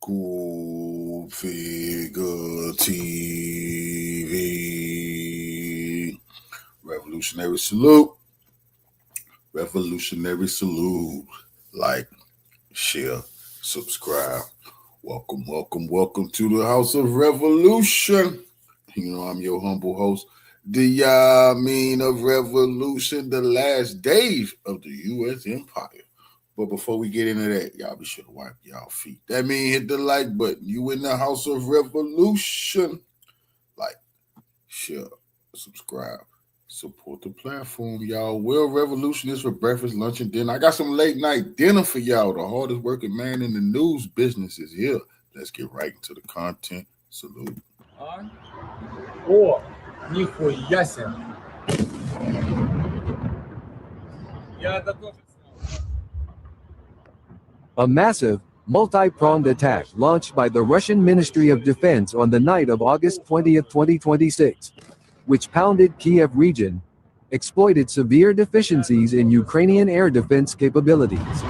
School Figure TV. Revolutionary salute. Revolutionary salute. Like, share, subscribe. Welcome to the House of Revolution. You know, I'm your humble host, the Yamin of Revolution, the last days of the U.S. Empire. But before we get into that, y'all be sure to wipe y'all feet. That means hit the like button. You in the House of Revolution. Like, share, subscribe, support the platform, y'all. Well, revolution is for breakfast, lunch, and dinner. I got some late night dinner for y'all. The hardest working man in the news business is here. Let's get right into the content. Salute. О, нихуя себе. Я это тоже снял. A massive, multi-pronged attack launched by the Russian Ministry of Defense on the night of August 20, 2026, which pounded Kiev region, exploited severe deficiencies in Ukrainian air defense capabilities.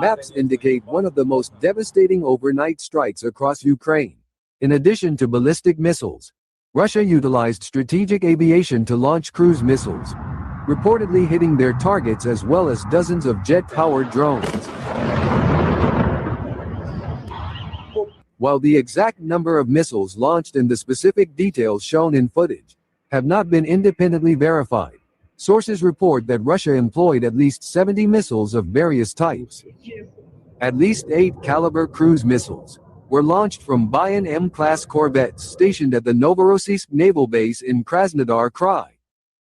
Maps indicate one of the most devastating overnight strikes across Ukraine. In addition to ballistic missiles, Russia utilized strategic aviation to launch cruise missiles, reportedly hitting their targets as well as dozens of jet-powered drones. While the exact number of missiles launched and the specific details shown in footage have not been independently verified, sources report that Russia employed at least 70 missiles of various types. At least 8 caliber cruise missiles were launched from Bayan M-class corvettes stationed at the Novorossiysk naval base in Krasnodar Krai,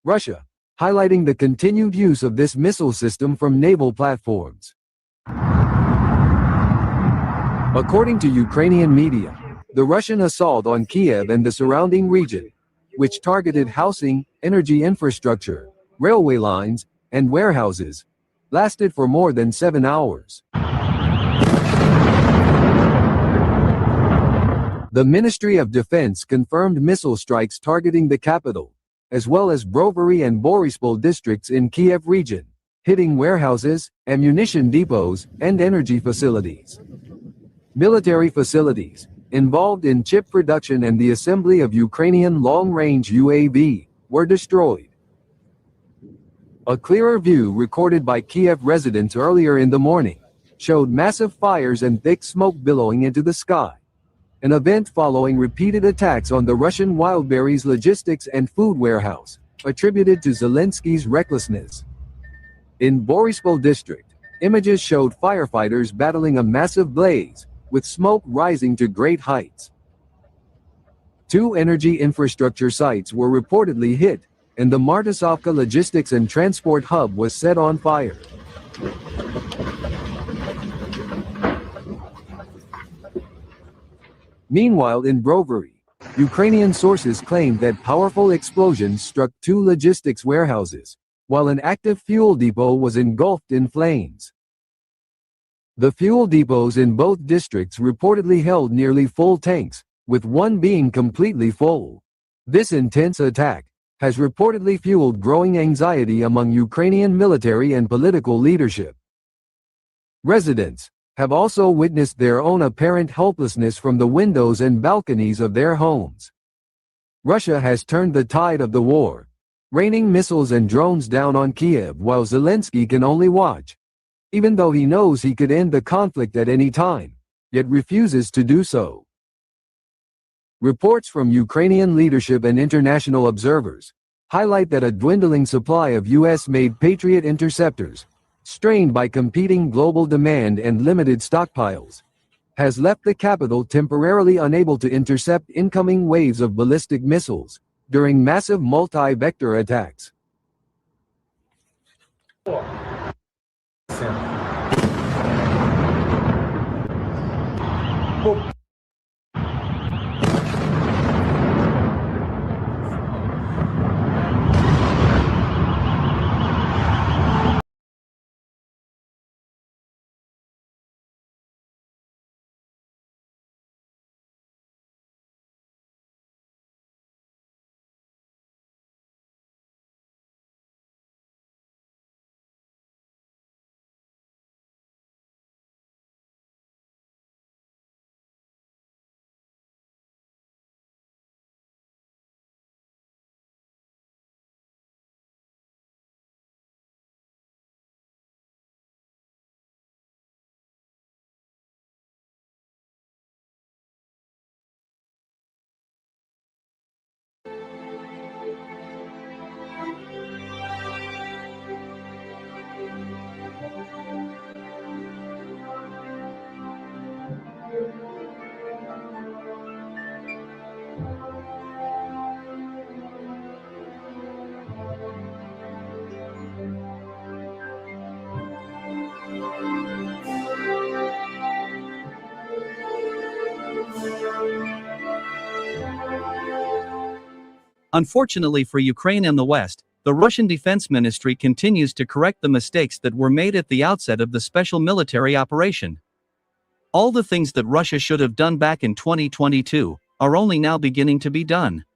Russia, highlighting the continued use of this missile system from naval platforms. According to Ukrainian media, the Russian assault on Kiev and the surrounding region, which targeted housing, energy infrastructure, railway lines, and warehouses, lasted for more than 7 hours. The Ministry of Defense confirmed missile strikes targeting the capital, as well as Brovary and Borispol districts in Kiev region, hitting warehouses, ammunition depots, and energy facilities. Military facilities, involved in chip production and the assembly of Ukrainian long-range UAV, were destroyed. A clearer view recorded by Kiev residents earlier in the morning showed massive fires and thick smoke billowing into the sky, an event following repeated attacks on the Russian Wildberries logistics and food warehouse, attributed to Zelensky's recklessness. In Borispol district, images showed firefighters battling a massive blaze, with smoke rising to great heights. 2 energy infrastructure sites were reportedly hit, and the Martasovka logistics and transport hub was set on fire. Meanwhile, in Brovary, Ukrainian sources claimed that powerful explosions struck 2 logistics warehouses, while an active fuel depot was engulfed in flames. The fuel depots in both districts reportedly held nearly full tanks, with one being completely full. This intense attack has reportedly fueled growing anxiety among Ukrainian military and political leadership. Residents have also witnessed their own apparent helplessness from the windows and balconies of their homes. Russia has turned the tide of the war, raining missiles and drones down on Kiev while Zelensky can only watch, even though he knows he could end the conflict at any time, yet refuses to do so. Reports from Ukrainian leadership and international observers highlight that a dwindling supply of US-made Patriot interceptors, strained by competing global demand and limited stockpiles, has left the capital temporarily unable to intercept incoming waves of ballistic missiles during massive multi-vector attacks. Unfortunately for Ukraine and the West, the Russian Defense Ministry continues to correct the mistakes that were made at the outset of the special military operation. All the things that Russia should have done back in 2022 are only now beginning to be done.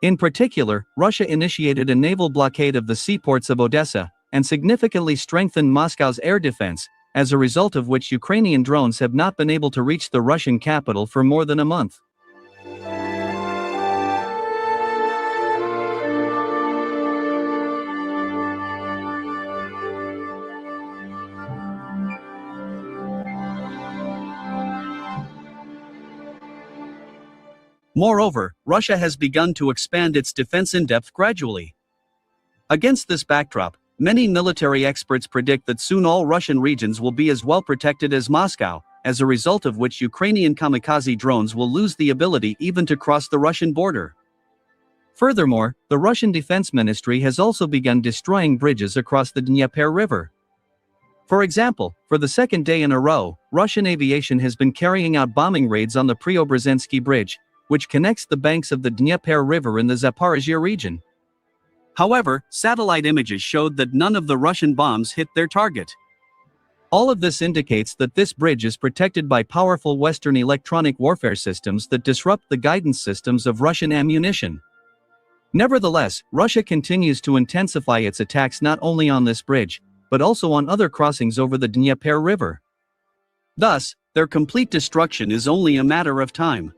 In particular, Russia initiated a naval blockade of the seaports of Odessa and significantly strengthened Moscow's air defense, as a result of which Ukrainian drones have not been able to reach the Russian capital for more than a month. Moreover, Russia has begun to expand its defense in depth gradually. Against this backdrop, many military experts predict that soon all Russian regions will be as well protected as Moscow, as a result of which Ukrainian kamikaze drones will lose the ability even to cross the Russian border. Furthermore, the Russian Defense Ministry has also begun destroying bridges across the Dnieper River. For example, for the second day in a row, Russian aviation has been carrying out bombing raids on the Preobrazhensky Bridge, which connects the banks of the Dnieper River in the Zaporizhia region. However, satellite images showed that none of the Russian bombs hit their target. All of this indicates that this bridge is protected by powerful Western electronic warfare systems that disrupt the guidance systems of Russian ammunition. Nevertheless, Russia continues to intensify its attacks not only on this bridge, but also on other crossings over the Dnieper River. Thus, their complete destruction is only a matter of time.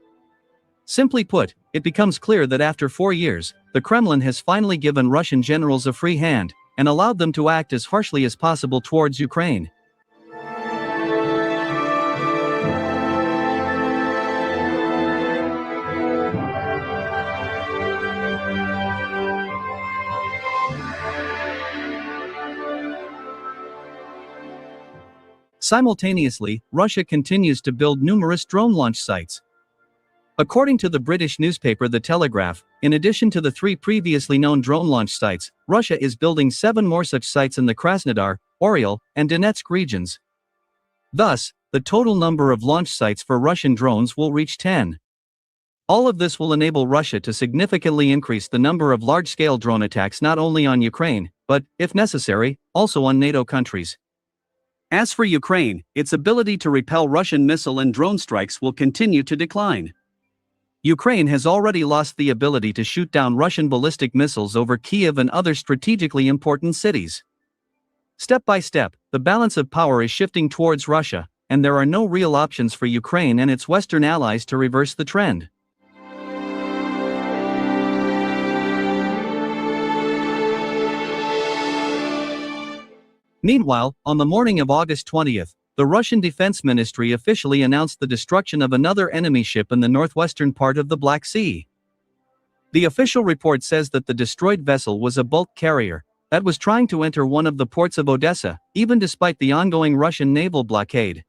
Simply put, it becomes clear that after 4 years, the Kremlin has finally given Russian generals a free hand and allowed them to act as harshly as possible towards Ukraine. Simultaneously, Russia continues to build numerous drone launch sites. According to the British newspaper The Telegraph, in addition to the 3 previously known drone launch sites, Russia is building 7 more such sites in the Krasnodar, Oryol, and Donetsk regions. Thus, the total number of launch sites for Russian drones will reach 10. All of this will enable Russia to significantly increase the number of large-scale drone attacks not only on Ukraine, but, if necessary, also on NATO countries. As for Ukraine, its ability to repel Russian missile and drone strikes will continue to decline. Ukraine has already lost the ability to shoot down Russian ballistic missiles over Kyiv and other strategically important cities. Step by step, the balance of power is shifting towards Russia, and there are no real options for Ukraine and its Western allies to reverse the trend. Meanwhile, on the morning of August 20th, the Russian Defense Ministry officially announced the destruction of another enemy ship in the northwestern part of the Black Sea. The official report says that the destroyed vessel was a bulk carrier that was trying to enter one of the ports of Odessa, even despite the ongoing Russian naval blockade.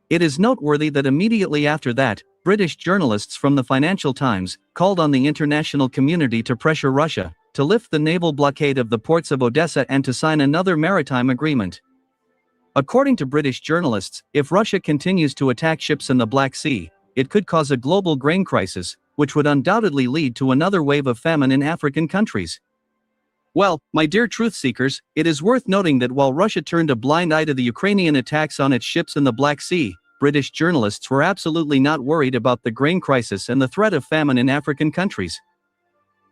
It is noteworthy that immediately after that, British journalists from the Financial Times called on the international community to pressure Russia to lift the naval blockade of the ports of Odessa and to sign another maritime agreement. According to British journalists, if Russia continues to attack ships in the Black Sea, it could cause a global grain crisis, which would undoubtedly lead to another wave of famine in African countries. Well, my dear truth seekers, it is worth noting that while Russia turned a blind eye to the Ukrainian attacks on its ships in the Black Sea, British journalists were absolutely not worried about the grain crisis and the threat of famine in African countries.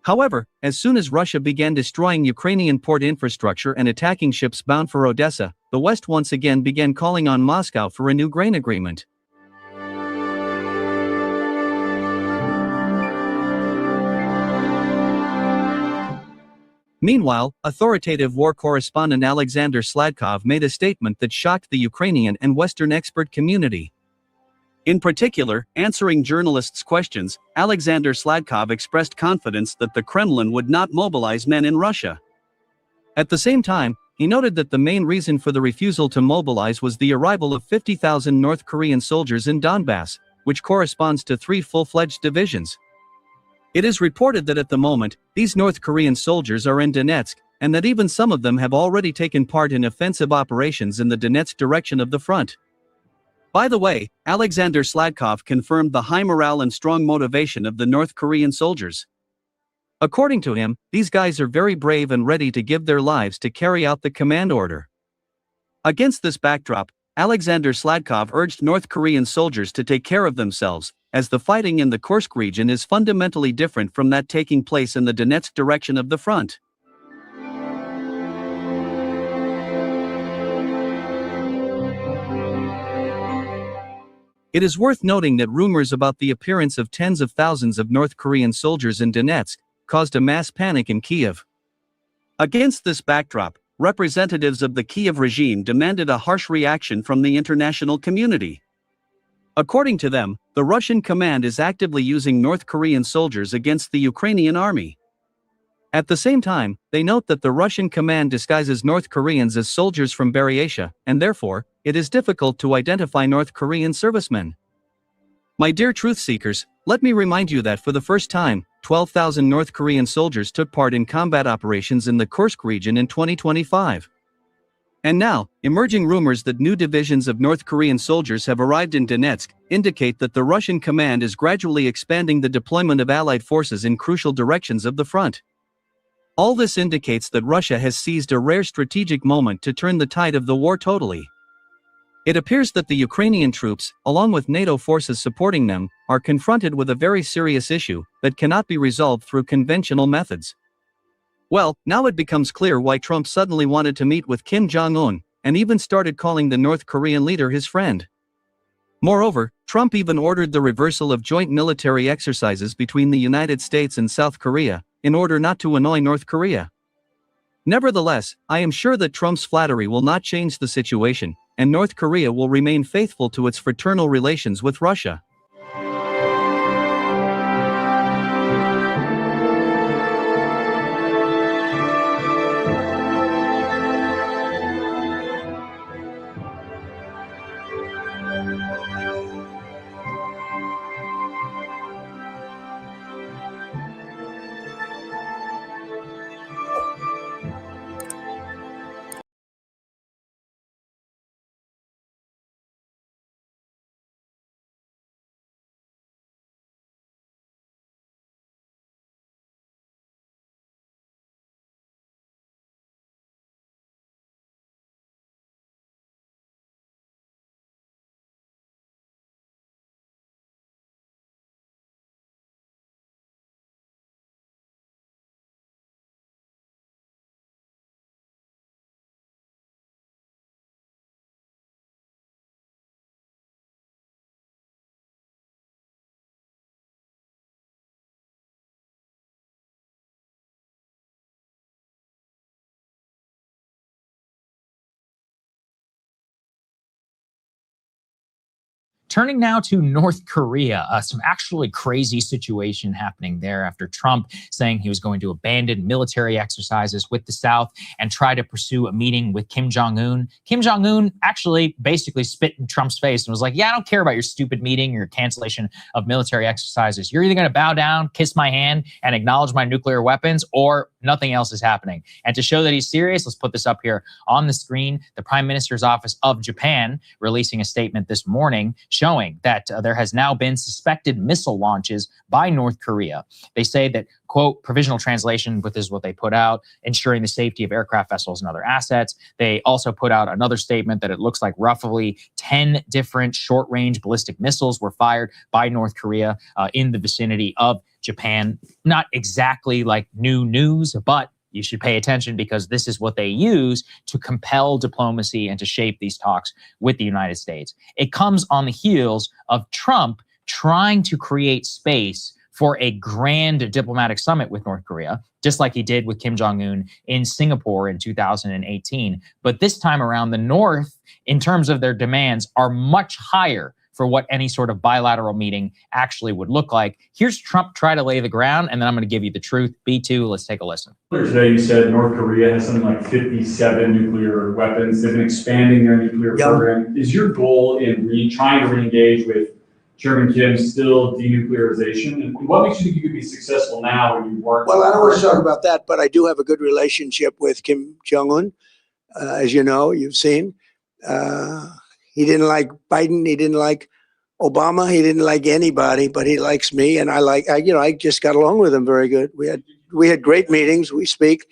However, as soon as Russia began destroying Ukrainian port infrastructure and attacking ships bound for Odessa, the West once again began calling on Moscow for a new grain agreement. Meanwhile, authoritative war correspondent Alexander Sladkov made a statement that shocked the Ukrainian and Western expert community. In particular, answering journalists' questions, Alexander Sladkov expressed confidence that the Kremlin would not mobilize men in Russia. At the same time, he noted that the main reason for the refusal to mobilize was the arrival of 50,000 North Korean soldiers in Donbass, which corresponds to 3 full-fledged divisions. It is reported that at the moment, these North Korean soldiers are in Donetsk, and that even some of them have already taken part in offensive operations in the Donetsk direction of the front. By the way, Alexander Sladkov confirmed the high morale and strong motivation of the North Korean soldiers. According to him, these guys are very brave and ready to give their lives to carry out the command order. Against this backdrop, Alexander Sladkov urged North Korean soldiers to take care of themselves, as the fighting in the Kursk region is fundamentally different from that taking place in the Donetsk direction of the front. It is worth noting that rumors about the appearance of tens of thousands of North Korean soldiers in Donetsk caused a mass panic in Kyiv. Against this backdrop, representatives of the Kyiv regime demanded a harsh reaction from the international community. According to them, the Russian command is actively using North Korean soldiers against the Ukrainian army. At the same time, they note that the Russian command disguises North Koreans as soldiers from Buryatia, and therefore, it is difficult to identify North Korean servicemen. My dear truth seekers, let me remind you that for the first time, 12,000 North Korean soldiers took part in combat operations in the Kursk region in 2025. And now, emerging rumors that new divisions of North Korean soldiers have arrived in Donetsk indicate that the Russian command is gradually expanding the deployment of Allied forces in crucial directions of the front. All this indicates that Russia has seized a rare strategic moment to turn the tide of the war totally. It appears that the Ukrainian troops, along with NATO forces supporting them, are confronted with a very serious issue that cannot be resolved through conventional methods. Well, now it becomes clear why Trump suddenly wanted to meet with Kim Jong-un, and even started calling the North Korean leader his friend. Moreover, Trump even ordered the reversal of joint military exercises between the United States and South Korea, in order not to annoy North Korea. Nevertheless, I am sure that Trump's flattery will not change the situation, and North Korea will remain faithful to its fraternal relations with Russia. Turning now to North Korea, some actually crazy situation happening there after Trump saying he was going to abandon military exercises with the South and try to pursue a meeting with Kim Jong-un. Kim Jong-un actually basically spit in Trump's face and was like, yeah, I don't care about your stupid meeting or your cancellation of military exercises. You're either going to bow down, kiss my hand, and acknowledge my nuclear weapons, or nothing else is happening. And to show that he's serious, let's put this up here on the screen. The Prime Minister's Office of Japan releasing a statement this morning showing that there has now been suspected missile launches by North Korea. They say that, quote, provisional translation, but this is what they put out, ensuring the safety of aircraft vessels and other assets. They also put out another statement that it looks like roughly 10 different short-range ballistic missiles were fired by North Korea in the vicinity of Japan. Not exactly like new news, but you should pay attention because this is what they use to compel diplomacy and to shape these talks with the United States. It comes on the heels of Trump trying to create space for a grand diplomatic summit with North Korea, just like he did with Kim Jong-un in Singapore in 2018. But this time around, the North, in terms of their demands, are much higher for what any sort of bilateral meeting actually would look like. Here's Trump try to lay the ground, and then I'm going to give you the truth. B2, let's take a listen. Earlier today, you said North Korea has something like 57 nuclear weapons. They've been expanding their nuclear program. Is your goal in trying to re-engage with Chairman Kim still denuclearization? And what makes you think you could be successful now when you weren't? Well, I don't want to talk about that, but I do have a good relationship with Kim Jong-un. As you know, you've seen. He didn't like Biden. He didn't like Obama. He didn't like anybody, but he likes me, and I just got along with him very good. We had we had great meetings. We speak.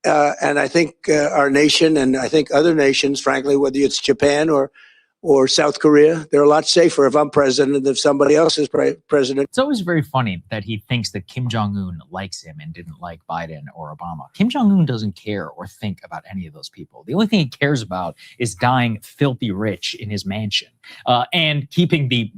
And I think our nation and I think other nations, frankly, whether it's Japan or South Korea, they're a lot safer if I'm president than if somebody else is president. It's always very funny that he thinks that Kim Jong-un likes him and didn't like Biden or Obama. Kim Jong-un doesn't care or think about any of those people. The only thing he cares about is dying filthy rich in his mansion and keeping the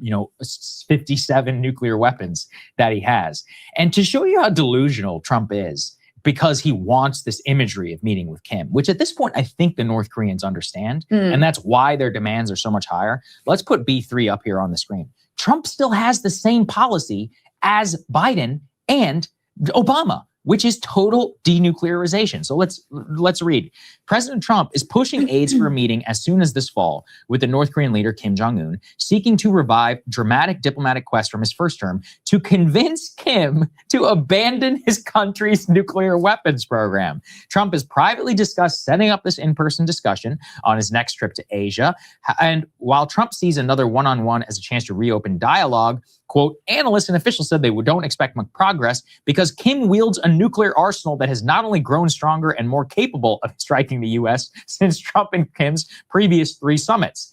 57 nuclear weapons that he has. And to show you how delusional Trump is, because he wants this imagery of meeting with Kim, which at this point, I think the North Koreans understand. And that's why their demands are so much higher. Let's put B3 up here on the screen. Trump still has the same policy as Biden and Obama, which is total denuclearization. So let's read. President Trump is pushing aides for a meeting as soon as this fall with the North Korean leader Kim Jong-un, seeking to revive dramatic diplomatic quest from his first term to convince Kim to abandon his country's nuclear weapons program. Trump has privately discussed setting up this in-person discussion on his next trip to Asia. And while Trump sees another one-on-one as a chance to reopen dialogue, quote, analysts and officials said they don't expect much progress because Kim wields a nuclear arsenal that has not only grown stronger and more capable of striking the U.S. since Trump and Kim's previous 3 summits.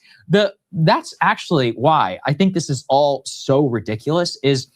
That's actually why I think this is all so ridiculous is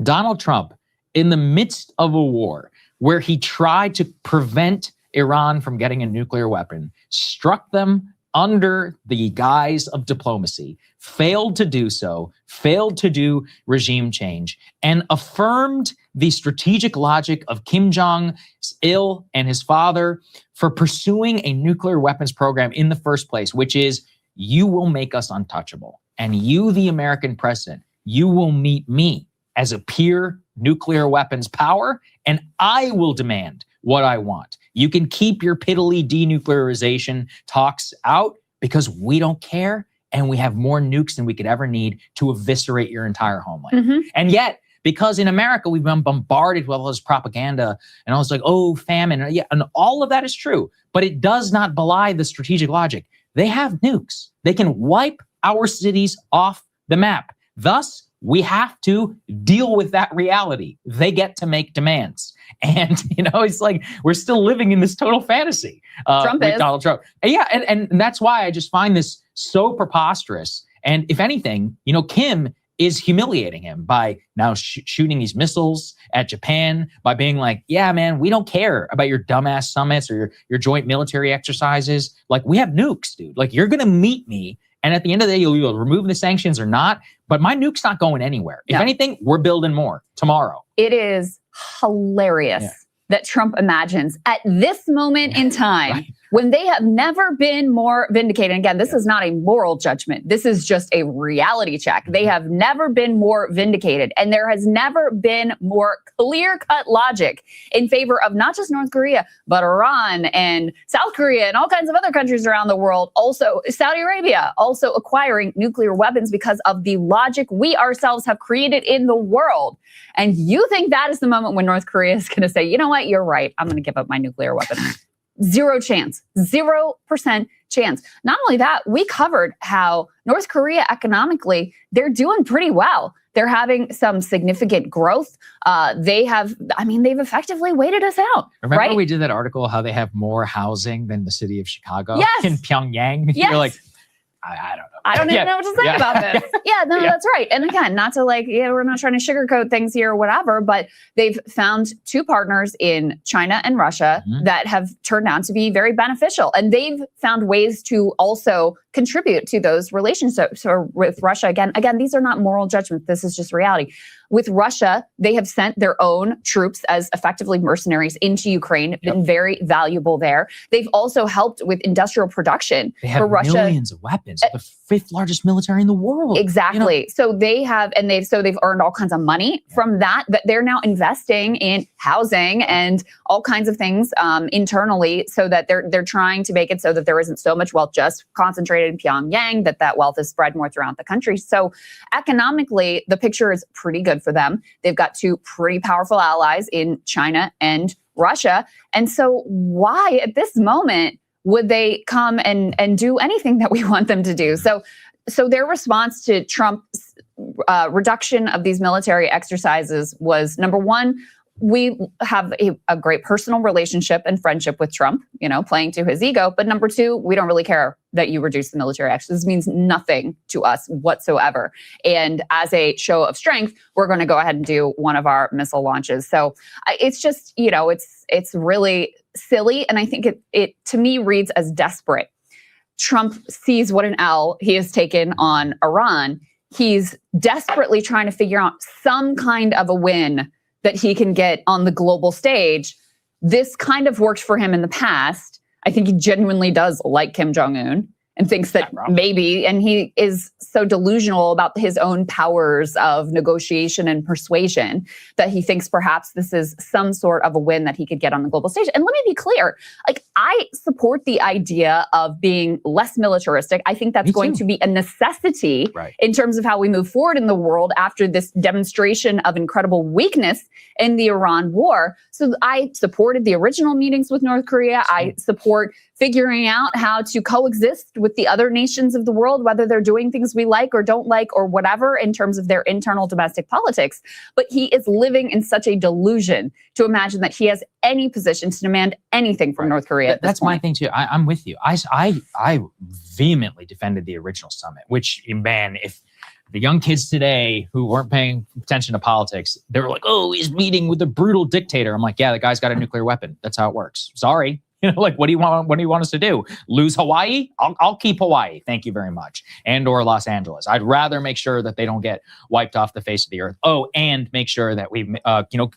Donald Trump, in the midst of a war where he tried to prevent Iran from getting a nuclear weapon, struck them under the guise of diplomacy, failed to do so, failed to do regime change, and affirmed the strategic logic of Kim Jong-il and his father for pursuing a nuclear weapons program in the first place, which is, you will make us untouchable. And you, the American president, you will meet me as a peer nuclear weapons power, and I will demand what I want. You can keep your piddly denuclearization talks out because we don't care and we have more nukes than we could ever need to eviscerate your entire homeland. And yet, because in America, we've been bombarded with all this propaganda and all this like, oh, famine. Yeah, and all of that is true, but it does not belie the strategic logic. They have nukes. They can wipe our cities off the map. Thus, we have to deal with that reality. They get to make demands. And, it's like we're still living in this total fantasy Trump with is. Donald Trump. And yeah, and that's why I just find this so preposterous. And if anything, Kim is humiliating him by now shooting these missiles at Japan, by being like, yeah, man, we don't care about your dumbass summits or your joint military exercises. Like, we have nukes, dude. Like, you're going to meet me. And at the end of the day, you'll remove the sanctions or not. But my nuke's not going anywhere. If anything, we're building more tomorrow. It is hilarious that Trump imagines at this moment in time, when they have never been more vindicated. And again, this is not a moral judgment. This is just a reality check. They have never been more vindicated. And there has never been more clear-cut logic in favor of not just North Korea, but Iran and South Korea and all kinds of other countries around the world. Also, Saudi Arabia, also acquiring nuclear weapons because of the logic we ourselves have created in the world. And you think that is the moment when North Korea is going to say, you know what, you're right. I'm going to give up my nuclear weapon. Zero chance, 0% chance. Not only that, we covered how North Korea economically, they're doing pretty well. They're having some significant growth. They've effectively waited us out. Remember right? we did that article, how they have more housing than the city of Chicago Yes. in Pyongyang? Yes. You're like, I don't know. I don't even know what to say about this. That's right. And again, not to we're not trying to sugarcoat things here or whatever, but they've found 2 partners in China and Russia that have turned out to be very beneficial. And they've found ways to also contribute to those relationships with Russia. Again, these are not moral judgments. This is just reality. With Russia, they have sent their own troops as effectively mercenaries into Ukraine, been very valuable there. They've also helped with industrial production They have for Russia. millions of weapons, the 5th largest military in the world. Exactly. So they have, and they've earned all kinds of money from that they're now investing in housing and all kinds of things internally, so that they're trying to make it so that there isn't so much wealth just concentrated in Pyongyang, that wealth is spread more throughout the country. So economically, the picture is pretty good for them. They've got 2 pretty powerful allies in China and Russia. And so why at this moment would they come and do anything that we want them to do? So their response to Trump's reduction of these military exercises was, number one, we have a great personal relationship and friendship with Trump, playing to his ego. But number two, we don't really care that you reduce the military action. This means nothing to us whatsoever. And as a show of strength, we're going to go ahead and do one of our missile launches. So it's just, it's really silly. And I think it to me reads as desperate. Trump sees what an L he has taken on Iran. He's desperately trying to figure out some kind of a win that he can get on the global stage. This kind of worked for him in the past. I think he genuinely does like Kim Jong-un and thinks that maybe, and he is so delusional about his own powers of negotiation and persuasion that he thinks perhaps this is some sort of a win that he could get on the global stage. And let me be clear, I support the idea of being less militaristic. I think that's going to be a necessity in terms of how we move forward in the world after this demonstration of incredible weakness in the Iran war. So I supported the original meetings with North Korea. I support figuring out how to coexist with the other nations of the world, whether they're doing things we like or don't like or whatever in terms of their internal domestic politics. But he is living in such a delusion to imagine that he has any position to demand anything from North Korea. That's my thing too. I'm with you. I vehemently defended the original summit, which, man, if the young kids today who weren't paying attention to politics, they were like, oh, he's meeting with a brutal dictator. I'm like, yeah, the guy's got a nuclear weapon. That's how it works. Sorry. What do you want us to do? Lose Hawaii? I'll keep Hawaii. Thank you very much. And/or Los Angeles. I'd rather make sure that they don't get wiped off the face of the earth. Oh, and make sure that we,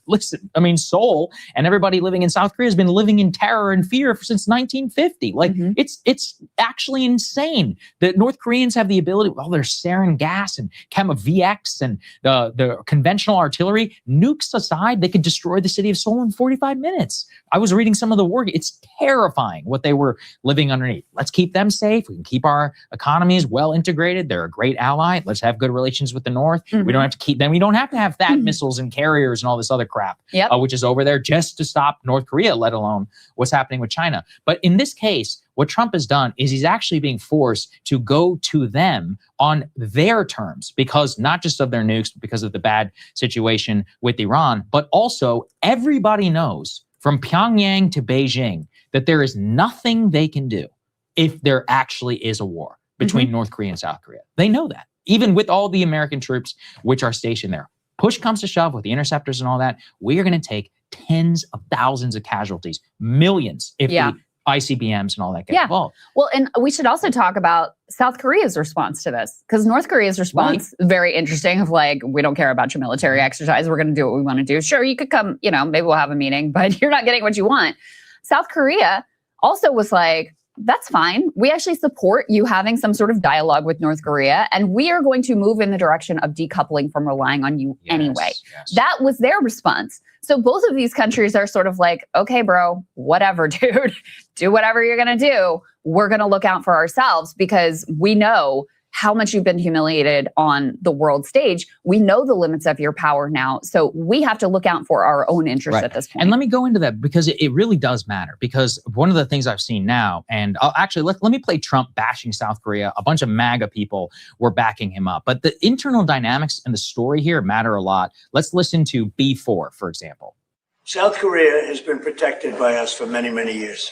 listen, Seoul and everybody living in South Korea has been living in terror and fear since 1950. It's actually insane that North Koreans have the ability, there's sarin gas and Chema VX and the conventional artillery. Nukes aside, they could destroy the city of Seoul in 45 minutes. I was reading some of the work. It's terrifying what they were living underneath. Let's keep them safe. We can keep our economies well integrated. They're a great ally. Let's have good relations with the North. We don't have to keep them. We don't have to have THAAD missiles and carriers and all this other crap, which is over there just to stop North Korea, let alone what's happening with China. But in this case, what Trump has done is he's actually being forced to go to them on their terms, because not just of their nukes, but because of the bad situation with Iran, but also everybody knows from Pyongyang to Beijing that there is nothing they can do if there actually is a war between North Korea and South Korea. They know that, even with all the American troops which are stationed there. Push comes to shove with the interceptors and all that, we are going to take tens of thousands of casualties, millions, if the ICBMs and all that get involved. Well, and we should also talk about South Korea's response to this, because North Korea's response, very interesting, of we don't care about your military exercise. We're going to do what we want to do. Sure, you could come, maybe we'll have a meeting, but you're not getting what you want. South Korea also was like, that's fine. We actually support you having some sort of dialogue with North Korea, and we are going to move in the direction of decoupling from relying on you anyway. That was their response. So both of these countries are sort of like, okay, bro, whatever, dude, do whatever you're going to do. We're going to look out for ourselves because we know how much you've been humiliated on the world stage. We know the limits of your power now. So we have to look out for our own interests at this point. And let me go into that, because it really does matter. Because one of the things I've seen now, and let me play Trump bashing South Korea. A bunch of MAGA people were backing him up. But the internal dynamics and the story here matter a lot. Let's listen to B4, for example. South Korea has been protected by us for many, many years.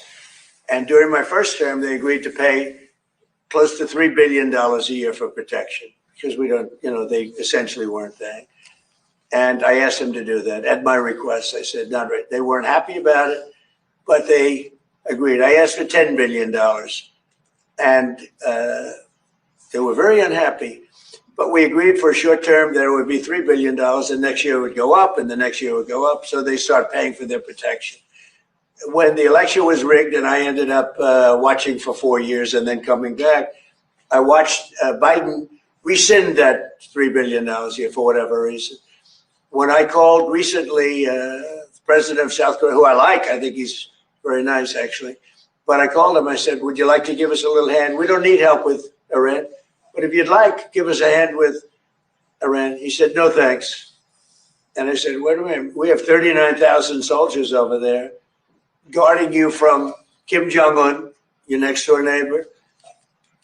And during my first term, they agreed to pay close to $3 billion a year for protection, because we don't, they essentially weren't paying. And I asked them to do that at my request. I said, not right. They weren't happy about it, but they agreed. I asked for $10 billion, and they were very unhappy. But we agreed for a short term that it would be $3 billion, and next year it would go up, and the next year it would go up. So they start paying for their protection. When the election was rigged and I ended up watching for 4 years and then coming back, I watched Biden rescind that $3 billion a year for whatever reason. When I called recently the president of South Korea, who I like, I think he's very nice, actually. But I called him, I said, would you like to give us a little hand? We don't need help with Iran, but if you'd like, give us a hand with Iran. He said, no, thanks. And I said, wait a minute, we have 39,000 soldiers over there guarding you from Kim Jong-un, your next door neighbor,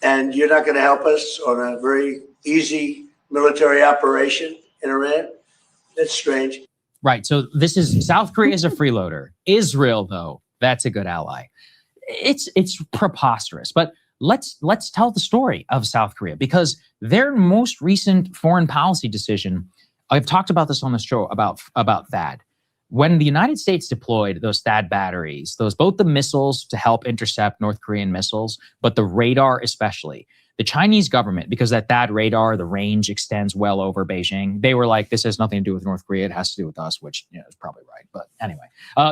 and you're not going to help us on a very easy military operation in Iran? That's strange. Right. So this is South Korea is a freeloader. Israel, though, that's a good ally. It's preposterous. But let's tell the story of South Korea, because their most recent foreign policy decision, I've talked about this on the show about THAAD. When the United States deployed those THAAD batteries, both the missiles to help intercept North Korean missiles, but the radar especially, the Chinese government, because that THAAD radar, the range extends well over Beijing, they were like, this has nothing to do with North Korea, it has to do with us, which is probably right. But anyway,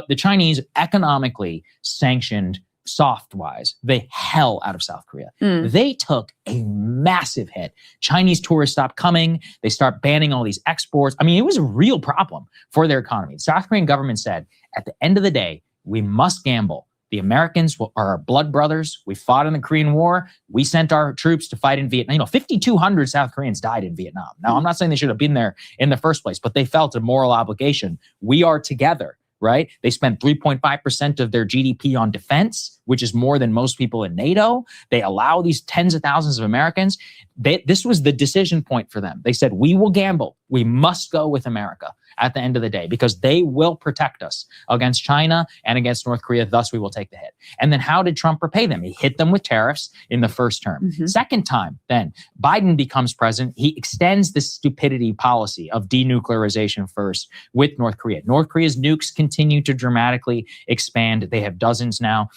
the Chinese economically sanctioned, soft-wise, the hell out of South Korea. They took a massive hit. Chinese tourists stopped coming. They start banning all these exports. I mean, it was a real problem for their economy. The South Korean government said, at the end of the day, we must gamble. The Americans are our blood brothers. We fought in the Korean War. We sent our troops to fight in Vietnam. 5,200 South Koreans died in Vietnam. Now, I'm not saying they should have been there in the first place, but they felt a moral obligation. We are together. Right? They spent 3.5% of their GDP on defense, which is more than most people in NATO. They allow these tens of thousands of Americans. This was the decision point for them. They said, we will gamble. We must go with America at the end of the day, because they will protect us against China and against North Korea. Thus, we will take the hit. And then how did Trump repay them? He hit them with tariffs in the first term. Second time, then Biden becomes president. He extends this stupidity policy of denuclearization first with North Korea. North Korea's nukes continue to dramatically expand. They have dozens now.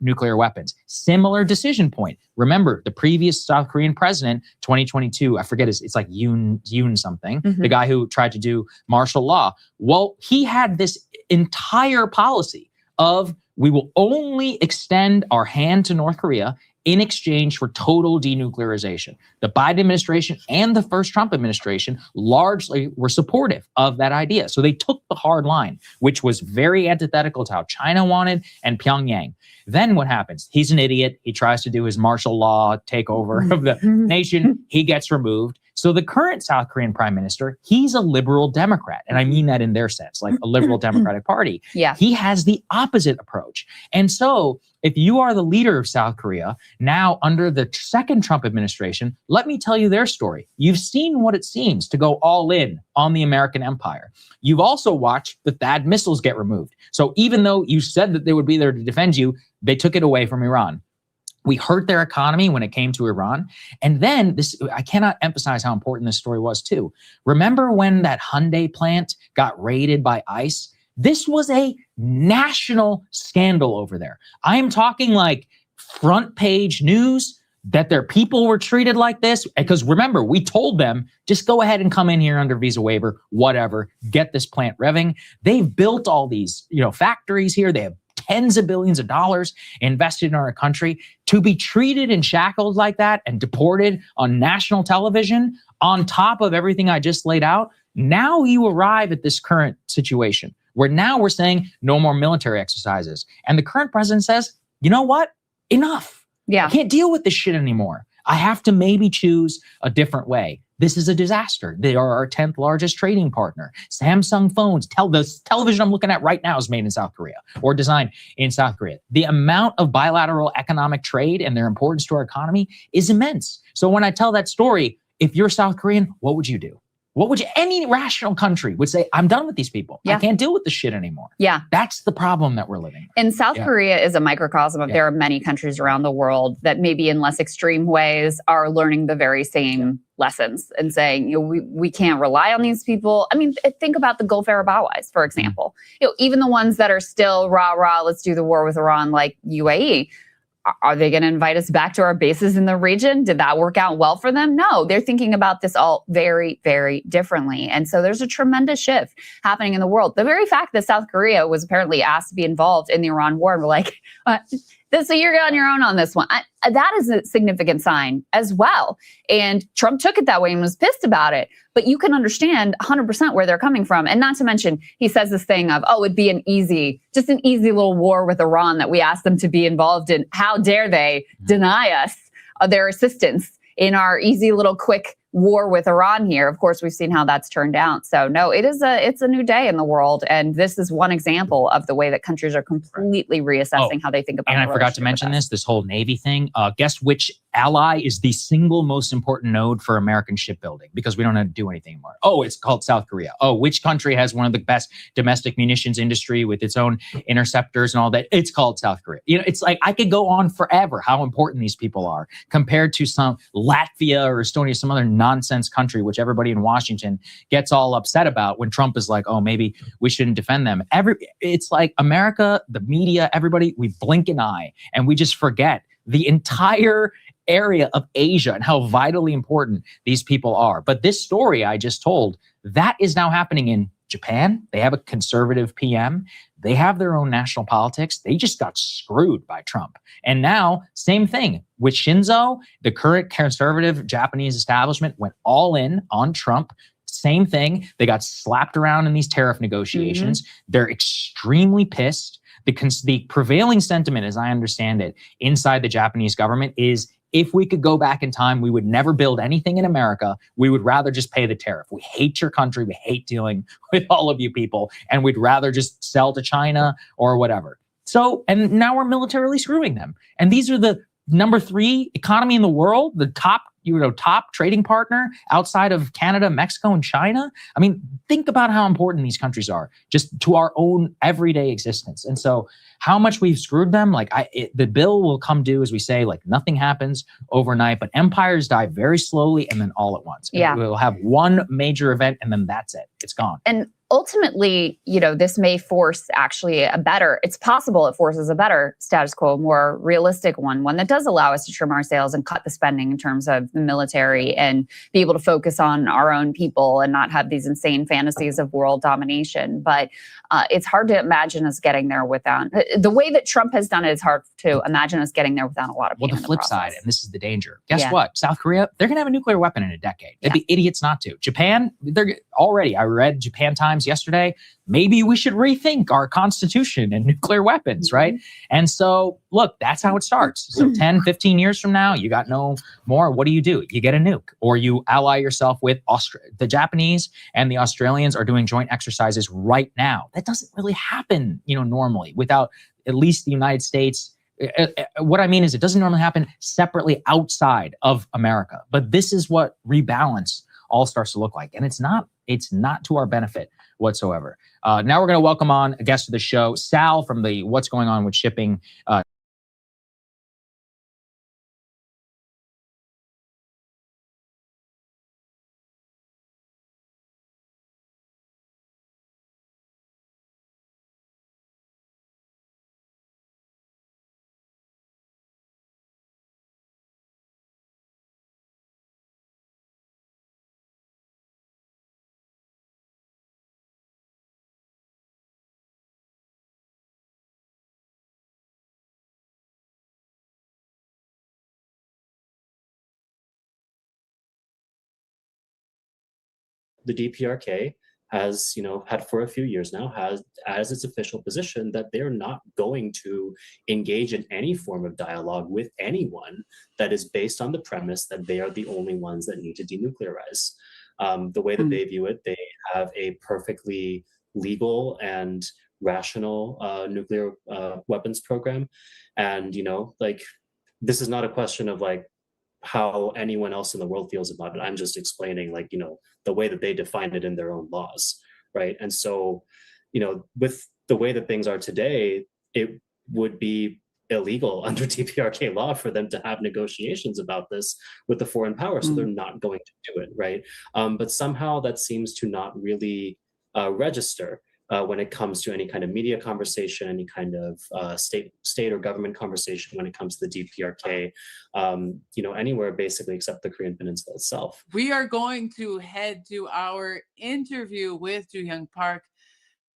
Nuclear weapons. Similar decision point. Remember, the previous South Korean president, 2022, I forget it's like Yoon something, the guy who tried to do martial law. Well, he had this entire policy of, we will only extend our hand to North Korea in exchange for total denuclearization. The Biden administration and the first Trump administration largely were supportive of that idea. So they took the hard line, which was very antithetical to how China wanted and Pyongyang. Then what happens? He's an idiot. He tries to do his martial law takeover of the nation. He gets removed. So the current South Korean prime minister, he's a liberal Democrat. And I mean that in their sense, like a liberal Democratic Party. Yeah. He has the opposite approach. And so if you are the leader of South Korea, now under the second Trump administration, let me tell you their story. You've seen what it seems to go all in on the American empire. You've also watched the THAAD missiles get removed. So even though you said that they would be there to defend you, they took it away from Iran. We hurt their economy when it came to Iran. And then I cannot emphasize how important this story was too. Remember when that Hyundai plant got raided by ICE? This was a national scandal over there. I am talking like front page news that their people were treated like this. Because remember, we told them, just go ahead and come in here under visa waiver, whatever, get this plant revving. They've built all these, factories here. They have tens of billions of dollars invested in our country. To be treated and shackled like that and deported on national television on top of everything I just laid out, now you arrive at this current situation where now we're saying no more military exercises. And the current president says, you know what? Enough. Yeah. I can't deal with this shit anymore. I have to maybe choose a different way. This is a disaster. They are our 10th largest trading partner. Samsung phones, the television I'm looking at right now is made in South Korea or designed in South Korea. The amount of bilateral economic trade and their importance to our economy is immense. So when I tell that story, if you're South Korean, what would you do? What would any rational country would say, I'm done with these people. Yeah. I can't deal with this shit anymore. Yeah. That's the problem that we're living with. And South Korea is a microcosm of there are many countries around the world that maybe in less extreme ways are learning the very same lessons and saying, we can't rely on these people. I mean, think about the Gulf Arab allies, for example. Even the ones that are still rah, let's do the war with Iran, like UAE. Are they going to invite us back to our bases in the region? Did that work out well for them? No, they're thinking about this all very, very differently. And so there's a tremendous shift happening in the world. The very fact that South Korea was apparently asked to be involved in the Iran war, and we're like, so you're on your own on this one. That is a significant sign as well. And Trump took it that way and was pissed about it. But you can understand 100% where they're coming from. And not to mention, he says this thing of, it'd be an easy little war with Iran that we asked them to be involved in. How dare they deny us their assistance in our easy little quick war with Iran here. Of course, we've seen how that's turned out. So no, it's a new day in the world, and this is one example of the way that countries are completely reassessing how they think about. And I forgot to mention this whole Navy thing. Guess which ally is the single most important node for American shipbuilding, because we don't have to do anything more. Oh, it's called South Korea. Oh, which country has one of the best domestic munitions industry with its own interceptors and all that? It's called South Korea. You know, it's like I could go on forever how important these people are compared to some Latvia or Estonia, some other nonsense country, which everybody in Washington gets all upset about when Trump is like, oh, maybe we shouldn't defend them. It's like America, the media, everybody, we blink an eye and we just forget the entire area of Asia and how vitally important these people are. But this story I just told, that is now happening in Japan. They have a conservative PM. They have their own national politics. They just got screwed by Trump. And now, same thing with Shinzo, the current conservative Japanese establishment went all in on Trump. Same thing. They got slapped around in these tariff negotiations. They're extremely pissed. The prevailing sentiment, as I understand it, inside the Japanese government is, if we could go back in time, we would never build anything in America. We would rather just pay the tariff. We hate your country. We hate dealing with all of you people. And we'd rather just sell to China or whatever. So, and now we're militarily screwing them. And these are the number 3 economy in the world, the top trading partner outside of Canada, Mexico, and China. I mean, think about how important these countries are just to our own everyday existence. And so how much we've screwed them, the bill will come due, as we say, like nothing happens overnight, but empires die very slowly and then all at once. Yeah. We'll have one major event and then that's it. It's gone. And ultimately, this may force it's possible it forces a better status quo, more realistic one that does allow us to trim our sails and cut the spending in terms of the military and be able to focus on our own people and not have these insane fantasies of world domination. But it's hard to imagine us getting there without, the way that Trump has done it, it's hard to imagine us getting there without a lot of pain. Well, the flip side, and this is the danger. Guess what? South Korea, they're going to have a nuclear weapon in a decade. They'd be idiots not to. Japan, they're already, I read Japan Times yesterday, maybe we should rethink our constitution and nuclear weapons, right? And so, look, that's how it starts. So 10, 15 years from now, you got no more. What do? You get a nuke, or you ally yourself with the Japanese and the Australians are doing joint exercises right now. That doesn't really happen, normally without at least the United States. What I mean is it doesn't normally happen separately outside of America. But this is what rebalance all starts to look like. And it's not to our benefit whatsoever. Now we're going to welcome on a guest of the show, Sal from the What's Going On with Shipping. The DPRK has, had for a few years now, has as its official position that they're not going to engage in any form of dialogue with anyone that is based on the premise that they are the only ones that need to denuclearize. The way that they view it, they have a perfectly legal and rational nuclear weapons program. And, this is not a question of how anyone else in the world feels about it. I'm just explaining the way that they define it in their own laws, right? And so, with the way that things are today, it would be illegal under DPRK law for them to have negotiations about this with the foreign power, so they're not going to do it, right? But somehow that seems to not really register when it comes to any kind of media conversation, any kind of state or government conversation when it comes to the DPRK, anywhere basically except the Korean Peninsula itself. We are going to head to our interview with Joo-Hyung Park,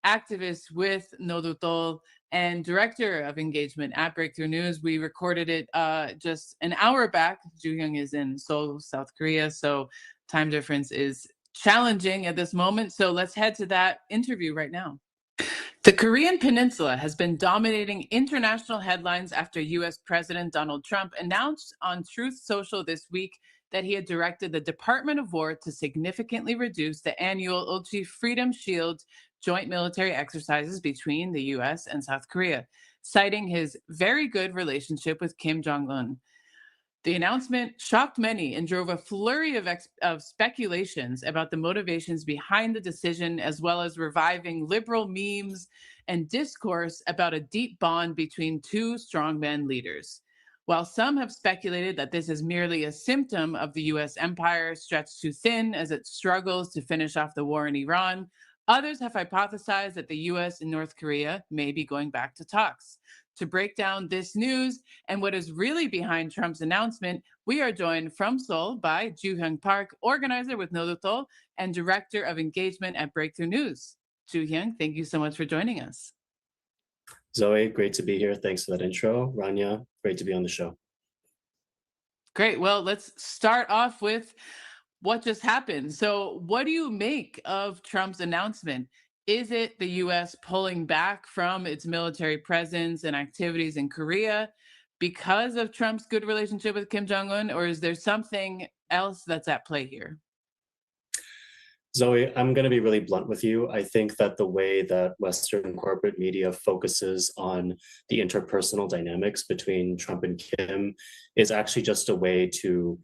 activist with No Do Tol and director of engagement at Breakthrough News. We recorded it just an hour back. Joo-Hyung is in Seoul, South Korea, so time difference is challenging at this moment. So let's head to that interview right now. The Korean Peninsula has been dominating international headlines after U.S. President Donald Trump announced on Truth Social this week that he had directed the Department of War to significantly reduce the annual Ulchi Freedom Shield joint military exercises between the US and South Korea, citing his very good relationship with Kim Jong-un. The announcement shocked many and drove a flurry of speculations about the motivations behind the decision, as well as reviving liberal memes and discourse about a deep bond between two strongman leaders. While some have speculated that this is merely a symptom of the US empire stretched too thin as it struggles to finish off the war in Iran, others have hypothesized that the US and North Korea may be going back to talks. To break down this news and what is really behind Trump's announcement, we are joined from Seoul by Joo-hyung Park, organizer with No Do-tol and director of engagement at Breakthrough News. Joo-hyung, thank you so much for joining us. Zoe, great to be here. Thanks for that intro. Rania, great to be on the show. Great. Well, let's start off with what just happened. So, what do you make of Trump's announcement? Is it the US pulling back from its military presence and activities in Korea because of Trump's good relationship with Kim Jong-un, or is there something else that's at play here? Zoe, I'm going to be really blunt with you. I think that the way that Western corporate media focuses on the interpersonal dynamics between Trump and Kim is actually just a way to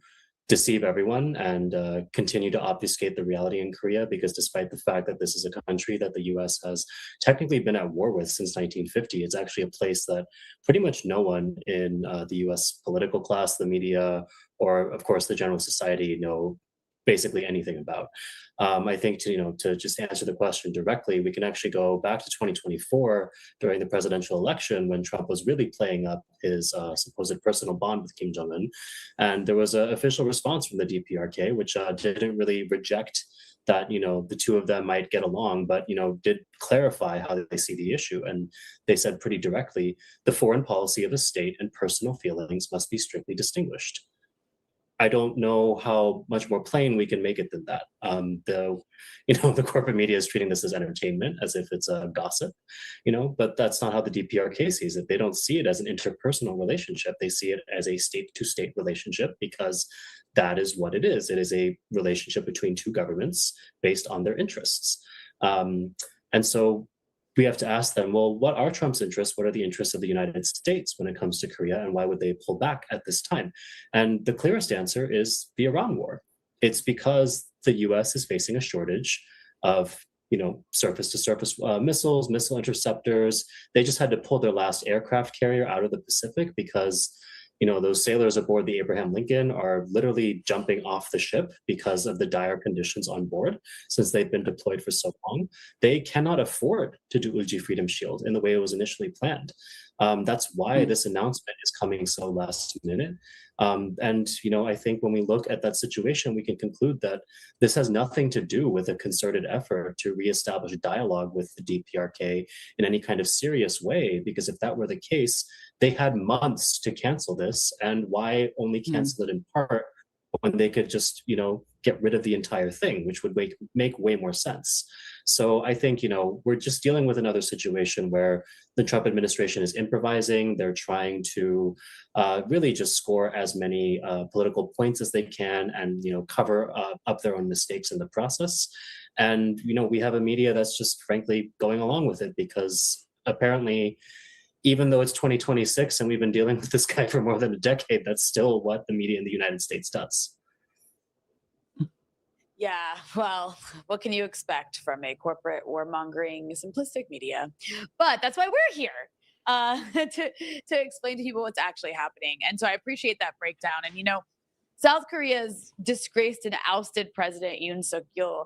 deceive everyone and continue to obfuscate the reality in Korea, because despite the fact that this is a country that the US has technically been at war with since 1950, it's actually a place that pretty much no one in the US political class, the media, or of course the general society know basically anything about. I think to just answer the question directly, we can actually go back to 2024 during the presidential election when Trump was really playing up his supposed personal bond with Kim Jong-un. And there was an official response from the DPRK, which didn't really reject that, the two of them might get along, but, did clarify how they see the issue. And they said pretty directly, the foreign policy of a state and personal feelings must be strictly distinguished. I don't know how much more plain we can make it than that. The corporate media is treating this as entertainment, as if it's a gossip, but that's not how the DPRK sees it. They don't see it as an interpersonal relationship. They see it as a state-to-state relationship, because that is what it is. It is a relationship between two governments based on their interests. And so we have to ask them, well, what are Trump's interests? What are the interests of the United States when it comes to Korea? And why would they pull back at this time? And the clearest answer is the Iran war. It's because the US is facing a shortage of, surface-to-surface missiles, missile interceptors. They just had to pull their last aircraft carrier out of the Pacific because those sailors aboard the Abraham Lincoln are literally jumping off the ship because of the dire conditions on board, since they've been deployed for so long. They cannot afford to do Ulchi Freedom Shield in the way it was initially planned. That's why this announcement is coming so last minute. I think when we look at that situation, we can conclude that this has nothing to do with a concerted effort to reestablish dialogue with the DPRK in any kind of serious way, because if that were the case, they had months to cancel this. And why only cancel it in part when they could just, get rid of the entire thing, which would make way more sense. So I think, we're just dealing with another situation where the Trump administration is improvising. They're trying to really just score as many political points as they can and, cover up their own mistakes in the process. And, we have a media that's just frankly going along with it because apparently, even though it's 2026 and we've been dealing with this guy for more than a decade, that's still what the media in the United States does. Yeah, well, what can you expect from a corporate warmongering, simplistic media? But that's why we're here, to explain to people what's actually happening. And so I appreciate that breakdown. And, South Korea's disgraced and ousted President Yoon Suk-yeol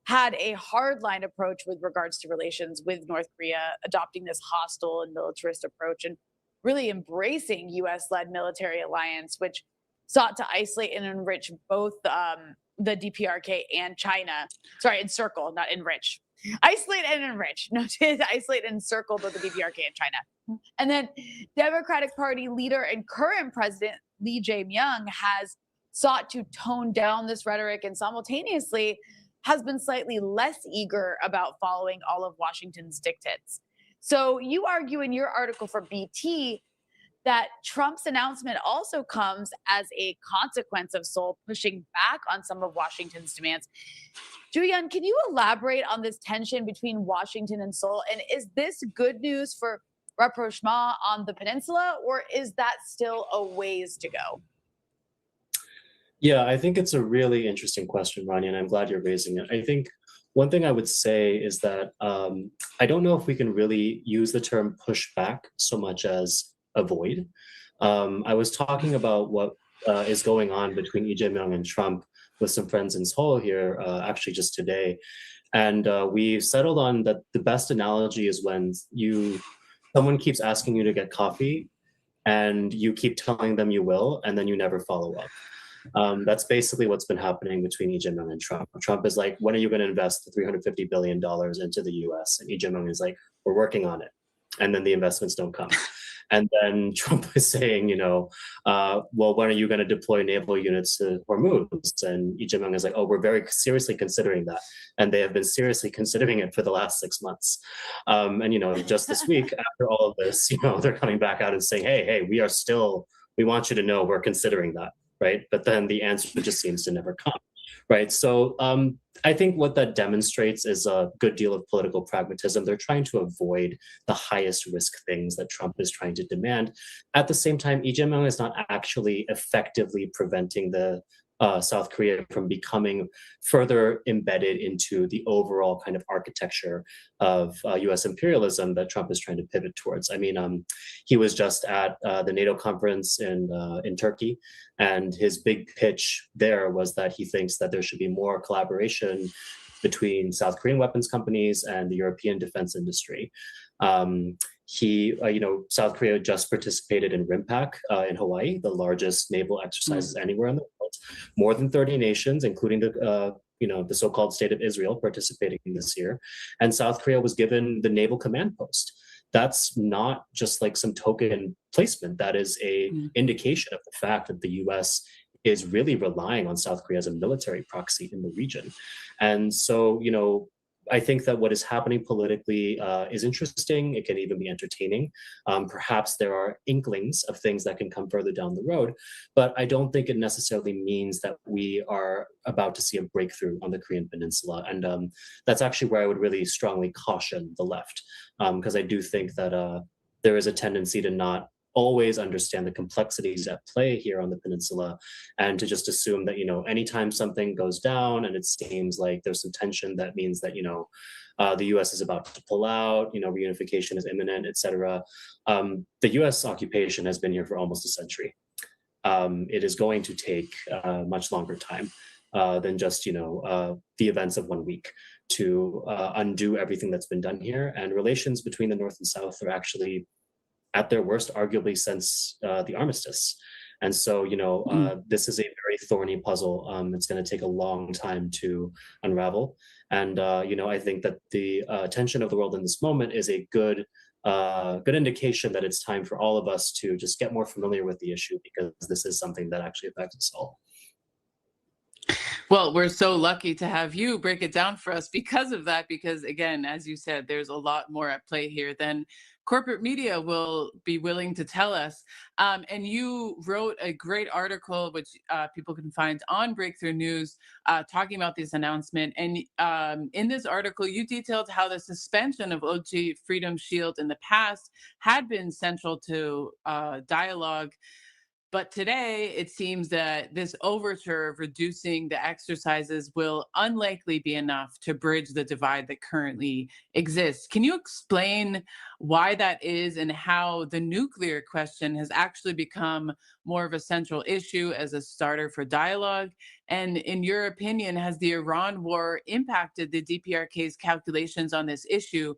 had a hardline approach with regards to relations with North Korea, adopting this hostile and militarist approach and really embracing US-led military alliance, which sought to isolate and enrich both the DPRK and China. Sorry, encircle, not enrich. Isolate and enrich. No, to isolate and encircle both the DPRK and China. And then Democratic Party leader and current president Lee Jae-myung has sought to tone down this rhetoric and simultaneously has been slightly less eager about following all of Washington's dictates. So you argue in your article for BT that Trump's announcement also comes as a consequence of Seoul pushing back on some of Washington's demands. Julian, can you elaborate on this tension between Washington and Seoul? And is this good news for rapprochement on the peninsula, or is that still a ways to go? Yeah, I think it's a really interesting question, Rania, and I'm glad you're raising it. I think one thing I would say is that I don't know if we can really use the term push back so much as avoid. I was talking about what is going on between Lee Jae-myung and Trump with some friends in Seoul here, actually just today. And we settled on that the best analogy is when someone keeps asking you to get coffee and you keep telling them you will, and then you never follow up. That's basically what's been happening between Lee Jae-myung and Trump. Trump is like, when are you going to invest the $350 billion into the US? And Lee Jae-myung is like, we're working on it. And then the investments don't come. And then Trump is saying, well, when are you going to deploy naval units to Hormuz? And Lee Jae-myung is like, oh, we're very seriously considering that. And they have been seriously considering it for the last 6 months. And just this week, after all of this, they're coming back out and saying, hey, we want you to know we're considering that. Right. But then the answer just seems to never come. Right. So I think what that demonstrates is a good deal of political pragmatism. They're trying to avoid the highest risk things that Trump is trying to demand. At the same time, Lee Jae-myung is not actually effectively preventing the South Korea from becoming further embedded into the overall kind of architecture of U.S. imperialism that Trump is trying to pivot towards. I mean, he was just at the NATO conference in Turkey, and his big pitch there was that he thinks that there should be more collaboration between South Korean weapons companies and the European defense industry. South Korea just participated in RIMPAC in Hawaii, the largest naval exercises anywhere in the world. More than 30 nations, including the so-called State of Israel, participating this year. And South Korea was given the naval command post. That's not just like some token placement. That is a indication of the fact that the U.S. is really relying on South Korea as a military proxy in the region. And so, I think that what is happening politically is interesting. It can even be entertaining. Perhaps there are inklings of things that can come further down the road, but I don't think it necessarily means that we are about to see a breakthrough on the Korean Peninsula. And that's actually where I would really strongly caution the left, because I do think that there is a tendency to not always understand the complexities at play here on the peninsula, and to just assume that, anytime something goes down and it seems like there's some tension, that means that, the US is about to pull out, reunification is imminent, etc. The US occupation has been here for almost a century. It is going to take much longer time than just, the events of 1 week to undo everything that's been done here. And relations between the North and South are actually at their worst, arguably, since the armistice. And so, this is a very thorny puzzle. It's going to take a long time to unravel. And, I think that the tension of the world in this moment is a good indication that it's time for all of us to just get more familiar with the issue, because this is something that actually affects us all. Well, we're so lucky to have you break it down for us because of that, because again, as you said, there's a lot more at play here than corporate media will be willing to tell us. And you wrote a great article, which people can find on Breakthrough News, talking about this announcement. And in this article, you detailed how the suspension of Ulchi Freedom Shield in the past had been central to dialogue. But today, it seems that this overture of reducing the exercises will unlikely be enough to bridge the divide that currently exists. Can you explain why that is, and how the nuclear question has actually become more of a central issue as a starter for dialogue? And in your opinion, has the Iran war impacted the DPRK's calculations on this issue,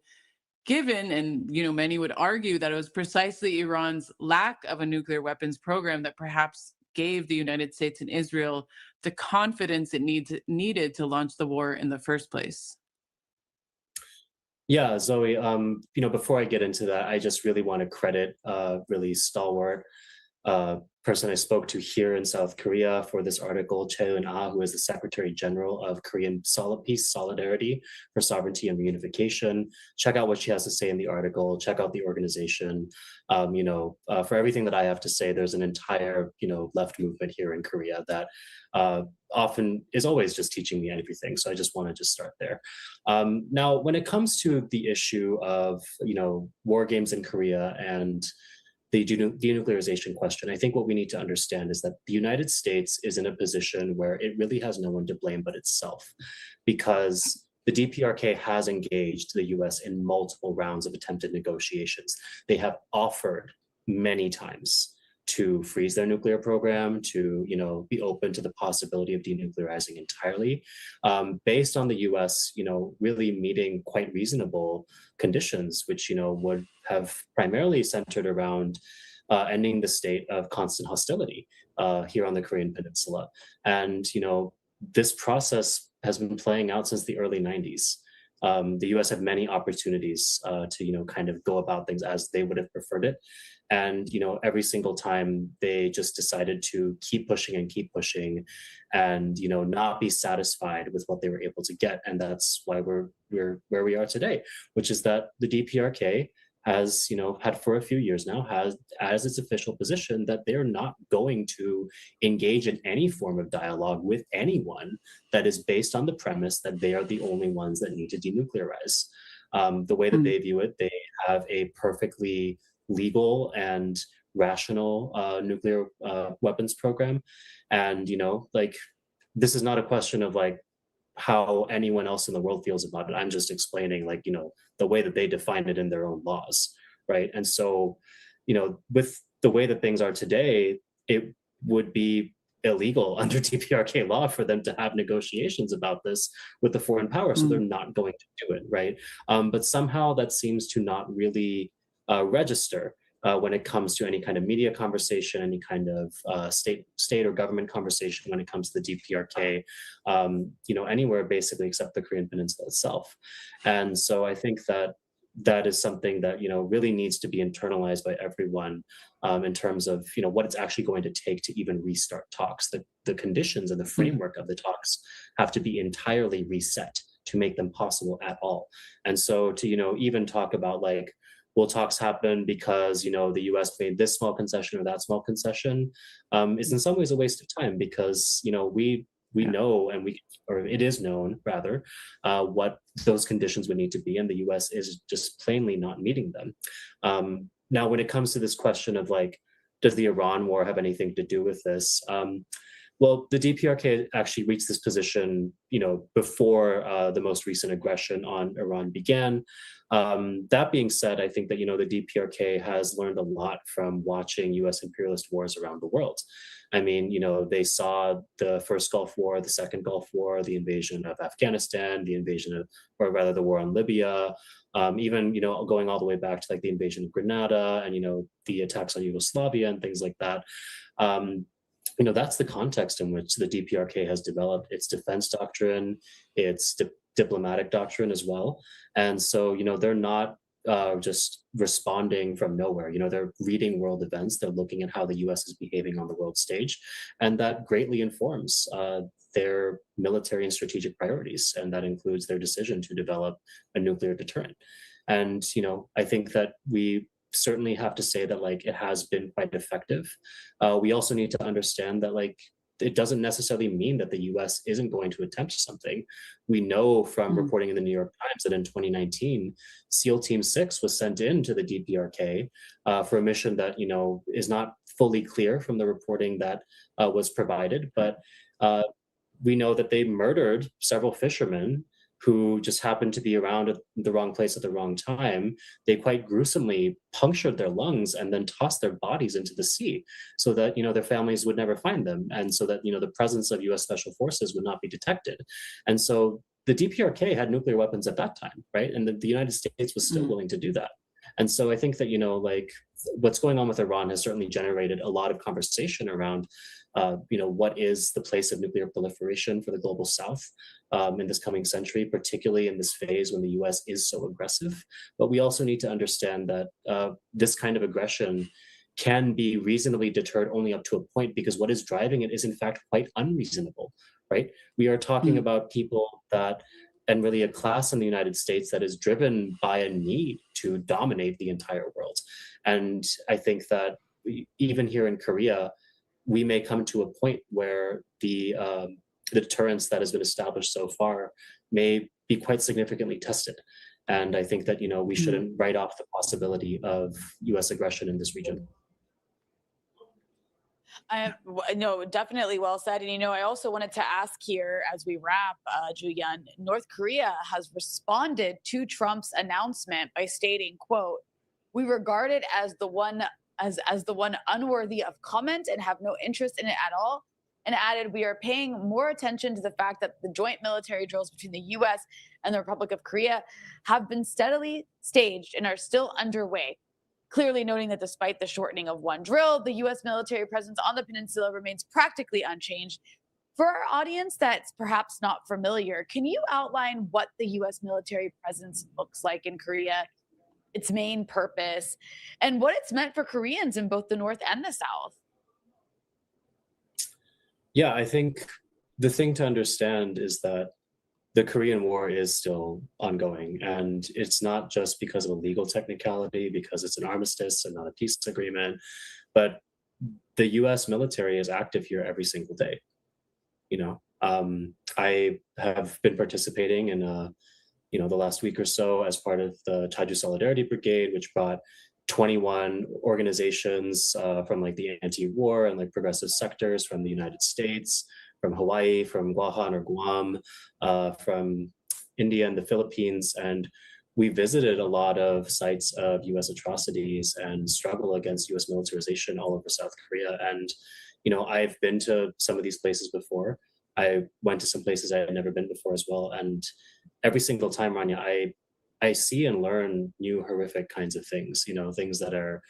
given, and many would argue that it was precisely Iran's lack of a nuclear weapons program that perhaps gave the United States and Israel the confidence it needed to launch the war in the first place? Yeah, Zoe, before I get into that, I just really want to credit really stalwart person I spoke to here in South Korea for this article, Chae-eun-ah, who is the Secretary General of Korean Peace Solidarity for Sovereignty and Reunification. Check out what she has to say in the article. Check out the organization. For everything that I have to say, there's an entire, left movement here in Korea that often is always just teaching me everything. So I just want to just start there. Now, when it comes to the issue of, war games in Korea and the denuclearization question, I think what we need to understand is that the United States is in a position where it really has no one to blame but itself, because the DPRK has engaged the US in multiple rounds of attempted negotiations. They have offered many times to freeze their nuclear program, to be open to the possibility of denuclearizing entirely, based on the U.S. Really meeting quite reasonable conditions, which would have primarily centered around ending the state of constant hostility here on the Korean Peninsula, and this process has been playing out since the early 90s. The U.S. had many opportunities to kind of go about things as they would have preferred it. And every single time they just decided to keep pushing and not be satisfied with what they were able to get. And that's why we're where we are today, which is that the DPRK has had for a few years now has as its official position that they're not going to engage in any form of dialogue with anyone that is based on the premise that they are the only ones that need to denuclearize. The way that they view it, they have a perfectly legal and rational nuclear weapons program, and this is not a question of how anyone else in the world feels about it. I'm just explaining the way that they define it in their own laws, right? And so with the way that things are today, it would be illegal under DPRK law for them to have negotiations about this with the foreign power, so they're not going to do it, right? But somehow that seems to not really register when it comes to any kind of media conversation, any kind of state or government conversation when it comes to the DPRK, anywhere basically except the Korean Peninsula itself. And so I think that is something that really needs to be internalized by everyone in terms of what it's actually going to take to even restart talks. The conditions and the framework of the talks have to be entirely reset to make them possible at all. And so to even talk about will talks happen because the U.S. made this small concession or that small concession is in some ways a waste of time, because we know, and it is known rather, what those conditions would need to be, and the U.S. is just plainly not meeting them. Now, when it comes to this question of does the Iran war have anything to do with this? Well, the DPRK actually reached this position, before the most recent aggression on Iran began. That being said, I think that, the DPRK has learned a lot from watching U.S. imperialist wars around the world. I mean, they saw the first Gulf War, the second Gulf War, the invasion of Afghanistan, or rather the war on Libya, even, going all the way back to the invasion of Grenada and, the attacks on Yugoslavia and things like that. That's the context in which the DPRK has developed its defense doctrine, its diplomatic doctrine as well. And so, they're not just responding from nowhere. They're reading world events. They're looking at how the U.S. is behaving on the world stage. And that greatly informs their military and strategic priorities. And that includes their decision to develop a nuclear deterrent. And, I think that we certainly have to say that it has been quite effective. We also need to understand that it doesn't necessarily mean that the U.S. isn't going to attempt something. We know from reporting in the New York Times that in 2019, SEAL Team 6 was sent into the DPRK for a mission that is not fully clear from the reporting that was provided, but we know that they murdered several fishermen who just happened to be around at the wrong place at the wrong time. They quite gruesomely punctured their lungs and then tossed their bodies into the sea so that, their families would never find them. And so that, the presence of US Special Forces would not be detected. And so the DPRK had nuclear weapons at that time, right? And the United States was still willing to do that. And so I think that, what's going on with Iran has certainly generated a lot of conversation around, what is the place of nuclear proliferation for the global South in this coming century, particularly in this phase when the U.S. is so aggressive. But we also need to understand that this kind of aggression can be reasonably deterred only up to a point, because what is driving it is in fact quite unreasonable, right? We are talking about people that, and really a class in the United States that is driven by a need to dominate the entire world. And I think that even here in Korea, we may come to a point where the deterrence that has been established so far may be quite significantly tested. And I think that, we shouldn't write off the possibility of US aggression in this region. No, definitely well said. And, I also wanted to ask here as we wrap, Ju-Yeon, North Korea has responded to Trump's announcement by stating, quote, "We regard it as the one unworthy of comment and have no interest in it at all." And added, "We are paying more attention to the fact that the joint military drills between the US and the Republic of Korea have been steadily staged and are still underway." Clearly noting that despite the shortening of one drill, the US military presence on the peninsula remains practically unchanged. For our audience that's perhaps not familiar, can you outline what the US military presence looks like in Korea, its main purpose, and what it's meant for Koreans in both the North and the South? Yeah, I think the thing to understand is that the Korean War is still ongoing, and it's not just because of a legal technicality, because it's an armistice and not a peace agreement, but the US military is active here every single day. I have been participating in, the last week or so as part of the Jeju Solidarity Brigade, which brought 21 organizations from like the anti-war and like progressive sectors from the United States, from Hawaii, from Guam or Guam, from India and the Philippines. And we visited a lot of sites of US atrocities and struggle against US militarization all over South Korea. And, I've been to some of these places before. I went to some places I had never been before as well. And every single time, Rania, I see and learn new horrific kinds of things, things that are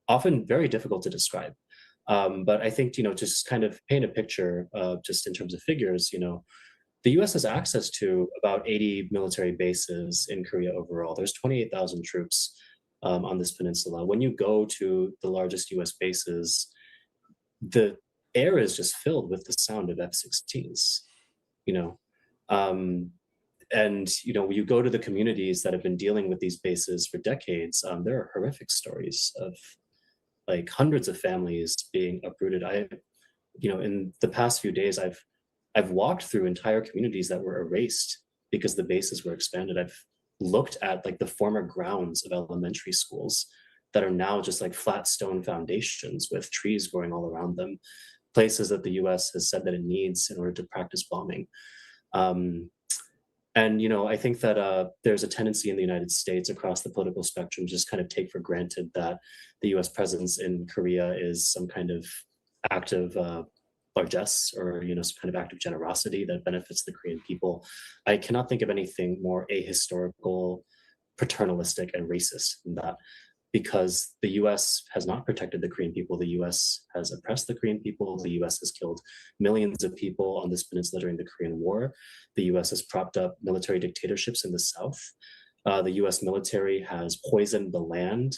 often very difficult to describe. But I think, just kind of paint a picture, just in terms of figures, the US has access to about 80 military bases in Korea overall. There's 28,000 troops on this peninsula. When you go to the largest US bases, the air is just filled with the sound of F-16s, and you go to the communities that have been dealing with these bases for decades. There are horrific stories of like hundreds of families being uprooted. In the past few days, I've walked through entire communities that were erased because the bases were expanded. I've looked at like the former grounds of elementary schools that are now just like flat stone foundations with trees growing all around them, places that the US has said that it needs in order to practice bombing. And, I think that there's a tendency in the United States across the political spectrum to just kind of take for granted that the US presence in Korea is some kind of act of largesse or, some kind of act of generosity that benefits the Korean people. I cannot think of anything more ahistorical, paternalistic, and racist than that, because the US has not protected the Korean people. The US has oppressed the Korean people. The US has killed millions of people on this peninsula during the Korean War. The US has propped up military dictatorships in the South. The US military has poisoned the land.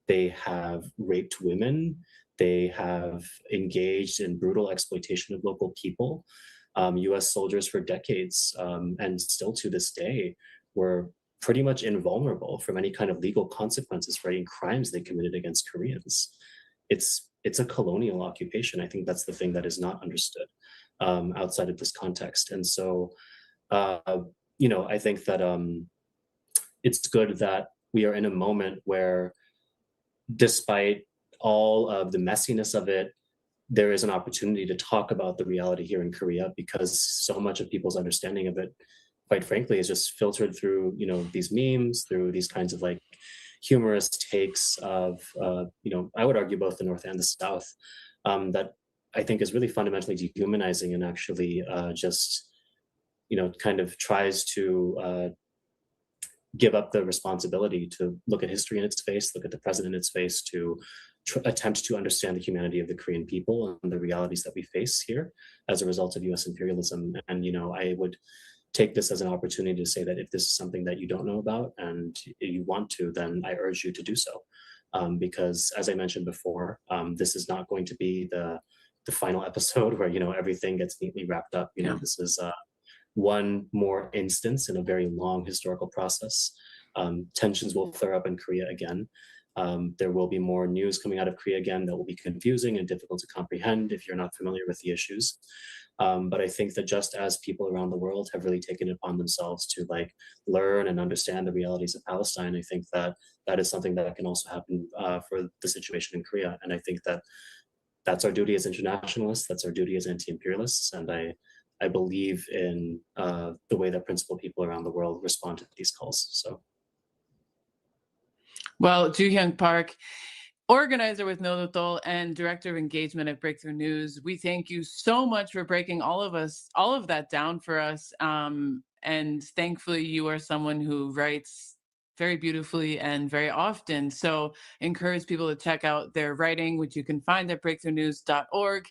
They have raped women. They have engaged in brutal exploitation of local people. US soldiers for decades, and still to this day, were pretty much invulnerable from any kind of legal consequences for any crimes they committed against Koreans. It's a colonial occupation. I think that's the thing that is not understood outside of this context. And so, I think that it's good that we are in a moment where, despite all of the messiness of it, there is an opportunity to talk about the reality here in Korea, because so much of people's understanding of it, quite frankly, is just filtered through, these memes, through these kinds of like humorous takes of, I would argue both the North and the South, that I think is really fundamentally dehumanizing and actually just, kind of tries to give up the responsibility to look at history in its face, look at the present in its face, to attempt to understand the humanity of the Korean people and the realities that we face here as a result of US imperialism. And, I would take this as an opportunity to say that if this is something that you don't know about and you want to, then I urge you to do so. because as I mentioned before, this is not going to be the final episode where, everything gets neatly wrapped up. This is one more instance in a very long historical process. Tensions will flare up in Korea again. There will be more news coming out of Korea again that will be confusing and difficult to comprehend if you're not familiar with the issues. But I think that just as people around the world have really taken it upon themselves to learn and understand the realities of Palestine, I think that that is something that can also happen for the situation in Korea. And I think that that's our duty as internationalists, that's our duty as anti-imperialists. And I believe in the way that principled people around the world respond to these calls. So. Well, Joo-Hyung Park, organizer with No Dutol and director of engagement at Breakthrough News, we thank you so much for breaking all of that down for us. And thankfully, you are someone who writes very beautifully and very often. So encourage people to check out their writing, which you can find at breakthroughnews.org.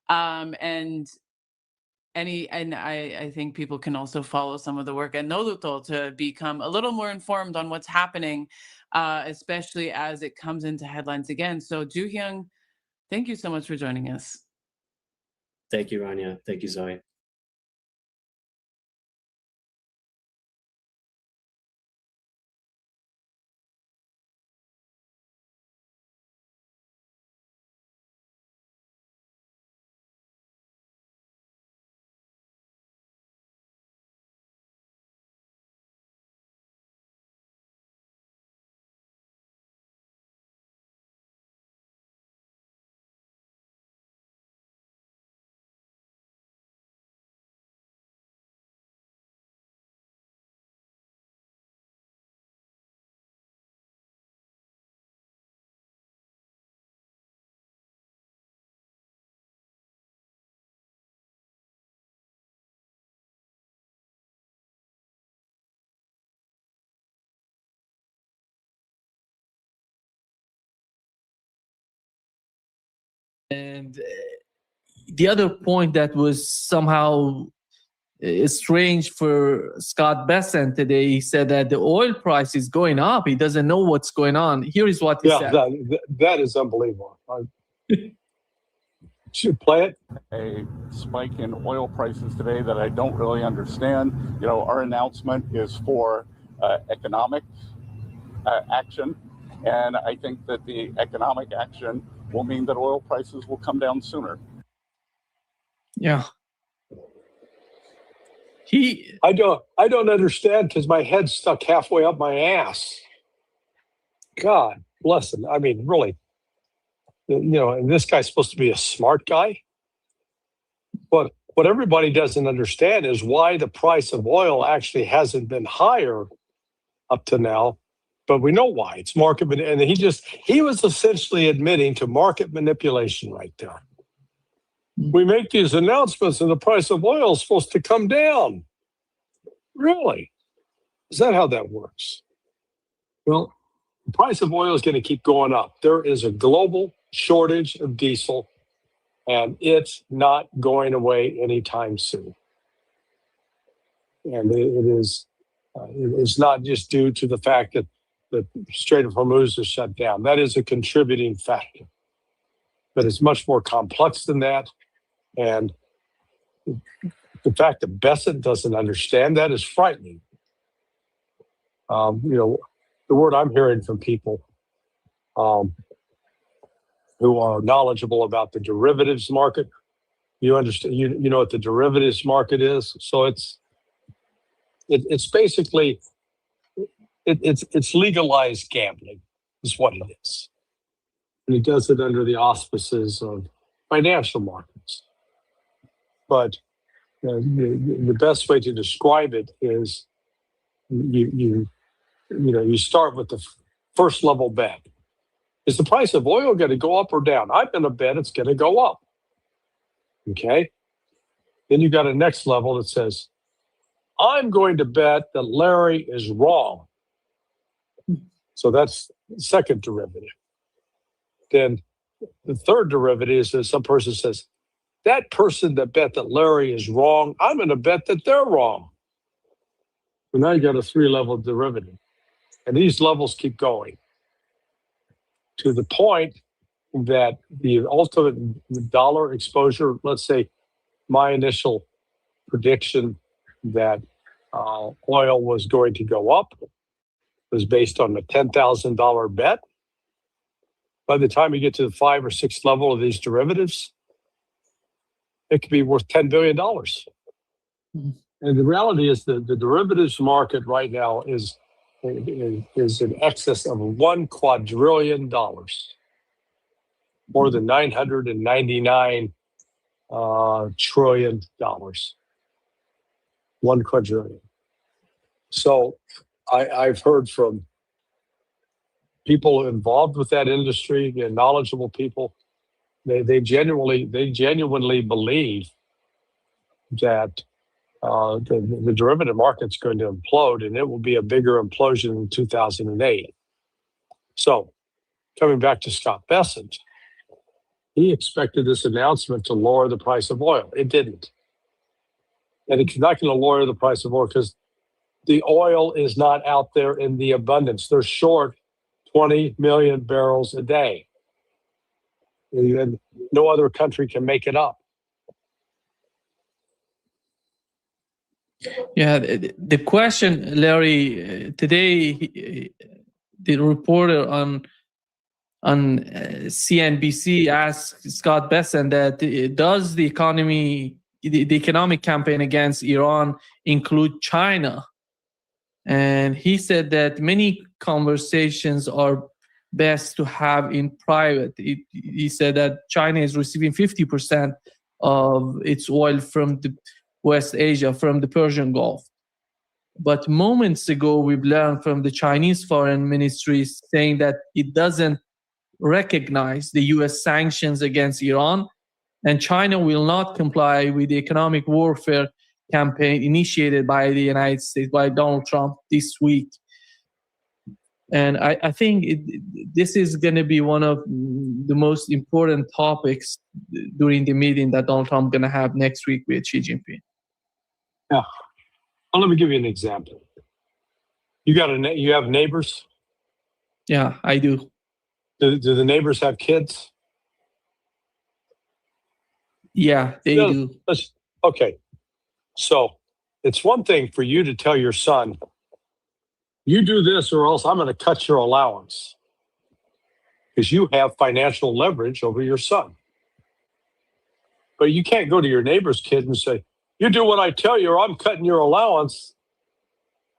And I think people can also follow some of the work at No Dutol to become a little more informed on what's happening, especially as it comes into headlines again. So Joo-Hyung, thank you so much for joining us. Thank you, Rania. Thank you, Zoe. And the other point that was somehow strange for Scott Bessent today, he said that the oil price is going up. He doesn't know what's going on. Here is what he said. That is unbelievable. Should play it. A spike in oil prices today that I don't really understand. Our announcement is for economic action, and I think that the economic action will mean that oil prices will come down sooner. Yeah. I don't understand because my head's stuck halfway up my ass. God bless him. I mean, really. And this guy's supposed to be a smart guy. But what everybody doesn't understand is why the price of oil actually hasn't been higher up to now. But we know why. It's market, and he was essentially admitting to market manipulation right there. We make these announcements and the price of oil is supposed to come down. Really? Is that how that works? Well, the price of oil is going to keep going up. There is a global shortage of diesel, and it's not going away anytime soon. And it's not just due to the fact that the Strait of Hormuz is shut down. That is a contributing factor. But it's much more complex than that. And the fact that Bessent doesn't understand that is frightening. The word I'm hearing from people who are knowledgeable about the derivatives market, you understand, you know what the derivatives market is. So it's basically it's legalized gambling is what it is. And it does it under the auspices of financial markets. But the best way to describe it is you start with the first level bet. Is the price of oil going to go up or down? I'm going to bet it's going to go up. Okay. Then you got a next level that says, I'm going to bet that Larry is wrong. So that's the second derivative. Then the third derivative is that some person says, that person that bet that Larry is wrong, I'm going to bet that they're wrong. And now you got a 3-level derivative. And these levels keep going to the point that the ultimate dollar exposure, let's say my initial prediction that oil was going to go up was based on a $10,000 bet. By the time you get to the 5 or 6 level of these derivatives, it could be worth $10 billion. And the reality is that the derivatives market right now is in excess of $1 quadrillion, more than $999 trillion. 1 quadrillion. So I've heard from people involved with that industry, knowledgeable people. They genuinely believe that the derivative market's going to implode, and it will be a bigger implosion in 2008. So, coming back to Scott Bessent, he expected this announcement to lower the price of oil. It didn't. And it's not going to lower the price of oil because the oil is not out there in the abundance. They're short 20 million barrels a day. And no other country can make it up. Yeah, the question, Larry, today, the reporter on CNBC asked Scott Bessent that does the economic campaign against Iran include China? And he said that many conversations are best to have in private. He said that China is receiving 50% of its oil from the West Asia, from the Persian Gulf. But moments ago, we've learned from the Chinese Foreign Ministry saying that it doesn't recognize the US sanctions against Iran, and China will not comply with the economic warfare campaign initiated by the United States, by Donald Trump this week. And I think this is going to be one of the most important topics during the meeting that Donald Trump is going to have next week with Xi Jinping. Yeah. Well, let me give you an example. You have neighbors? Yeah, I do. Do the neighbors have kids? Yeah, they do. Okay. So it's one thing for you to tell your son, you do this or else I'm going to cut your allowance, because you have financial leverage over your son. But you can't go to your neighbor's kid and say, you do what I tell you or I'm cutting your allowance.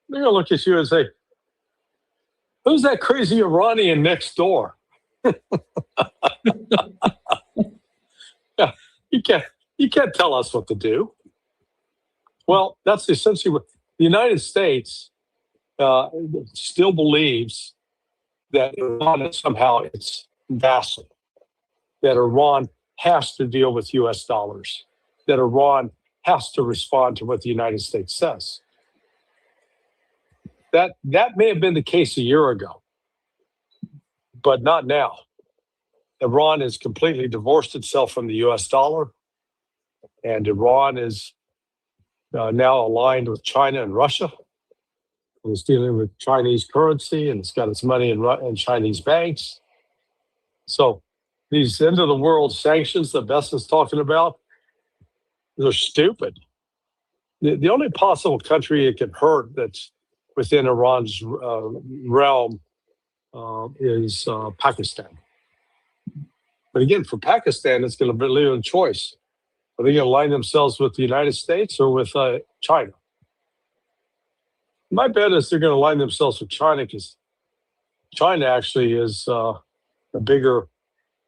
They're going to look at you and say, who's that crazy Iranian next door? Yeah, you can't tell us what to do. Well, that's essentially what the United States still believes, that Iran is somehow its vassal, that Iran has to deal with U.S. dollars, that Iran has to respond to what the United States says. That may have been the case a year ago, but not now. Iran has completely divorced itself from the U.S. dollar, and Iran is now aligned with China and Russia. It's dealing with Chinese currency, and it's got its money in Chinese banks. So these end-of-the-world sanctions that Bessent's talking about, they're stupid. The only possible country it can hurt that's within Iran's realm is Pakistan. But again, for Pakistan, it's going to be a little choice. Are they going to align themselves with the United States or with China? My bet is they're going to align themselves with China, because China actually is a bigger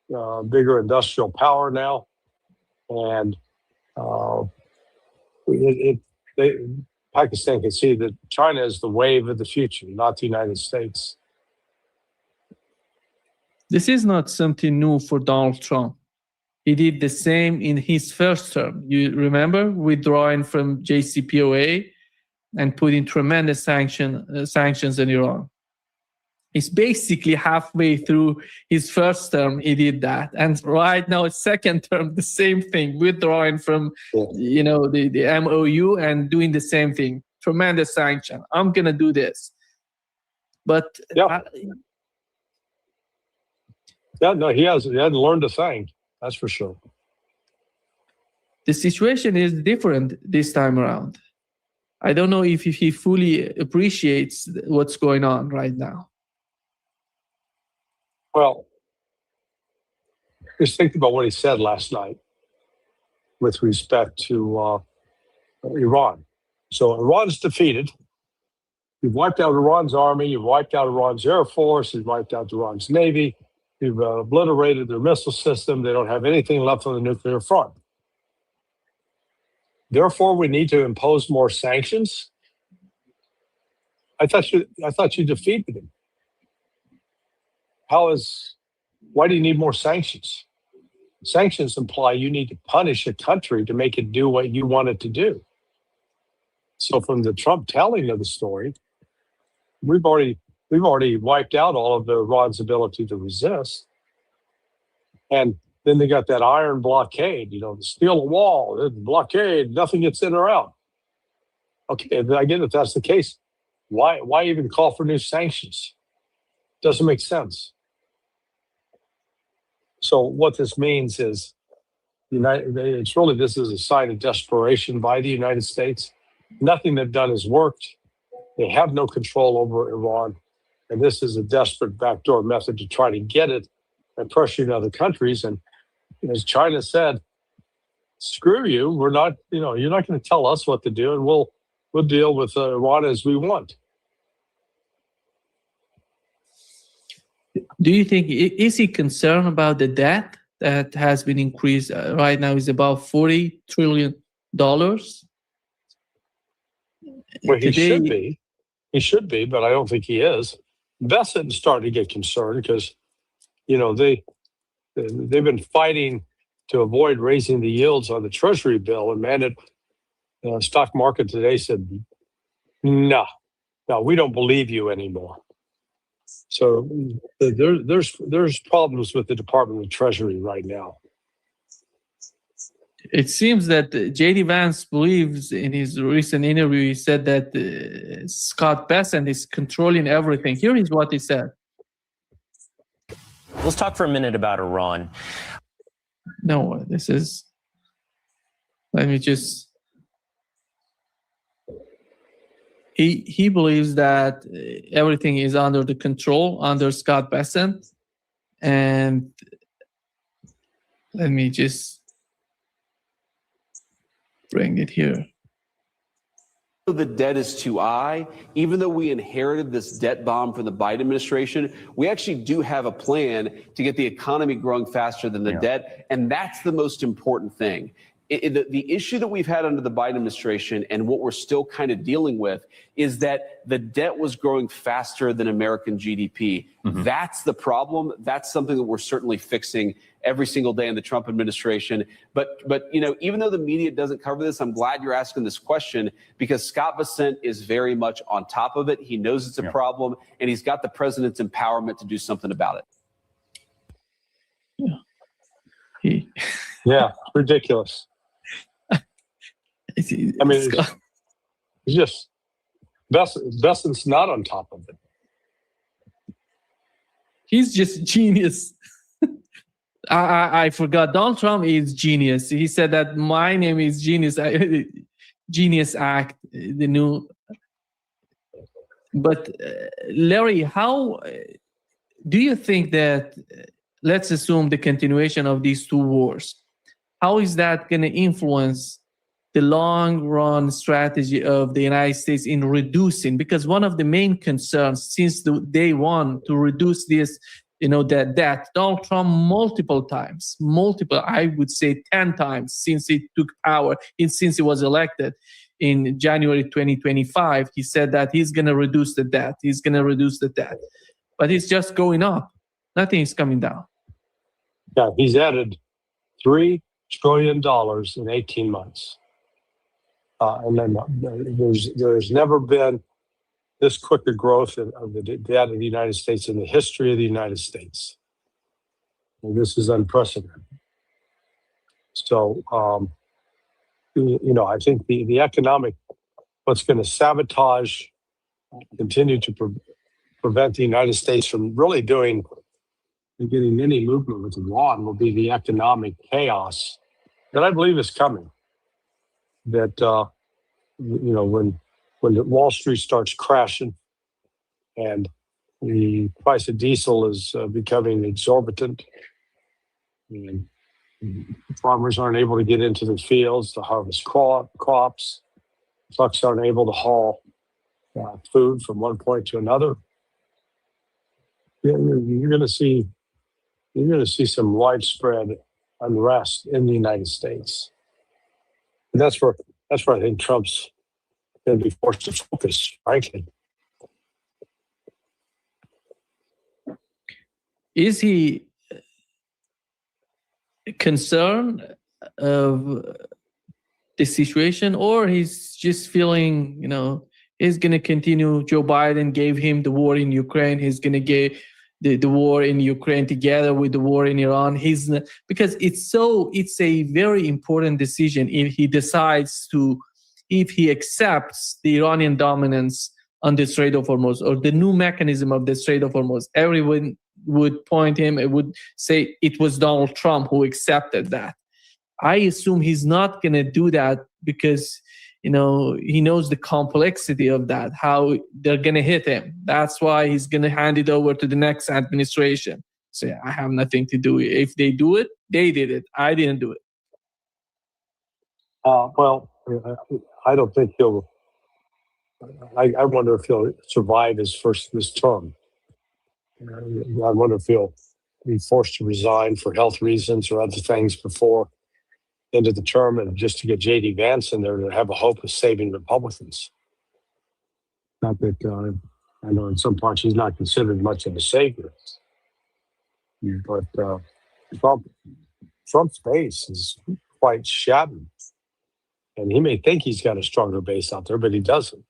industrial power now, and Pakistan can see that China is the wave of the future, not the United States. This is not something new for Donald Trump. He did the same in his first term. You remember withdrawing from JCPOA and putting tremendous sanctions on Iran. It's basically halfway through his first term, he did that. And right now, his second term, the same thing, withdrawing from the MOU and doing the same thing. Tremendous sanction. I'm going to do this. But Yeah, no, he hasn't learned a thing. That's for sure. The situation is different this time around. I don't know if he fully appreciates what's going on right now. Well, just think about what he said last night with respect to Iran. So Iran's defeated. You've wiped out Iran's army. You've wiped out Iran's air force. You've wiped out Iran's navy. You've obliterated their missile system. They don't have anything left on the nuclear front. Therefore, we need to impose more sanctions. I thought you defeated him. Why do you need more sanctions? Sanctions imply you need to punish a country to make it do what you want it to do. So from the Trump telling of the story, we've already wiped out all of Iran's ability to resist. And then they got that iron blockade, the steel wall, the blockade, nothing gets in or out. Okay, I get it, if that's the case. Why even call for new sanctions? Doesn't make sense. So what this means is this is a sign of desperation by the United States. Nothing they've done has worked. They have no control over Iran. And this is a desperate backdoor method to try to get it and pressuring other countries. And as China said, screw you. We're not, you're not going to tell us what to do, and we'll deal with Iran as we want. Do you think, is he concerned about the debt that has been increased? Right now is about $40 trillion. Well, he should be. He should be, but I don't think he is. Besson's starting to get concerned because, they've been fighting to avoid raising the yields on the Treasury bill, and the stock market today said, no, we don't believe you anymore. So there's problems with the Department of Treasury right now. It seems that J.D. Vance believes, in his recent interview, he said that Scott Bessent is controlling everything. Here is what he said. Let's talk for a minute about Iran. No, let me just... He believes that everything is under the control under Scott Bessent. And let me just bring it here. The debt is too high. Even though we inherited this debt bomb from the Biden administration, we actually do have a plan to get the economy growing faster than the debt. And that's the most important thing. The issue that we've had under the Biden administration and what we're still kind of dealing with is that the debt was growing faster than American GDP. Mm-hmm. That's the problem. That's something that we're certainly fixing every single day in the Trump administration. But even though the media doesn't cover this, I'm glad you're asking this question because Scott Bessent is very much on top of it. He knows it's a problem, and he's got the president's empowerment to do something about it. Yeah, ridiculous. I mean, it's just Bessent's not on top of it. He's just genius. I forgot. Donald Trump is genius. He said that my name is Genius. Genius Act, the new. But Larry, how do you think that? Let's assume the continuation of these two wars. How is that going to influence the long-run strategy of the United States in reducing? Because one of the main concerns since the day one to reduce this, that debt, Donald Trump multiple, I would say 10 times since he took power, since he was elected in January 2025, he said that he's going to reduce the debt. He's going to reduce the debt. But it's just going up. Nothing is coming down. Yeah, he's added $3 trillion in 18 months. And then there's never been this quick a growth of the debt of the United States in the history of the United States. And this is unprecedented. So, I think the economic, what's going to sabotage, continue to prevent the United States from really doing in getting any movement with Iran will be the economic chaos that I believe is coming. That when Wall Street starts crashing and the price of diesel is becoming exorbitant, and farmers aren't able to get into the fields to harvest crops, trucks aren't able to haul food from one point to another. You're going to see some widespread unrest in the United States. And that's where I think Trump's going to be forced to focus, frankly. Is he concerned of the situation, or he's just feeling, he's going to continue? Joe Biden gave him the war in Ukraine. He's going to get the war in Ukraine together with the war in Iran. Because it's a very important decision if he accepts the Iranian dominance on the Strait of Hormuz, or the new mechanism of the Strait of Hormuz. Everyone would point him, it would say it was Donald Trump who accepted that. I assume he's not going to do that because, he knows the complexity of that, how they're going to hit him. That's why he's going to hand it over to the next administration. Say, I have nothing to do with it. If they do it, they did it. I didn't do it. Well, I don't think he'll. I wonder if he'll survive this term. I wonder if he'll be forced to resign for health reasons or other things before the end of the term, and just to get J.D. Vance in there to have a hope of saving Republicans. Not that I know in some parts he's not considered much of a savior, but Trump's base is quite shabby, and he may think he's got a stronger base out there, but he doesn't.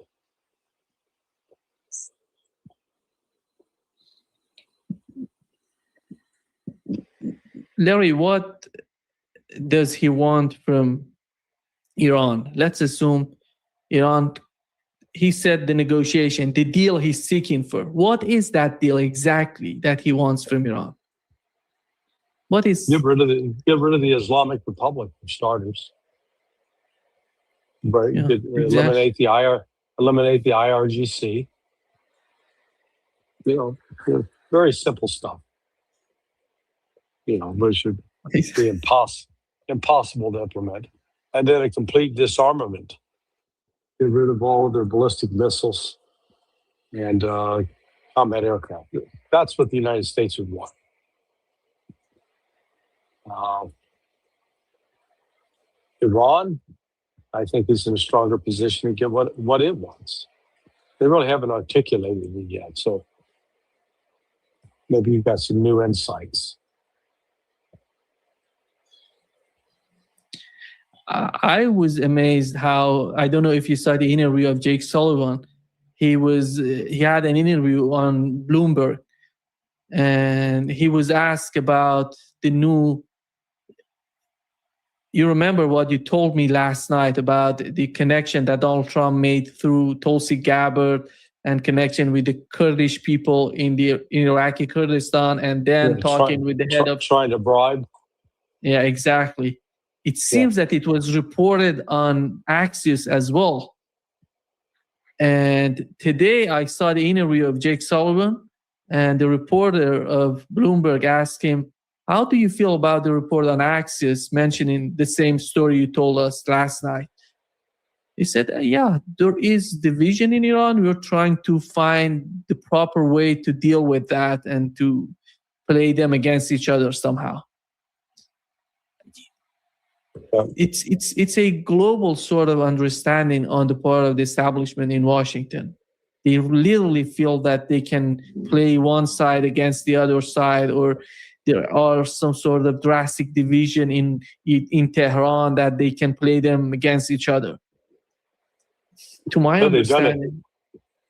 Larry, what does he want from Iran? Let's assume Iran, he said the negotiation, the deal he's seeking for. What is that deal exactly that he wants from Iran? What is... Get rid of the Islamic Republic, for starters. But you could eliminate the IRGC. Very simple stuff. But should be impossible to implement. And then a complete disarmament. Get rid of all of their ballistic missiles and combat aircraft. That's what the United States would want. Iran, I think, is in a stronger position to get what it wants. They really haven't articulated it yet, so maybe you've got some new insights. I was amazed how, I don't know if you saw the interview of Jake Sullivan. He had an interview on Bloomberg, and he was asked about the new. You remember what you told me last night about the connection that Donald Trump made through Tulsi Gabbard and connection with the Kurdish people in Iraqi Kurdistan, and then talking with the head of trying to bribe. Yeah, exactly. It seems that it was reported on Axios as well. And today I saw the interview of Jake Sullivan, and the reporter of Bloomberg asked him, how do you feel about the report on Axios mentioning the same story you told us last night? He said, yeah, there is division in Iran. We're trying to find the proper way to deal with that and to play them against each other somehow. It's a global sort of understanding on the part of the establishment in Washington. They literally feel that they can play one side against the other side, or there are some sort of drastic division in Tehran that they can play them against each other. To my understanding,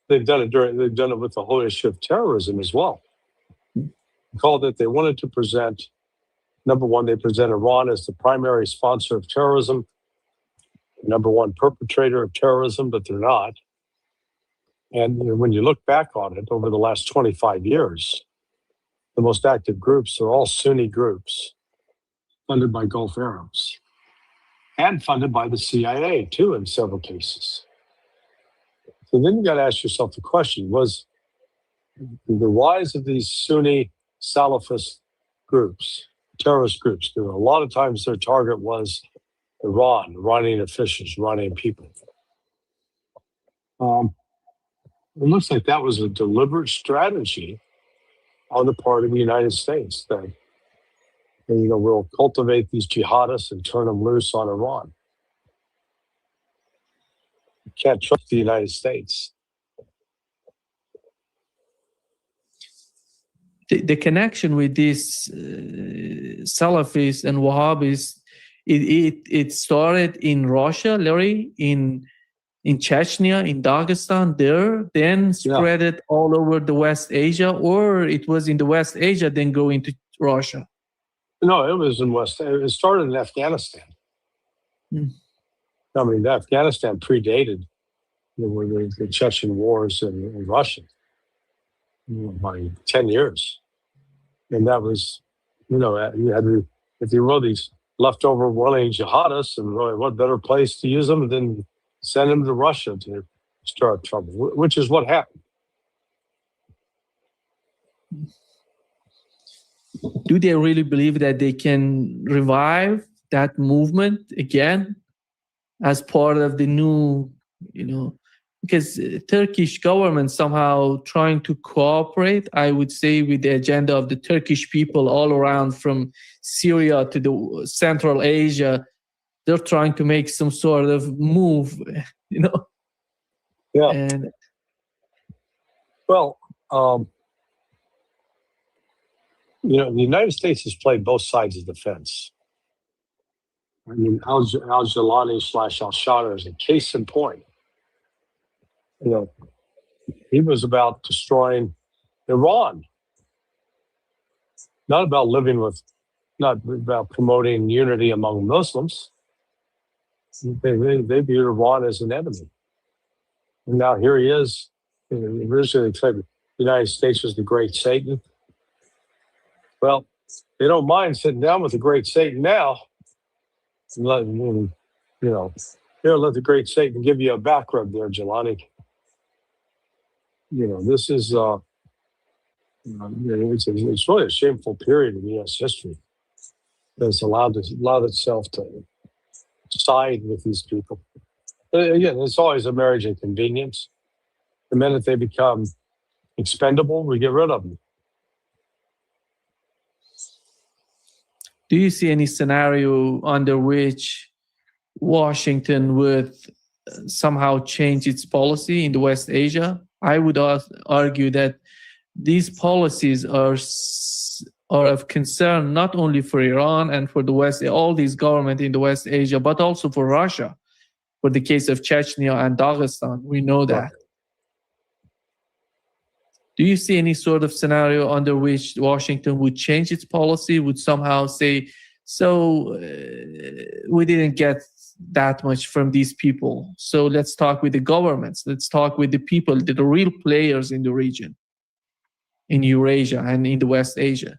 they've done it with the whole issue of terrorism as well. Called it. They wanted to present. Number one, they present Iran as the primary sponsor of terrorism, number one perpetrator of terrorism, but they're not. And when you look back on it over the last 25 years, the most active groups are all Sunni groups funded by Gulf Arabs and funded by the CIA, too, in several cases. So then you got to ask yourself the question, was the rise of these Sunni Salafist groups, terrorist groups, a lot of times their target was Iran, Iranian officials, Iranian people. It looks like that was a deliberate strategy on the part of the United States that, we'll cultivate these jihadists and turn them loose on Iran. You can't trust the United States. The connection with these Salafis and Wahhabis, it started in Russia, Larry, in Chechnya, in Dagestan, there, then spread it all over the West Asia, or it was in the West Asia, then go into Russia? No, it was in West. It started in Afghanistan. I mean, Afghanistan predated the Chechen wars in Russia by 10 years. And that was, if you were these leftover willing jihadists, and really what better place to use them than send them to Russia to start trouble, which is what happened. Do they really believe that they can revive that movement again as part of the new, because Turkish government somehow trying to cooperate, I would say, with the agenda of the Turkish people all around from Syria to the Central Asia. They're trying to make some sort of move, Yeah. And well, the United States has played both sides of the fence. I mean, al-Jilani / al-Shada is a case in point. He was about destroying Iran, not about promoting unity among Muslims. They viewed Iran as an enemy. And now here he is. Originally, they said the United States was the great Satan. Well, they don't mind sitting down with the great Satan now. And let the great Satan give you a back rub there, Jelani. This is it's really a shameful period in U.S. history that's allowed itself to side with these people. Again, it's always a marriage of convenience. The minute they become expendable, we get rid of them. do you see any scenario under which Washington would somehow change its policy in the West Asia? I would argue that these policies are of concern not only for Iran and for the West, all these governments in the West Asia, but also for Russia. For the case of Chechnya and Dagestan, we know that. Do you see any sort of scenario under which Washington would change its policy, would somehow say, so we didn't get that much from these people, so let's talk with the governments, let's talk with the people, the real players in the region, in Eurasia and in the West Asia?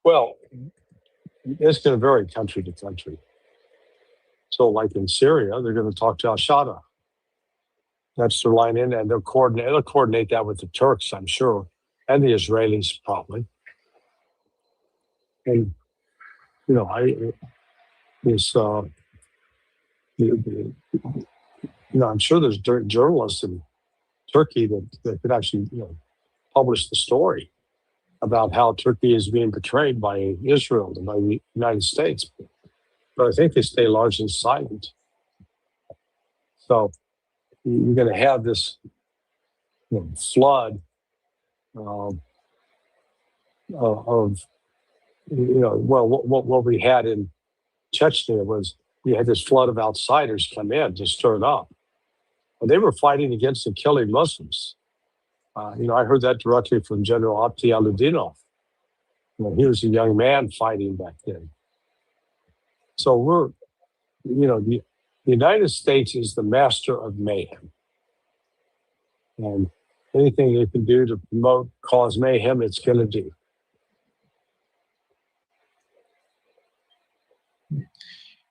Well, it's going to vary country to country. So like in Syria, they're going to talk to al-Shada. That's their line in, and they'll coordinate that with the Turks, I'm sure, and the Israelis probably. And, you know, I'm sure there's journalists in Turkey that could actually, publish the story about how Turkey is being betrayed by Israel and by the United States. But I think they stay largely silent. So you're going to have this flood of what we had in Chechnya was we had this flood of outsiders come in to stir it up. And they were fighting against and killing Muslims. I heard that directly from General Abdi Aludinov. He was a young man fighting back then. So the United States is the master of mayhem. And anything it can do to promote, cause mayhem, it's going to do.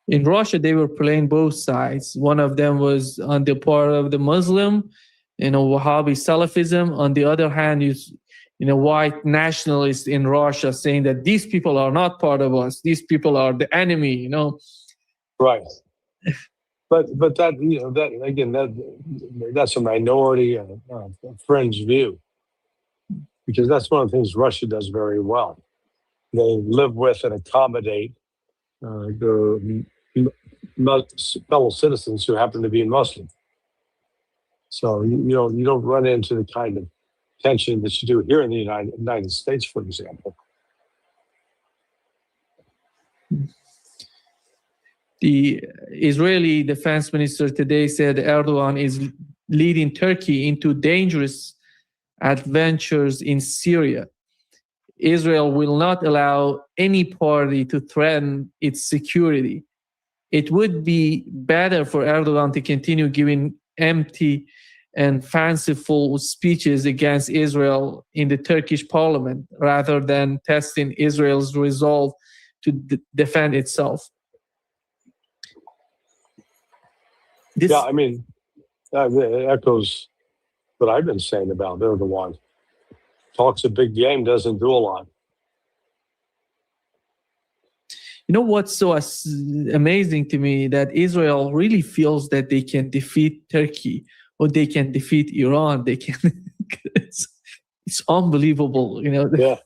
In Russia, they were playing both sides. One of them was on the part of the Muslim, Wahhabi Salafism. On the other hand, white nationalists in Russia saying that these people are not part of us. These people are the enemy, Right. But that, that again, that's a minority, a fringe view, because that's one of the things Russia does very well. They live with and accommodate their fellow citizens who happen to be Muslim. So you don't run into the kind of tension that you do here in the United States, for example. The Israeli defense minister today said Erdogan is leading Turkey into dangerous adventures in Syria. Israel will not allow any party to threaten its security. It would be better for Erdogan to continue giving empty and fanciful speeches against Israel in the Turkish parliament rather than testing Israel's resolve to defend itself. It echoes what I've been saying about Erdogan. Talks a big game, doesn't do a lot. You know what's so amazing to me? That Israel really feels that they can defeat Turkey or they can defeat Iran. They can. It's unbelievable, Yeah,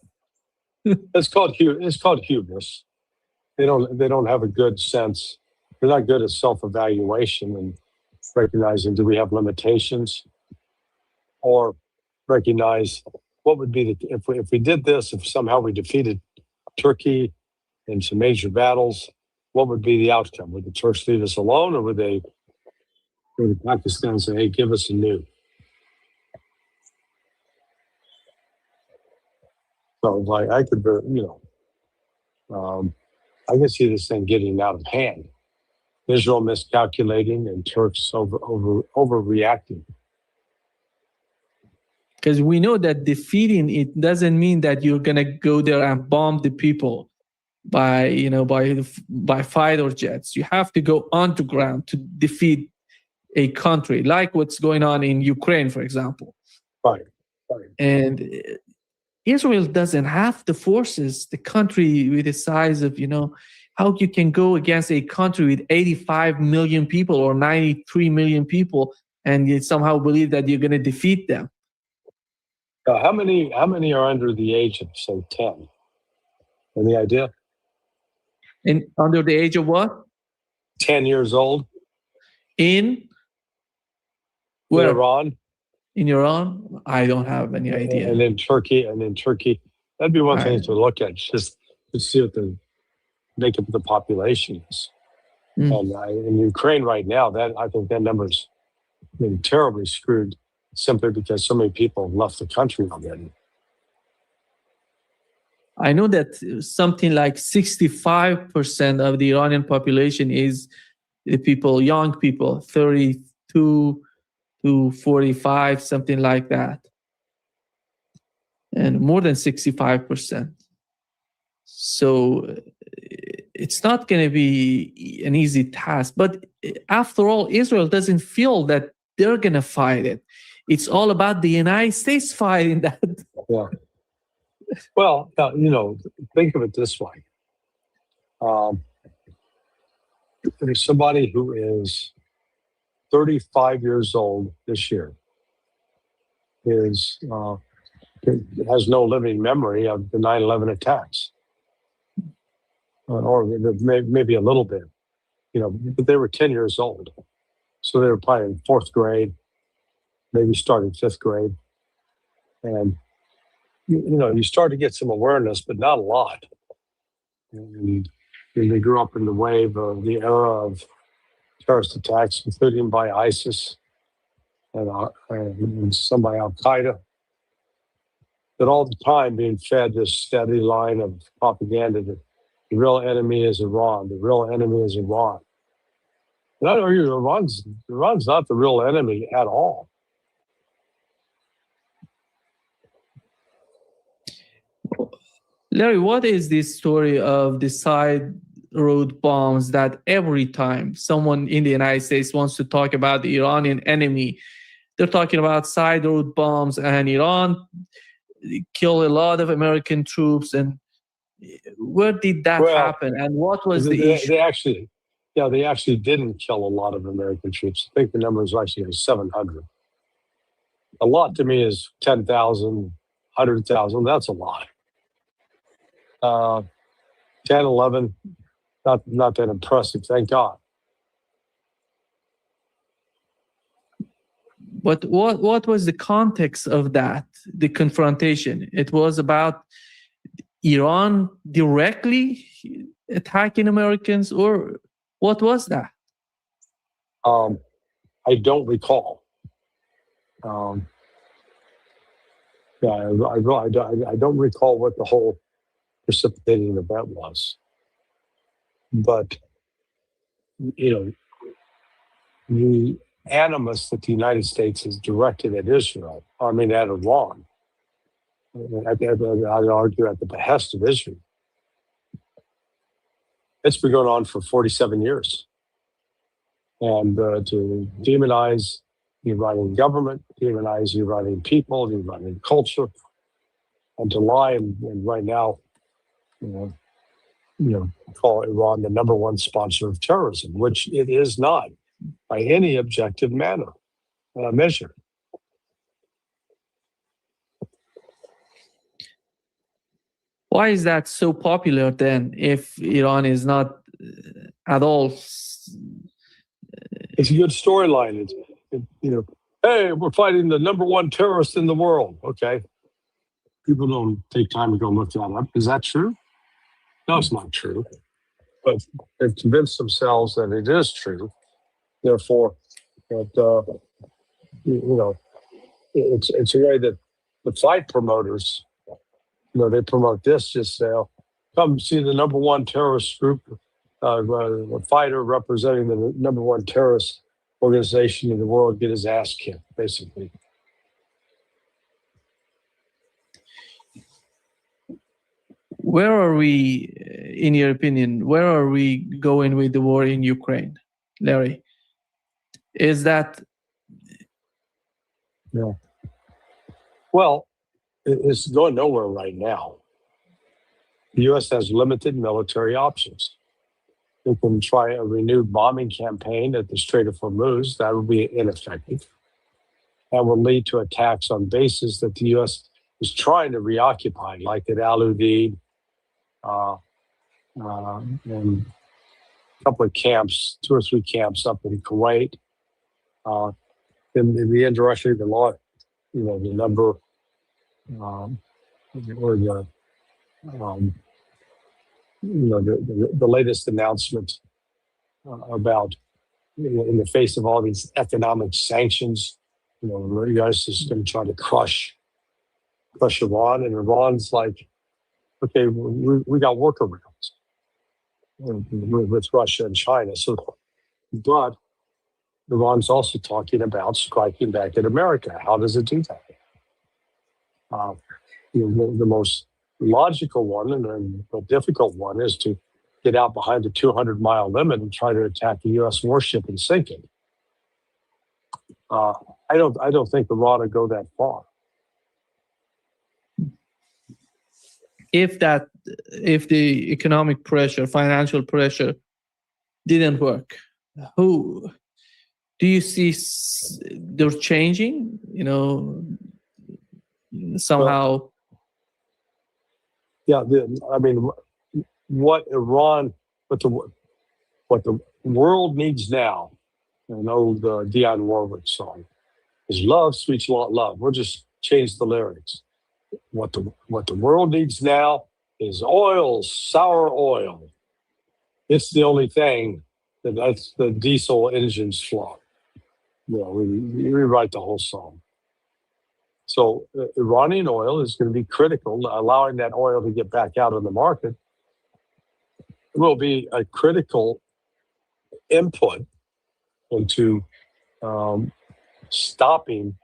it's called hubris. They don't have a good sense. They're not good at self-evaluation and recognizing, do we have limitations, or recognize what would be if we did this, if somehow we defeated Turkey in some major battles, what would be the outcome? Would the Turks leave us alone, or would they go to Pakistan and say, hey, give us a nuke? So I could, I can see this thing getting out of hand. Israel miscalculating and Turks overreacting. Because we know that defeating it doesn't mean that you're gonna go there and bomb the people by fighter jets. You have to go underground to defeat a country, like what's going on in Ukraine, for example. Right. And Israel doesn't have the forces. The country with the size of how you can go against a country with 85 million people or 93 million people and you somehow believe that you're going to defeat them. How many are under the age of, say, 10? Any idea? And under the age of what? 10 years old. In where? Iran. In Iran? I don't have any idea. And in Turkey. That'd be one thing to look at, just to see what the makeup of the population is. And in Ukraine right now, I think that number's been terribly screwed simply because so many people have left the country already. I know that something like 65% of the Iranian population is the people, young people, 32 to 45, something like that. And more than 65%. So it's not going to be an easy task. But after all, Israel doesn't feel that they're going to fight it. It's all about the United States fighting that. Yeah. Well, think of it this way. There's somebody who is 35 years old this year, has no living memory of the 9/11 attacks. Or maybe a little bit, but they were 10 years old. So they were probably in fourth grade, maybe starting fifth grade. And, you start to get some awareness, but not a lot. And they grew up in the wave of the era of terrorist attacks, including by ISIS and some by Al-Qaeda. But all the time being fed this steady line of propaganda that the real enemy is Iran. The real enemy is Iran. And I know Iran's not the real enemy at all. Larry, what is this story of the side road bombs that every time someone in the United States wants to talk about the Iranian enemy, they're talking about side road bombs, and Iran killed a lot of American troops? And where did that happen? And what was the issue? They actually didn't kill a lot of American troops. I think the number is actually 700. A lot to me is 10,000, 100,000. That's a lot. 10, 11, not that impressive, thank God. But what was the context of that, the confrontation? It was about Iran directly attacking Americans, or what was that? I don't recall. I don't recall what the whole precipitating event was. But, the animus that the United States has directed at Israel, at Iran, I'd argue at the behest of Israel, it's been going on for 47 years. And to demonize the Iranian government, demonize the Iranian people, the Iranian culture, and to lie and right now, call Iran the number one sponsor of terrorism, which it is not by any objective measure. Why is that so popular then, if Iran is not at all? It's a good storyline. Hey, we're fighting the number one terrorist in the world. Okay. People don't take time to go look that up. Is that true? No, it's not true. But they've convinced themselves that it is true. Therefore, it's a way that the fight promoters, they promote this, just say, come see the number one terrorist group, a fighter representing the number one terrorist organization in the world get his ass kicked, basically. Where are we, in your opinion, where are we going with the war in Ukraine, Larry? Is that... Yeah. Well, it's going nowhere right now. The U.S. has limited military options. They can try a renewed bombing campaign at the Strait of Hormuz. That would be ineffective. That will lead to attacks on bases that the U.S. is trying to reoccupy, like at Al Udeid, and a couple of camps, 2 or 3 camps up in Kuwait. And the indirectly, the law, the number, or the latest announcement about, in the face of all these economic sanctions, the U.S. is going to try to crush Iran, and Iran's like, okay, we got workarounds with Russia and China. So, but Iran's also talking about striking back at America. How does it do that? The most logical one and the difficult one is to get out behind the 200-mile limit and try to attack a U.S. warship and sink it. I don't think Iran would go that far. If the economic pressure, financial pressure didn't work, who do you see they're changing? Somehow. What the world needs now, an old Dionne Warwick song, is love, sweet love. We'll just change the lyrics. What the world needs now is oil, sour oil. It's the only thing that lets the diesel engines flow. We rewrite the whole song. So Iranian oil is going to be critical. Allowing that oil to get back out on the market will be a critical input into stopping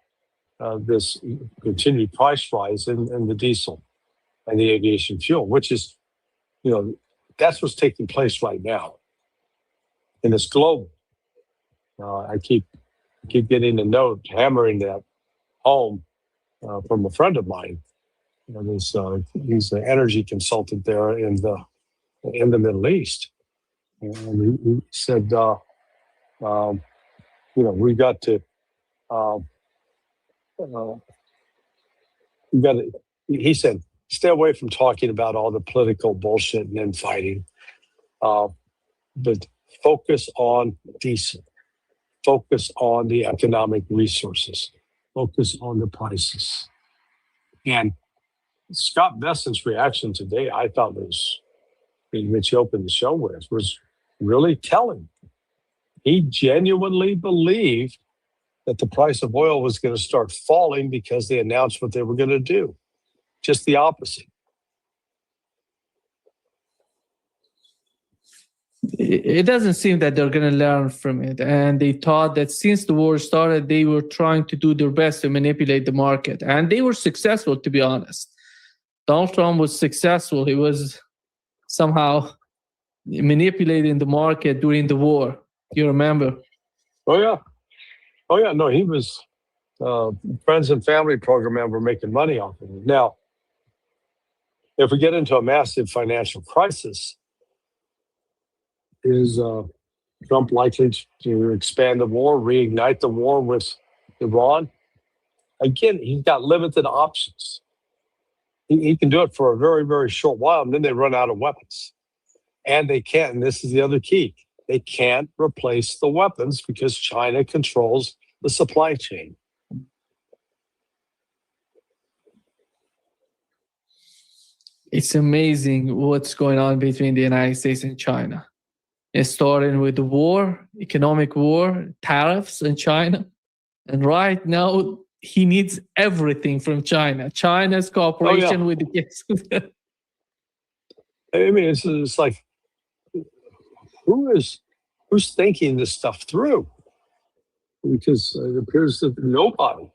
this continued price rise in the diesel. and the aviation fuel, which is, that's what's taking place right now. And it's global. I keep getting a note hammering that home from a friend of mine. He's an energy consultant there in the Middle East, and he said, we got to, he said, stay away from talking about all the political bullshit and infighting, but focus on diesel, focus on the economic resources, focus on the prices. And Scott Bessent's reaction today, I thought was, which he opened the show with, was really telling. He genuinely believed that the price of oil was going to start falling because they announced what they were going to do. Just the opposite. It doesn't seem that they're going to learn from it. And they thought that since the war started, they were trying to do their best to manipulate the market. And they were successful, to be honest. Donald Trump was successful. He was somehow manipulating the market during the war. You remember? Oh, yeah. No, he was friends and family program member making money off of it. Now, if we get into a massive financial crisis, is Trump likely to expand the war, reignite the war with Iran? Again, he's got limited options. He can do it for a very, very short while, and then they run out of weapons. And they can't, and this is the other key, they can't replace the weapons because China controls the supply chain. It's amazing what's going on between the United States and China. It's starting with the war, economic war, tariffs in China. And right now, he needs everything from China. China's cooperation with the kids. I mean, it's like, who's thinking this stuff through? Because it appears that nobody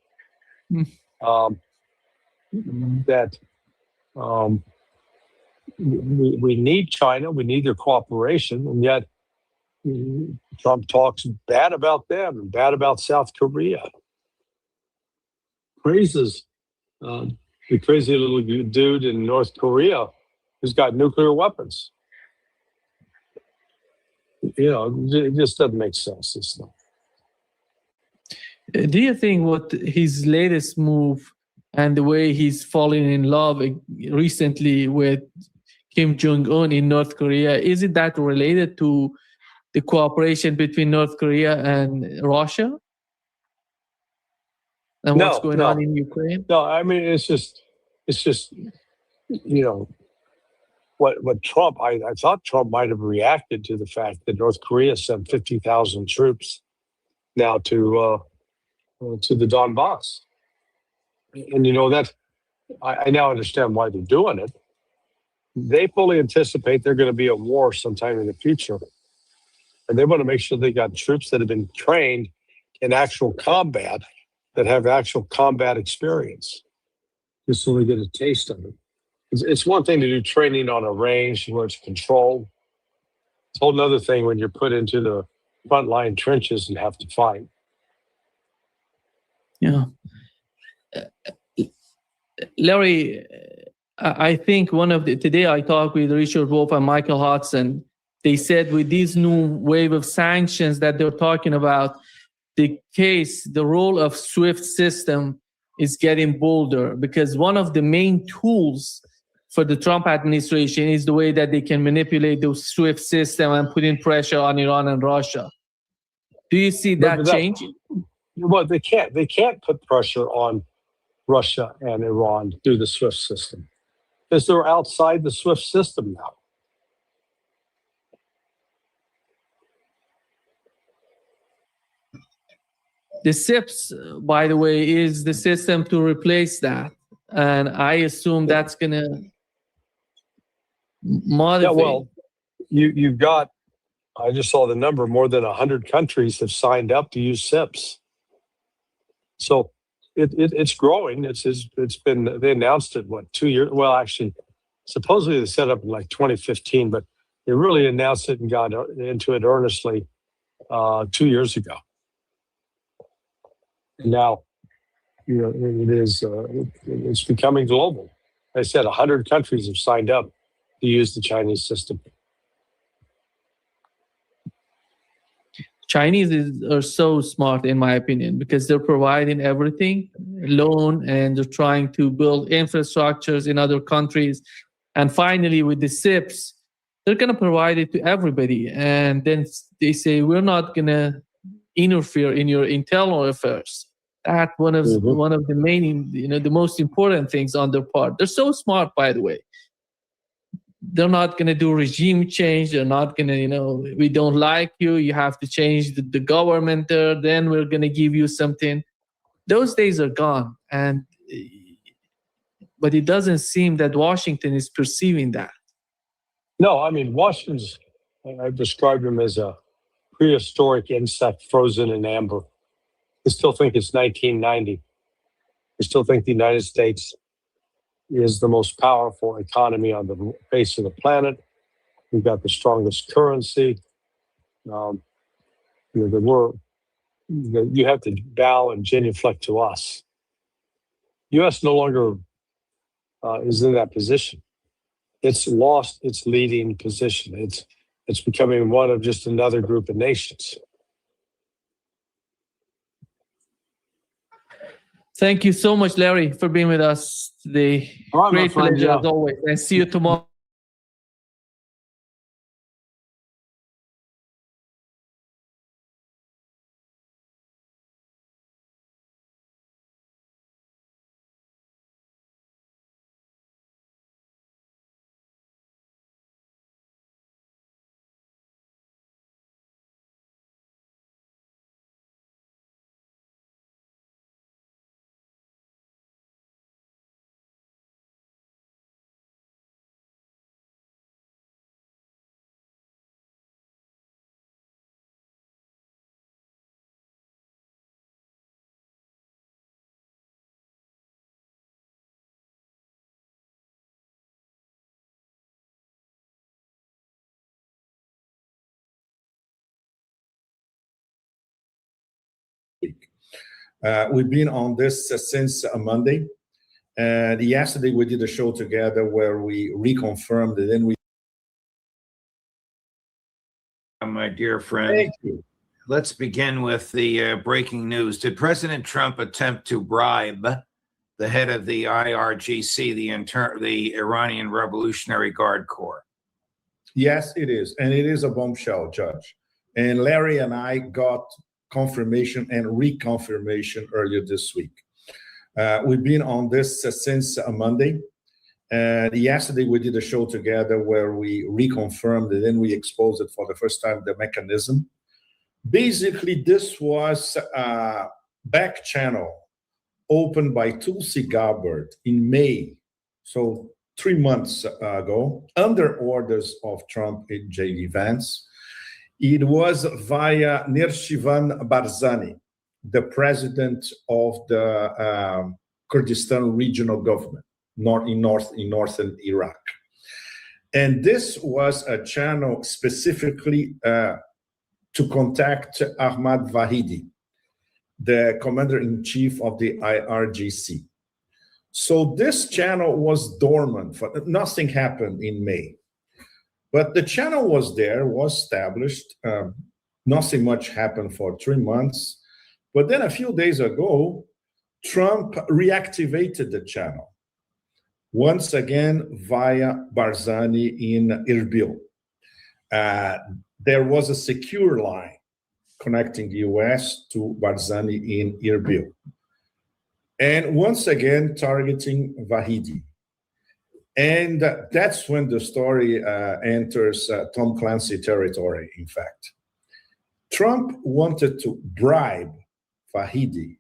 we need China, we need their cooperation, and yet Trump talks bad about them and bad about South Korea. Praises the crazy little dude in North Korea who's got nuclear weapons. It just doesn't make sense. This stuff. Do you think what his latest move and the way he's falling in love recently with Kim Jong-un in North Korea, is it that related to the cooperation between North Korea and Russia? And what's going on in Ukraine? No, I mean, it's just, what Trump, I thought Trump might have reacted to the fact that North Korea sent 50,000 troops now to the Donbass. And that I now understand why they're doing it. They fully anticipate they're going to be at war sometime in the future. And they want to make sure they got troops that have been trained in actual combat, that have actual combat experience, just so they get a taste of it. It's one thing to do training on a range where it's controlled. It's a whole other thing when you're put into the frontline trenches and have to fight. Yeah. Larry, I think today I talked with Richard Wolff and Michael Hudson. They said with this new wave of sanctions that they're talking about, the role of SWIFT system is getting bolder because one of the main tools for the Trump administration is the way that they can manipulate the SWIFT system and put in pressure on Iran and Russia. Do you see that changing? Well, they can't. They can't put pressure on Russia and Iran through the SWIFT system because they're outside the SWIFT system now. The SIPS, by the way, is the system to replace that. And I assume that's going to motivate. Yeah, well, you've got, I just saw the number, more than 100 countries have signed up to use SIPS. So it's growing. It's been, they announced it, what, 2 years? Well, actually, supposedly they set up in like 2015, but they really announced it and got into it earnestly 2 years ago. And now, it's becoming global. I said 100 countries have signed up to use the Chinese system. Chinese are so smart, in my opinion, because they're providing everything, loan, and they're trying to build infrastructures in other countries. And finally, with the SIPs, they're going to provide it to everybody. And then they say, we're not going to interfere in your internal affairs. That's one of the main, the most important things on their part. They're so smart, by the way. They're not going to do regime change. They're not going to, we don't like you. You have to change the government there. Then we're going to give you something. Those days are gone. But it doesn't seem that Washington is perceiving that. No, I mean, Washington's, I've described him as a prehistoric insect frozen in amber. I still think it's 1990. I still think the United States is the most powerful economy on the face of the planet. We've got the strongest currency. You have to bow and genuflect to us. U.S. no longer is in that position. It's lost its leading position. It's becoming one of just another group of nations. Thank you so much, Larry, for being with us today. All right, Great friend, pleasure as always. And see you tomorrow. We've been on this since Monday. And yesterday we did a show together where we reconfirmed it. Then we. My dear friend, Thank you. Let's begin with the breaking news. Did President Trump attempt to bribe the head of the IRGC, the Iranian Revolutionary Guard Corps? Yes, it is. And it is a bombshell, Judge. And Larry and I got confirmation and reconfirmation earlier this week. We've been on this since Monday. And yesterday we did a show together where we reconfirmed it and we exposed it for the first time, the mechanism. Basically, this was a back channel opened by Tulsi Gabbard in May, so 3 months ago, under orders of Trump and J.D. Vance. It was via Nurshirvan Barzani, the president of the Kurdistan regional government in northern Iraq. And this was a channel specifically to contact Ahmad Vahidi, the commander-in-chief of the IRGC. So this channel was dormant. Nothing happened in May. But the channel was there, was established. Nothing much happened for 3 months. But then a few days ago, Trump reactivated the channel, once again via Barzani in Erbil. There was a secure line connecting the US to Barzani in Erbil. And once again, targeting Vahidi. And that's when the story enters Tom Clancy territory, in fact. Trump wanted to bribe Vahidi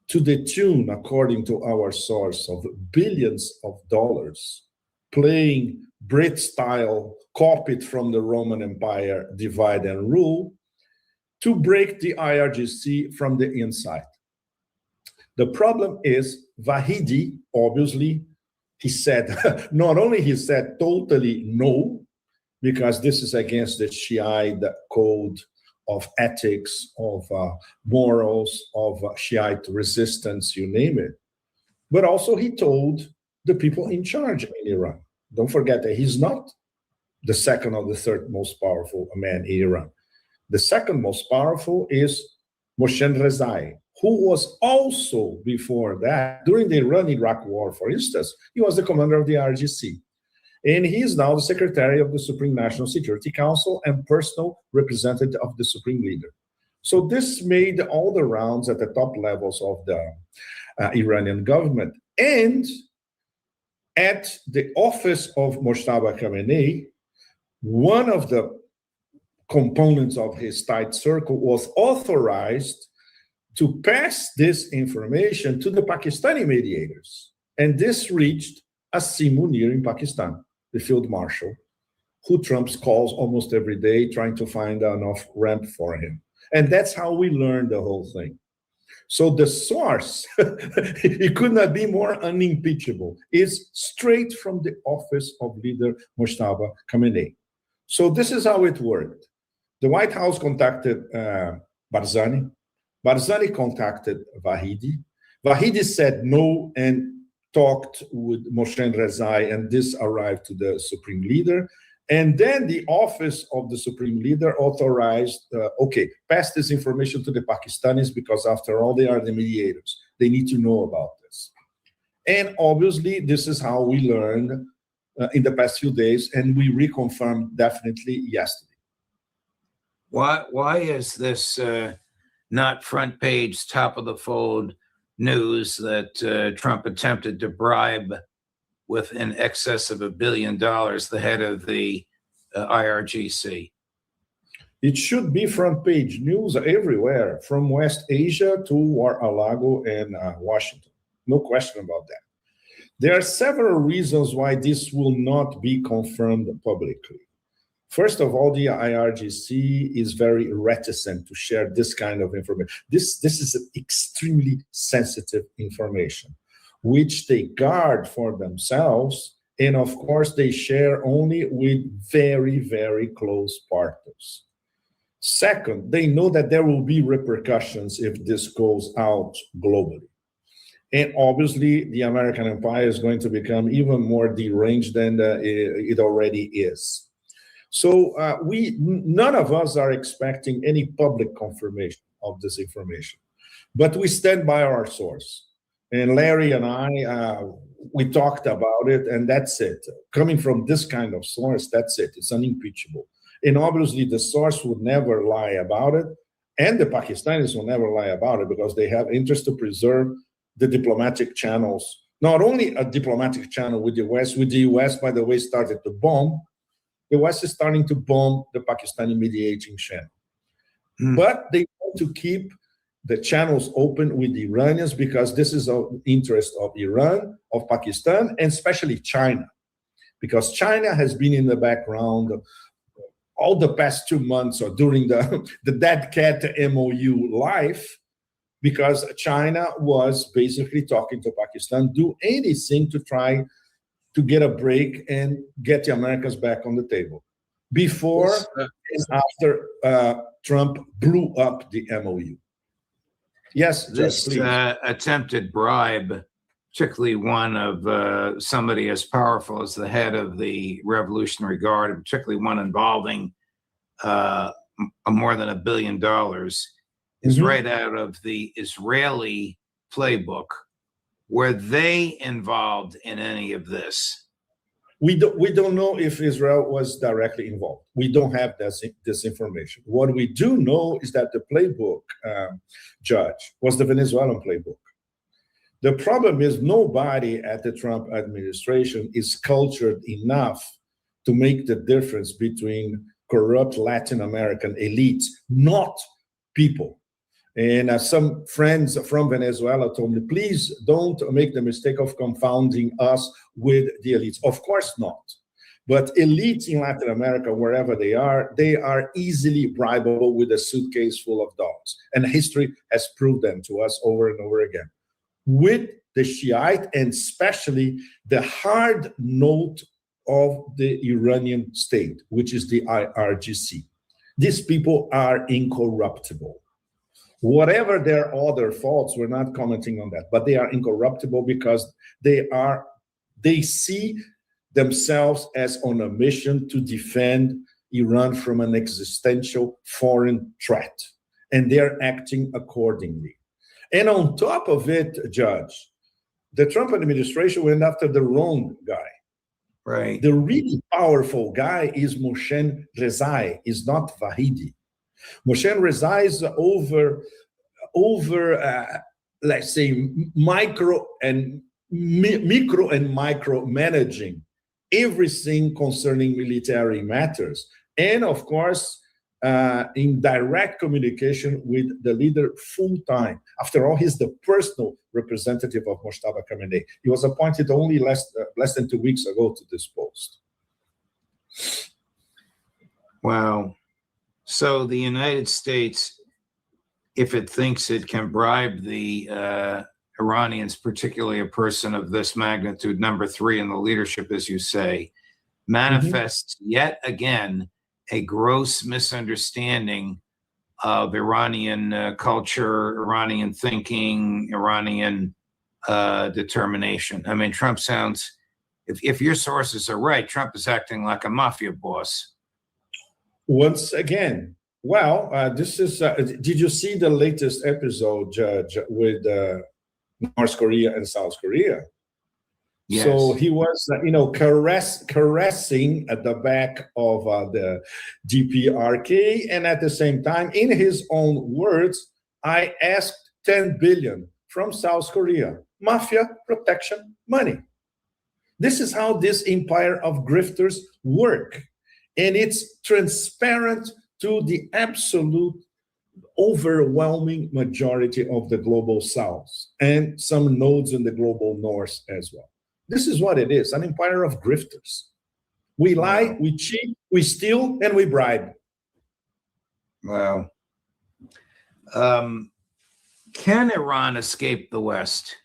to the tune, according to our source, of billions of dollars, playing Brit-style, copied from the Roman Empire, divide and rule, to break the IRGC from the inside. The problem is Vahidi, obviously, he said, not only he said totally no, because this is against the Shiite code of ethics, of morals, of Shiite resistance, you name it. But also he told the people in charge in Iran. Don't forget that he's not the second or the third most powerful man in Iran. The second most powerful is Mohsen Rezai, who was also before that, during the Iran-Iraq war, for instance, he was the commander of the IRGC. And he is now the secretary of the Supreme National Security Council and personal representative of the Supreme Leader. So this made all the rounds at the top levels of the Iranian government. And at the office of Mojtaba Khamenei, one of the components of his tight circle was authorized to pass this information to the Pakistani mediators. And this reached Asim Munir in Pakistan, the field marshal, who Trump calls almost every day, trying to find an off-ramp for him. And that's how we learned the whole thing. So the source, it could not be more unimpeachable, is straight from the office of leader Mojtaba Khamenei. So this is how it worked. The White House contacted Barzani. Barzani contacted Vahidi. Vahidi said no and talked with Mohsen Rezai, and this arrived to the Supreme Leader. And then the office of the Supreme Leader authorized, okay, pass this information to the Pakistanis because after all, they are the mediators. They need to know about this. And obviously, this is how we learned in the past few days, and we reconfirmed definitely yesterday. Why is this not front page, top of the fold news that Trump attempted to bribe with in excess of $1 billion the head of the IRGC? It should be front page news everywhere, from West Asia to Mar-a-Lago and Washington. No question about that. There are several reasons why this will not be confirmed publicly. First of all, the IRGC is very reticent to share this kind of information. This is extremely sensitive information, which they guard for themselves. And of course, they share only with very, very close partners. Second, they know that there will be repercussions if this goes out globally. And obviously, the American empire is going to become even more deranged than it already is. So none of us are expecting any public confirmation of this information, but we stand by our source. And Larry and I, we talked about it, and that's it. Coming from this kind of source, that's it. It's unimpeachable. And obviously, the source would never lie about it, and the Pakistanis will never lie about it because they have interest to preserve the diplomatic channels. Not only a diplomatic channel with the US, by the way, started to bomb. The West is starting to bomb the Pakistani mediating channel. But they want to keep the channels open with the Iranians because this is of interest of Iran, of Pakistan, and especially China. Because China has been in the background all the past 2 months or during the Dead Cat MOU life, because China was basically talking to Pakistan, do anything to try to get a break and get the Americans back on the table before and after Trump blew up the MOU. Yes, this attempted bribe, particularly one of somebody as powerful as the head of the Revolutionary Guard, and particularly one involving more than $1 billion, is right out of the Israeli playbook. Were they involved in any of this? We don't know if Israel was directly involved. We don't have this information. What we do know is that the playbook, Judge, was the Venezuelan playbook. The problem is nobody at the Trump administration is cultured enough to make the difference between corrupt Latin American elites, not people. And some friends from Venezuela told me, please don't make the mistake of confounding us with the elites. Of course not. But elites in Latin America, wherever they are easily bribable with a suitcase full of dollars. And history has proved them to us over and over again. with the Shiite and especially the hard note of the Iranian state, which is the IRGC. These people are incorruptible. Whatever their other faults, we're not commenting on that, but they are incorruptible because they see themselves as on a mission to defend Iran from an existential foreign threat, and they're acting accordingly. And on top of it, Judge, the Trump administration went after the wrong guy. Right. The really powerful guy is Mohsen Rezai, is not Vahidi. Mohsen Rezai is over let's say, micro and micro managing everything concerning military matters. And of course, in direct communication with the leader full time. After all, he's the personal representative of Mojtaba Khamenei. He was appointed only less than 2 weeks ago to this post. Wow. So the United States, if it thinks it can bribe the Iranians, particularly a person of this magnitude, number 3 in the leadership, as you say, manifests yet again a gross misunderstanding of Iranian culture, Iranian thinking, Iranian determination. I mean, Trump sounds, if your sources are right, Trump is acting like a mafia boss. Once again, well, this is, did you see the latest episode, Judge, with North Korea and South Korea? Yes. So he was, caressing at the back of the DPRK, and at the same time, in his own words, I asked 10 billion from South Korea, mafia protection money. This is how this empire of grifters work, and it's transparent to the absolute overwhelming majority of the global South and some nodes in the global North as well. This is what it is, an empire of grifters. We lie, we cheat, we steal, and we bribe. Wow. Can Iran escape the West?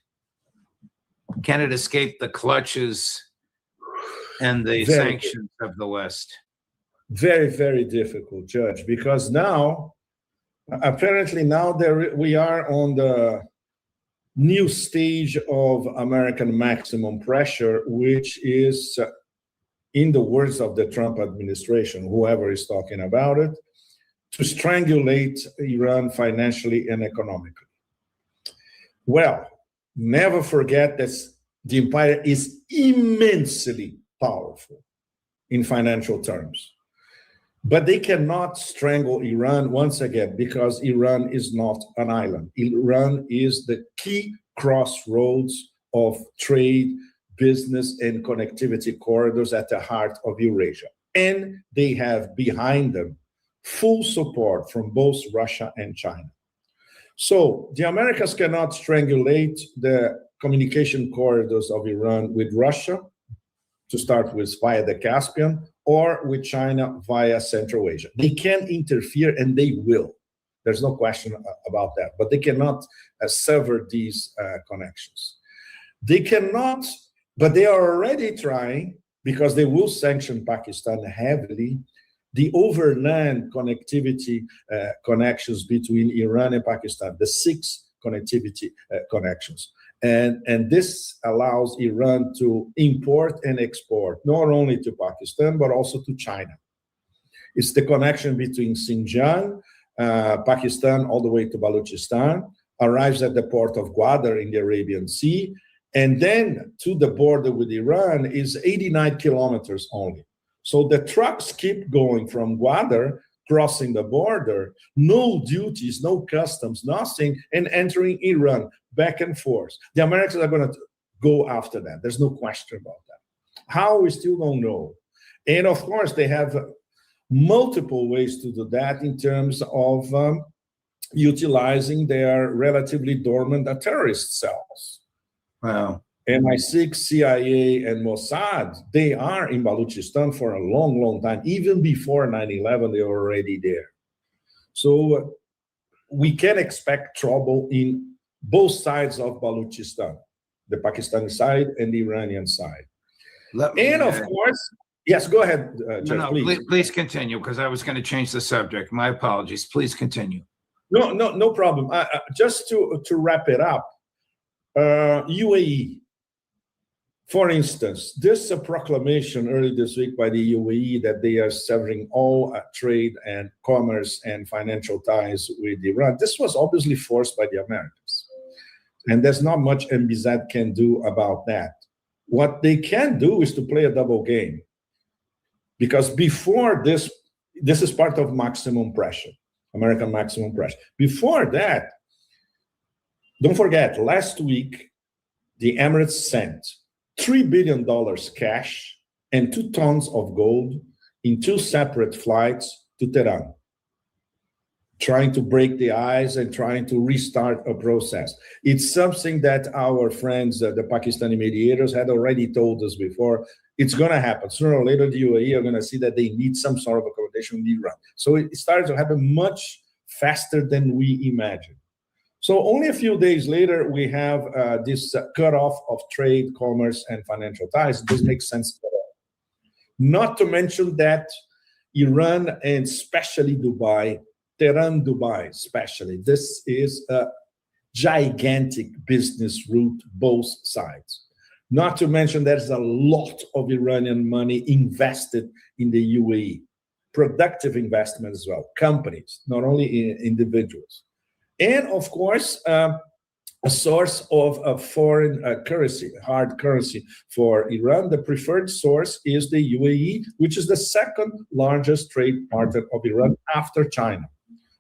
Can it escape the clutches and the sanctions of the West? Very, very difficult, Judge, because now, apparently now we are on the new stage of American maximum pressure, which is, in the words of the Trump administration, whoever is talking about it, to strangulate Iran financially and economically. Well, never forget that the empire is immensely powerful in financial terms. But they cannot strangle Iran once again, because Iran is not an island. Iran is the key crossroads of trade, business, and connectivity corridors at the heart of Eurasia. And they have behind them full support from both Russia and China. So the Americans cannot strangulate the communication corridors of Iran with Russia, to start with via the Caspian, or with China via Central Asia. They can interfere, and they will. There's no question about that. But they cannot sever these connections. They cannot, but they are already trying, because they will sanction Pakistan heavily, the overland connectivity connections between Iran and Pakistan, the 6 connectivity connections. And this allows Iran to import and export, not only to Pakistan, but also to China. It's the connection between Xinjiang, Pakistan, all the way to Balochistan, arrives at the port of Gwadar in the Arabian Sea, and then to the border with Iran is 89 kilometers only. So the trucks keep going from Gwadar, crossing the border, no duties, no customs, nothing, and entering Iran back and forth. The Americans are going to go after that. There's no question about that. How, we still don't know. And of course, they have multiple ways to do that in terms of utilizing their relatively dormant terrorist cells. Wow. MI6, CIA, and Mossad, they are in Balochistan for a long, long time. Even before 9/11, they were already there. So we can expect trouble in both sides of Balochistan, the Pakistani side and the Iranian side. And of course, yes, go ahead, Judge, please. Please continue, because I was going to change the subject. My apologies. Please continue. No problem. Just to wrap it up, UAE, for instance, this proclamation early this week by the UAE that they are severing all trade and commerce and financial ties with Iran, this was obviously forced by the Americans. And there's not much MBZ can do about that. What they can do is to play a double game. Because before this is part of maximum pressure, American maximum pressure. Before that, don't forget, last week, the Emirates sent $3 billion cash and 2 tons of gold in 2 separate flights to Tehran, trying to break the ice and trying to restart a process. It's something that our friends, the Pakistani mediators, had already told us before. It's going to happen. Sooner or later, the UAE are going to see that they need some sort of accommodation with Iran. So it started to happen much faster than we imagined. So only a few days later, we have this cutoff of trade, commerce, and financial ties. This makes sense at all. Not to mention that Iran and especially Dubai, Tehran, Dubai especially, this is a gigantic business route, both sides. Not to mention there's a lot of Iranian money invested in the UAE, productive investment as well, companies, not only individuals. And of course, a source of foreign currency, hard currency for Iran. The preferred source is the UAE, which is the second largest trade partner of Iran after China.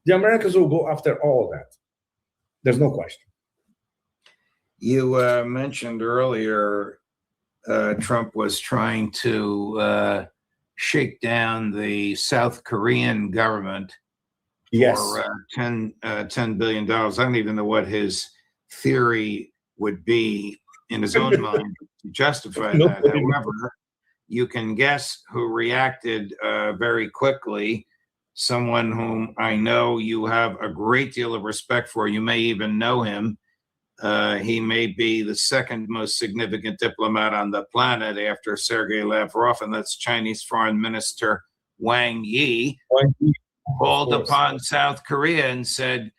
The Americans will go after all that. There's no question. You mentioned earlier Trump was trying to shake down the South Korean government for $10 billion. I don't even know what his theory would be in his own mind to justify that. However, you can guess who reacted very quickly. Someone whom I know you have a great deal of respect for. You may even know him. He may be the second most significant diplomat on the planet after Sergei Lavrov, and that's Chinese Foreign Minister Wang Yi. Called upon South Korea and said,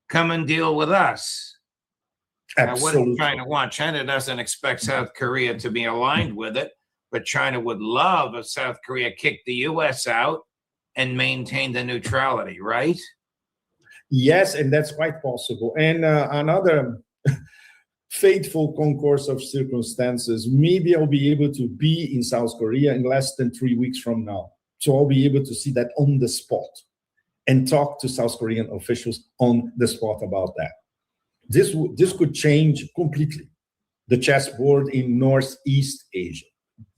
come and deal with us. Now, what does China want? China doesn't expect South Korea to be aligned with it, but China would love if South Korea kicked the U.S. out and maintained the neutrality, right? Yes, and that's quite possible. And another fateful concourse of circumstances, maybe I'll be able to be in South Korea in less than 3 weeks from now. So I'll be able to see that on the spot and talk to South Korean officials on the spot about that. This could change completely the chessboard in Northeast Asia.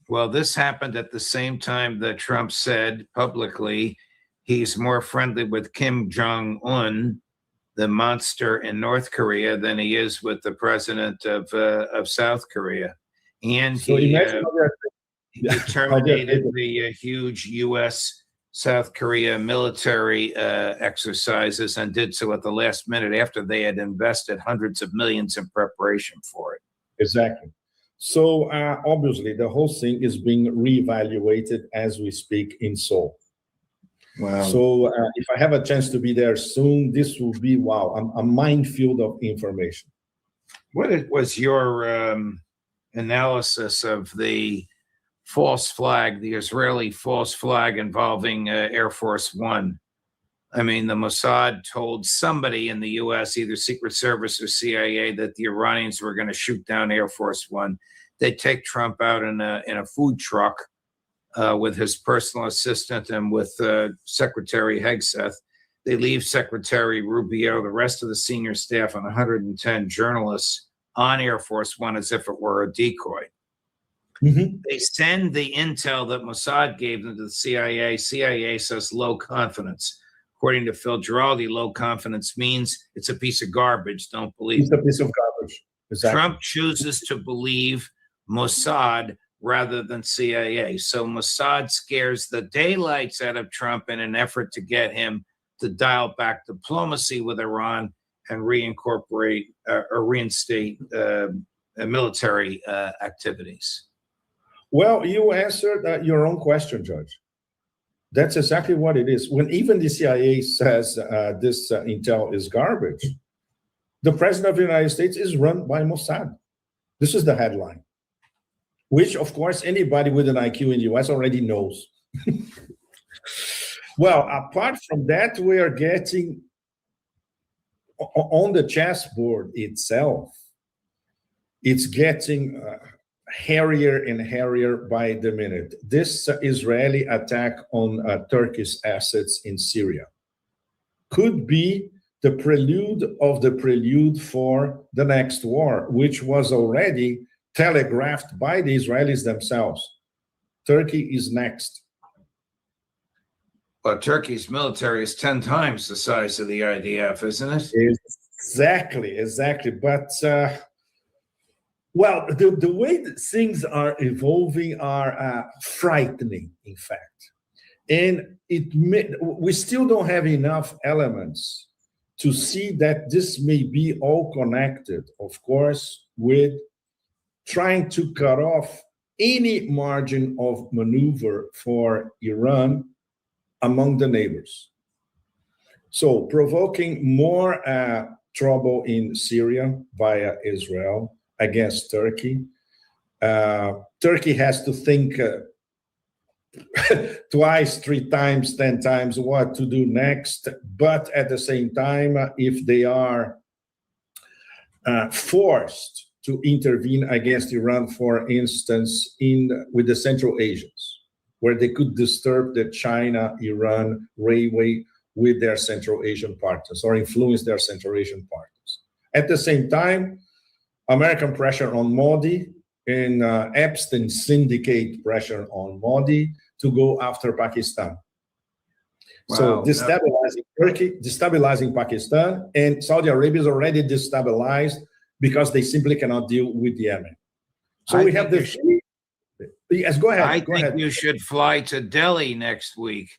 Well, this happened at the same time that Trump said publicly he's more friendly with Kim Jong-un, the monster in North Korea, than he is with the president of South Korea. And so he terminated the huge U.S. South Korea military exercises and did so at the last minute after they had invested hundreds of millions in preparation for it. Exactly. So obviously the whole thing is being reevaluated as we speak in Seoul. Wow. So if I have a chance to be there soon, this will be, a minefield of information. What was your analysis of the false flag, the Israeli false flag involving Air Force One? I mean, the Mossad told somebody in the U.S., either Secret Service or CIA, that the Iranians were going to shoot down Air Force One. They'd take Trump out in a food truck with his personal assistant and with Secretary Hegseth. They leave Secretary Rubio, the rest of the senior staff, and 110 journalists on Air Force One as if it were a decoy. Mm-hmm. They send the intel that Mossad gave them to the CIA. CIA says low confidence. According to Phil Giraldi, low confidence means it's a piece of garbage. Don't believe it's a piece of garbage. Exactly. Trump chooses to believe Mossad rather than CIA. So Mossad scares the daylights out of Trump in an effort to get him to dial back diplomacy with Iran and reincorporate or reinstate military activities? Well, you answered your own question, Judge. That's exactly what it is. When even the CIA says this intel is garbage, the president of the United States is run by Mossad. This is the headline, which, of course, anybody with an IQ in the US already knows. Well, apart from that, we are getting on the chessboard itself, it's getting hairier and hairier by the minute. This Israeli attack on Turkish assets in Syria could be the prelude of the prelude for the next war, which was already telegraphed by the Israelis themselves. Turkey is next. But Turkey's military is 10 times the size of the IDF, isn't it? Exactly. But, well, the way that things are evolving are frightening, in fact. And we still don't have enough elements to see that this may be all connected, of course, with trying to cut off any margin of maneuver for Iran among the neighbors. So provoking more trouble in Syria via Israel against Turkey. Turkey has to think twice, 3 times, 10 times what to do next. But at the same time, if they are forced to intervene against Iran, for instance, with the Central Asians, where they could disturb the China-Iran railway with their Central Asian partners or influence their Central Asian partners. At the same time, American pressure on Modi and Epstein syndicate pressure on Modi to go after Pakistan. Wow, so destabilizing Turkey, destabilizing Pakistan, and Saudi Arabia is already destabilized because they simply cannot deal with Yemen. So we have the... Yes, go ahead. I think you should fly to Delhi next week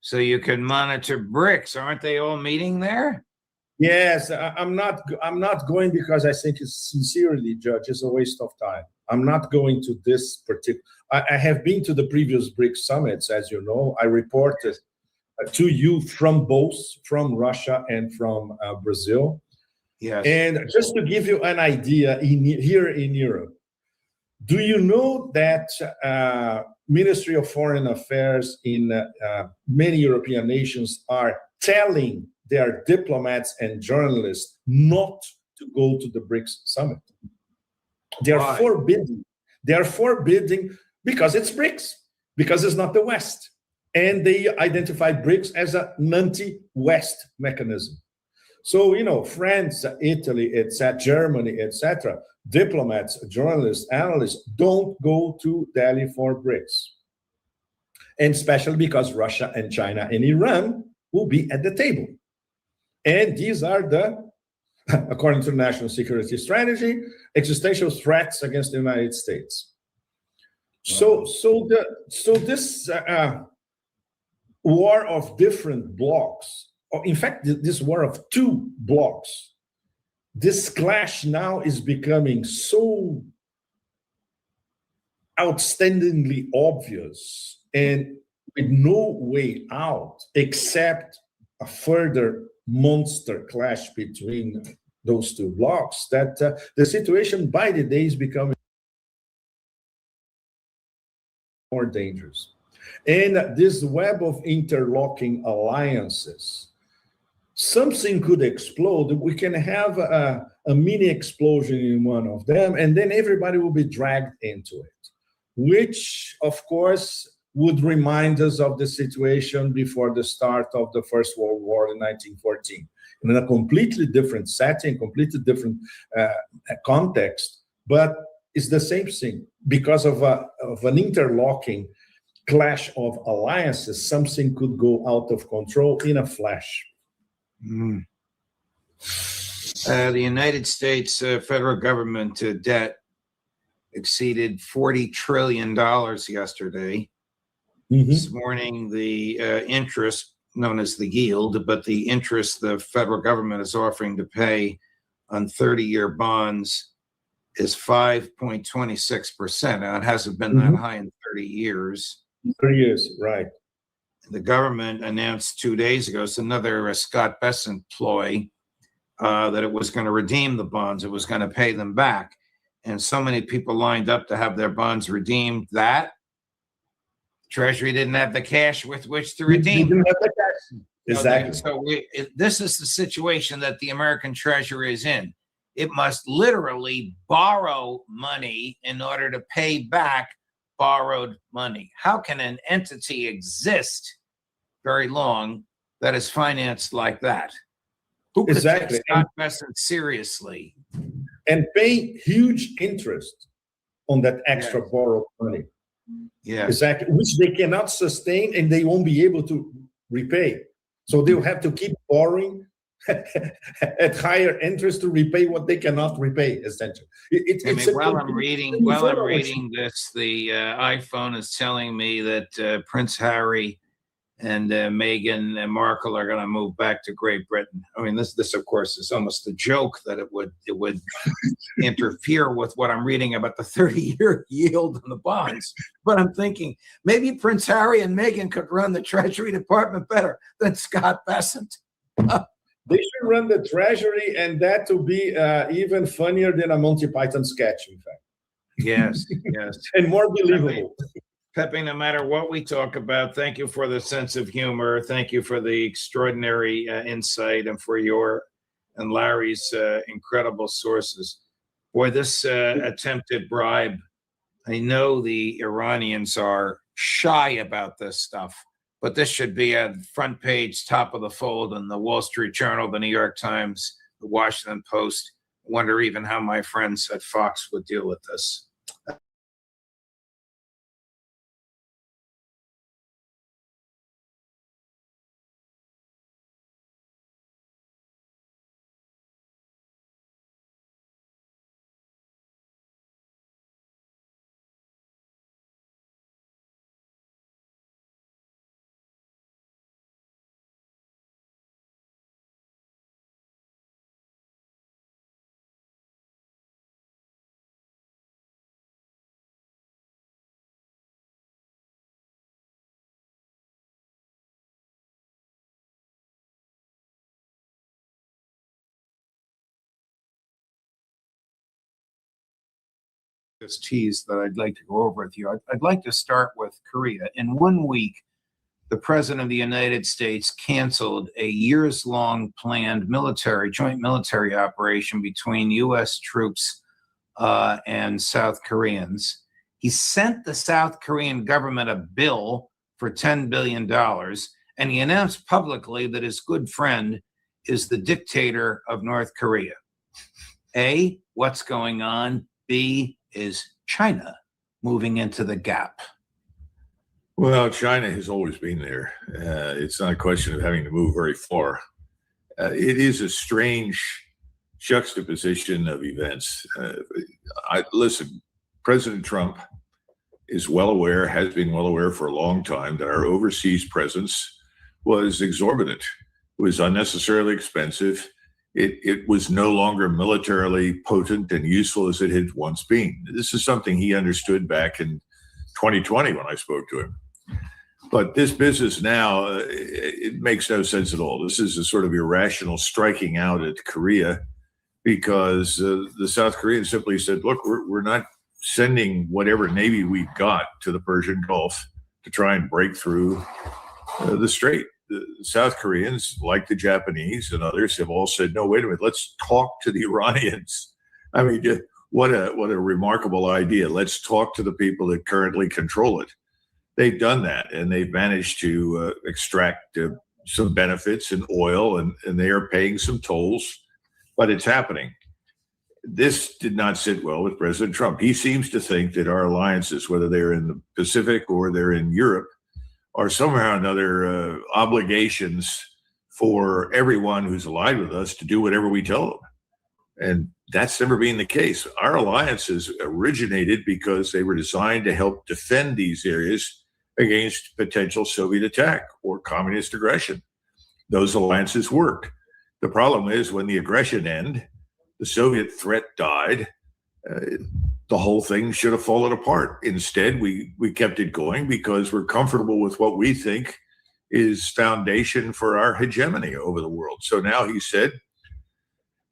so you can monitor BRICS. Aren't they all meeting there? Yes, I'm not going because I think it's sincerely, Judge, it's a waste of time. I'm not going to this particular. I have been to the previous BRICS summits, as you know. I reported to you from both, from Russia and from Brazil. Yes. And just to give you an idea, here in Europe, do you know that Ministry of Foreign Affairs in many European nations are telling their diplomats and journalists not to go to the BRICS summit? They're forbidding. They're forbidding because it's BRICS, because it's not the West. And they identify BRICS as an anti-West mechanism. So, you know, France, Italy, etc., Germany, etc., diplomats, journalists, analysts don't go to Delhi for BRICS. And especially because Russia and China and Iran will be at the table. And these are the, according to the National Security Strategy, existential threats against the United States. So this war of different blocks, or in fact, this war of 2 blocks, this clash now is becoming so outstandingly obvious and with no way out except a further monster clash between those 2 blocks that the situation by the day is becoming more dangerous. And this web of interlocking alliances, something could explode. We can have a mini explosion in one of them, and then everybody will be dragged into it, which, of course, would remind us of the situation before the start of the First World War in 1914, in a completely different setting, completely different context, but it's the same thing. Because of an interlocking clash of alliances, something could go out of control in a flash. The United States federal government debt exceeded $40 trillion yesterday. This morning, the interest known as the yield, but the interest the federal government is offering to pay on 30-year bonds is 5.26%. Now, it hasn't been that high in 30 years. 30 years, right. The government announced 2 days ago, it's another Scott Bessent ploy, that it was going to redeem the bonds. It was going to pay them back. And so many people lined up to have their bonds redeemed that Treasury didn't have the cash with which to redeem. Didn't have the cash. Exactly. So this is the situation that the American Treasury is in. It must literally borrow money in order to pay back borrowed money. How can an entity exist very long that is financed like that? Who could take Scott Bessent seriously? And pay huge interest on that extra borrowed money. Yeah, exactly, which they cannot sustain and they won't be able to repay. So they'll have to keep borrowing at higher interest to repay what they cannot repay, essentially. While I'm reading this, the iPhone is telling me that Prince Harry and Meghan Markle are going to move back to Great Britain. I mean, this of course is almost a joke that it would interfere with what I'm reading about the 30-year yield on the bonds. But I'm thinking maybe Prince Harry and Meghan could run the Treasury Department better than Scott Bessent. They should run the Treasury, and that to be even funnier than a Monty Python sketch, in fact. Yes, yes. And more believable. Pepe, no matter what we talk about, thank you for the sense of humor. Thank you for the extraordinary insight and for your and Larry's incredible sources. Boy, this attempted bribe, I know the Iranians are shy about this stuff, but this should be a front page, top of the fold in the Wall Street Journal, the New York Times, the Washington Post. I wonder even how my friends at Fox would deal with this. This tease that I'd like to go over with you. I'd like to start with Korea. In 1 week, the President of the United States canceled a years-long planned joint military operation between U.S. troops and South Koreans. He sent the South Korean government a bill for $10 billion, and he announced publicly that his good friend is the dictator of North Korea. A, what's going on? B, is China moving into the gap? Well, China has always been there. It's not a question of having to move very far. It is a strange juxtaposition of events. Listen, President Trump is well aware, has been well aware for a long time, that our overseas presence was exorbitant, was unnecessarily expensive. It was no longer militarily potent and useful as it had once been. This is something he understood back in 2020 when I spoke to him. But this business now, it makes no sense at all. This is a sort of irrational striking out at Korea because the South Koreans simply said, look, we're not sending whatever Navy we've got to the Persian Gulf to try and break through the strait. The South Koreans, like the Japanese and others, have all said, no, wait a minute, let's talk to the Iranians. I mean, what a remarkable idea. Let's talk to the people that currently control it. They've done that, and they've managed to extract some benefits in oil, and they are paying some tolls, but it's happening. This did not sit well with President Trump. He seems to think that our alliances, whether they're in the Pacific or they're in Europe, are somehow or another obligations for everyone who's allied with us to do whatever we tell them. And that's never been the case. Our alliances originated because they were designed to help defend these areas against potential Soviet attack or communist aggression. those alliances worked. The problem is when the aggression ended, the Soviet threat died, the whole thing should have fallen apart. Instead, we kept it going because we're comfortable with what we think is foundation for our hegemony over the world. So now he said,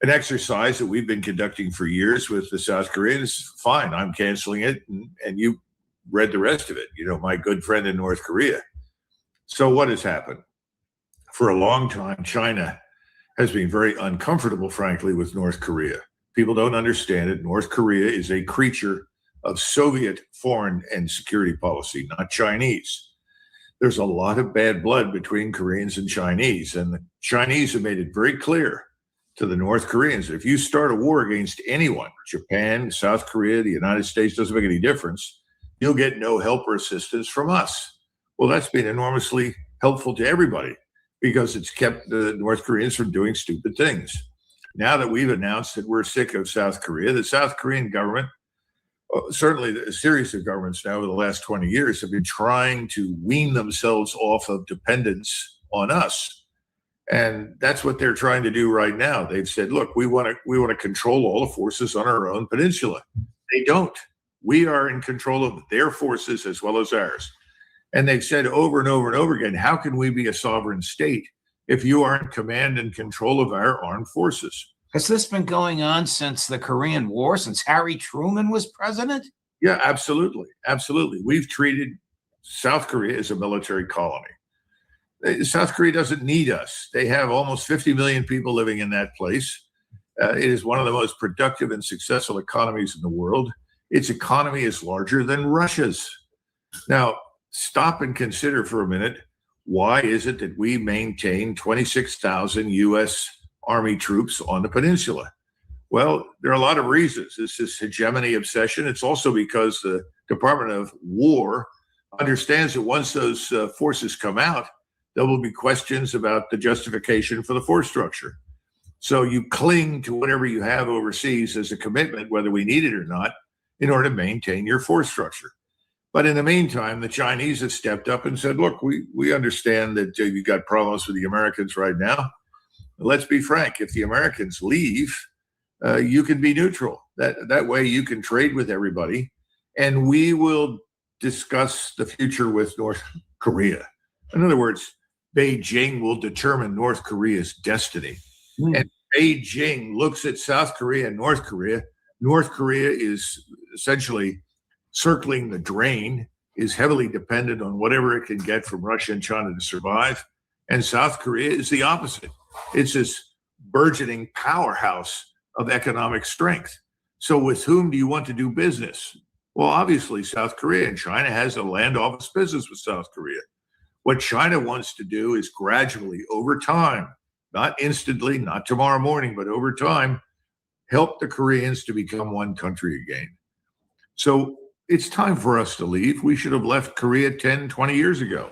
an exercise that we've been conducting for years with the South Koreans, fine, I'm canceling it. And you read the rest of it, my good friend in North Korea. So what has happened? For a long time, China has been very uncomfortable, frankly, with North Korea. People don't understand it. North Korea is a creature of Soviet foreign and security policy, not Chinese. There's a lot of bad blood between Koreans and Chinese, and the Chinese have made it very clear to the North Koreans, if you start a war against anyone, Japan, South Korea, the United States, doesn't make any difference, you'll get no help or assistance from us. Well, that's been enormously helpful to everybody because it's kept the North Koreans from doing stupid things. Now that we've announced that we're sick of South Korea, the South Korean government, certainly a series of governments now over the last 20 years, have been trying to wean themselves off of dependence on us. And that's what they're trying to do right now. They've said, look, we want to control all the forces on our own peninsula. They don't. We are in control of their forces as well as ours. And they've said over and over and over again, how can we be a sovereign state if you are in command and control of our armed forces? Has this been going on since the Korean War, since Harry Truman was president? Yeah, absolutely. Absolutely. We've treated South Korea as a military colony. South Korea doesn't need us. They have almost 50 million people living in that place. It is one of the most productive and successful economies in the world. Its economy is larger than Russia's. Now, stop and consider for a minute, why is it that we maintain 26,000 U.S. Army troops on the peninsula? Well, there are a lot of reasons. It's this hegemony obsession. It's also because the Department of War understands that once those forces come out, there will be questions about the justification for the force structure. So you cling to whatever you have overseas as a commitment, whether we need it or not, in order to maintain your force structure. But in the meantime, the Chinese have stepped up and said, look, we understand that you've got problems with the Americans right now. Let's be frank, if the Americans leave, you can be neutral. That way you can trade with everybody, and we will discuss the future with North Korea. In other words, Beijing will determine North Korea's destiny. And Beijing looks at South Korea and North Korea. North Korea is essentially circling the drain, is heavily dependent on whatever it can get from Russia and China to survive. And South Korea is the opposite. It's this burgeoning powerhouse of economic strength. So with whom do you want to do business? Well, obviously South Korea, and China has a land office business with South Korea. What China wants to do is gradually, over time, not instantly, not tomorrow morning, but over time, help the Koreans to become one country again. So it's time for us to leave. We should have left Korea 10, 20 years ago.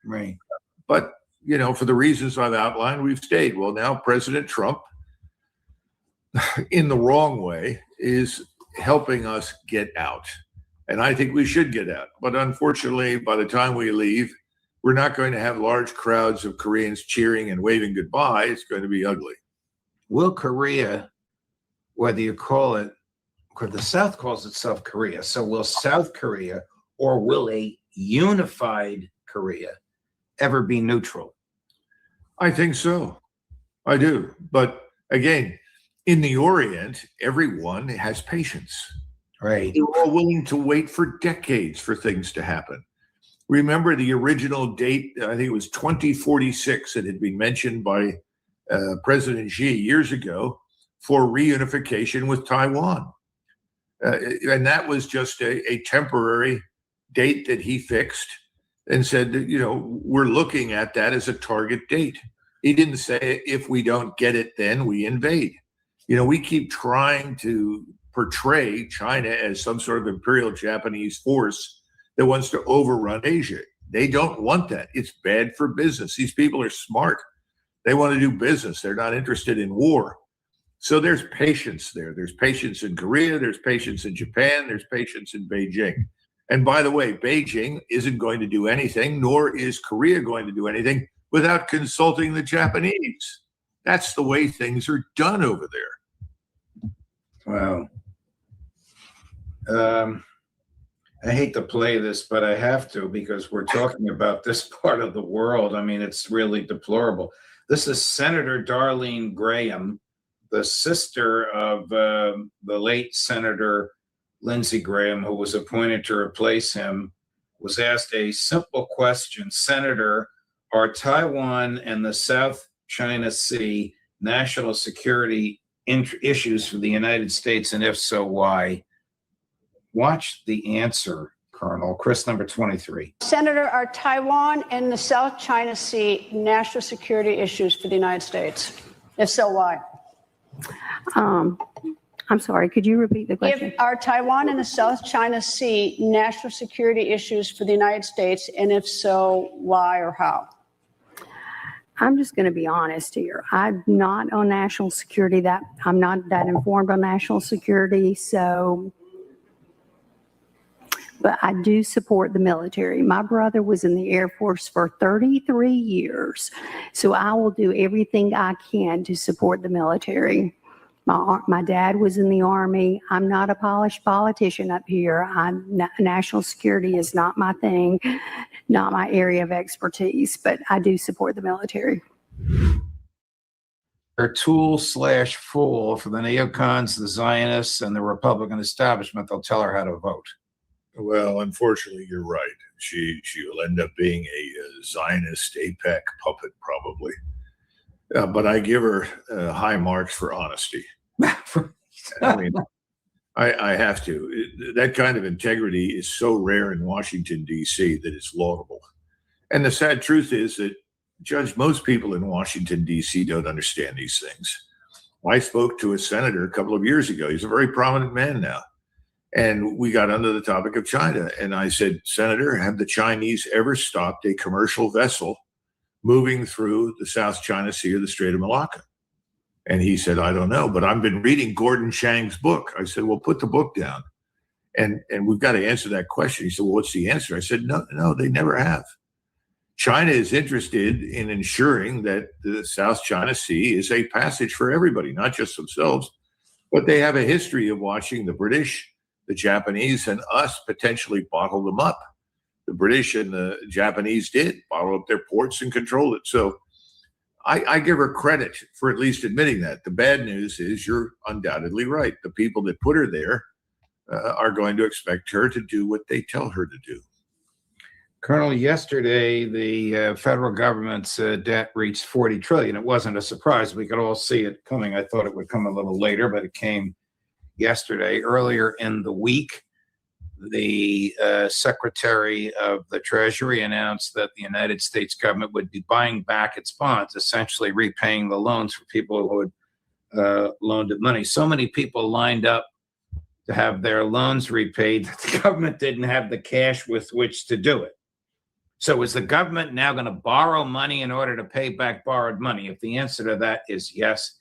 Right. But, for the reasons I've outlined, we've stayed. Well, now President Trump, in the wrong way, is helping us get out. And I think we should get out. But unfortunately, by the time we leave, we're not going to have large crowds of Koreans cheering and waving goodbye. It's going to be ugly. Will Korea, whether you call it, because the South calls itself Korea, so will South Korea or will a unified Korea ever be neutral? I think so. I do. But again, in the Orient, everyone has patience. Right. They're all willing to wait for decades for things to happen. Remember the original date, I think it was 2046, it had been mentioned by President Xi years ago for reunification with Taiwan. And that was just a temporary date that he fixed and said, that, we're looking at that as a target date. He didn't say, if we don't get it, then we invade. We keep trying to portray China as some sort of imperial Japanese force that wants to overrun Asia. They don't want that. It's bad for business. These people are smart. They want to do business. They're not interested in war. So there's patience there. There's patience in Korea. There's patience in Japan. There's patience in Beijing. And by the way, Beijing isn't going to do anything, nor is Korea going to do anything without consulting the Japanese. That's the way things are done over there. Wow. I hate to play this, but I have to because we're talking about this part of the world. I mean, it's really deplorable. This is Senator Darlene Graham, the sister of the late Senator Lindsey Graham, who was appointed to replace him, was asked a simple question. Senator, are Taiwan and the South China Sea national security issues for the United States, and if so, why? Watch the answer, Colonel. Chris, number 23. Senator, are Taiwan and the South China Sea national security issues for the United States? If so, why? I'm sorry, could you repeat the question? Are Taiwan and the South China Sea national security issues for the United States? And if so, why or how? I'm just going to be honest here. I'm not on national security. I'm not that informed on national security. But I do support the military. My brother was in the Air Force for 33 years. So I will do everything I can to support the military. My dad was in the Army. I'm not a polished politician up here. National security is not my thing, not my area of expertise, but I do support the military. They're tool/fool for the neocons, the Zionists, and the Republican establishment. They'll tell her how to vote. Well, unfortunately, you're right. She will end up being a Zionist AIPAC puppet, probably. But I give her high marks for honesty. I mean, I have to. That kind of integrity is so rare in Washington, D.C., that it's laudable. And the sad truth is that, Judge, most people in Washington, D.C. don't understand these things. I spoke to a senator a couple of years ago. He's a very prominent man now. And we got under the topic of China. And I said, Senator, have the Chinese ever stopped a commercial vessel moving through the South China Sea or the Strait of Malacca? And he said, I don't know, but I've been reading Gordon Chang's book. I said, well, put the book down. And we've got to answer that question. He said, well, what's the answer? I said, no, they never have. China is interested in ensuring that the South China Sea is a passage for everybody, not just themselves, but they have a history of watching the British, the Japanese, and us potentially bottle them up. The British and the Japanese did bottle up their ports and control it. So I give her credit for at least admitting that. The bad news is you're undoubtedly right. The people that put her there are going to expect her to do what they tell her to do. Colonel, yesterday, the federal government's debt reached $40 trillion. It wasn't a surprise. We could all see it coming. I thought it would come a little later, but it came yesterday. Earlier in the week, the Secretary of the Treasury announced that the United States government would be buying back its bonds, essentially repaying the loans for people who had loaned it money. So many people lined up to have their loans repaid that the government didn't have the cash with which to do it. So is the government now going to borrow money in order to pay back borrowed money? If the answer to that is yes,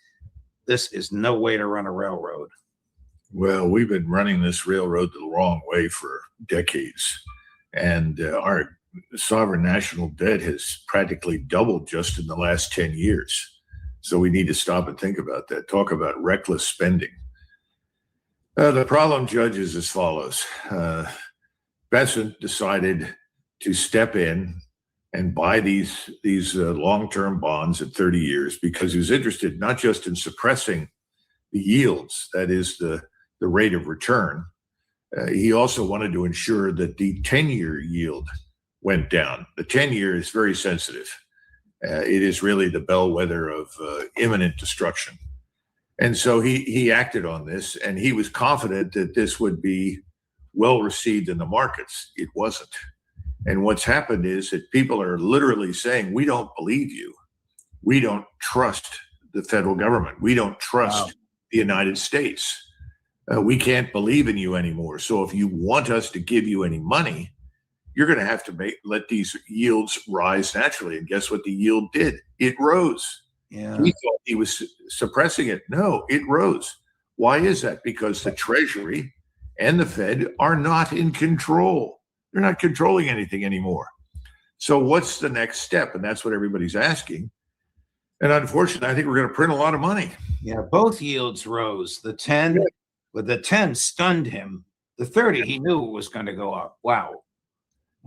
this is no way to run a railroad. Well, we've been running this railroad the wrong way for decades. And our sovereign national debt has practically doubled just in the last 10 years. So we need to stop and think about that. Talk about reckless spending. The problem, Judge, is as follows. Bessent decided to step in and buy these long-term bonds at 30 years because he was interested not just in suppressing the yields, that is the rate of return. He also wanted to ensure that the 10-year yield went down. The 10-year is very sensitive. It is really the bellwether of imminent destruction. And so he acted on this, and he was confident that this would be well received in the markets. It wasn't. And what's happened is that people are literally saying, we don't believe you. We don't trust the federal government. We don't trust the United States. We can't believe in you anymore. So if you want us to give you any money, you're going to have to let these yields rise naturally. And guess what the yield did? It rose. Yeah. We thought he was suppressing it. No, it rose. Why is that? Because the Treasury and the Fed are not in control. They're not controlling anything anymore. So what's the next step? And that's what everybody's asking. And unfortunately, I think we're going to print a lot of money. Yeah, both yields rose. The 10, but the 10 stunned him. The 30, he knew it was going to go up. Wow.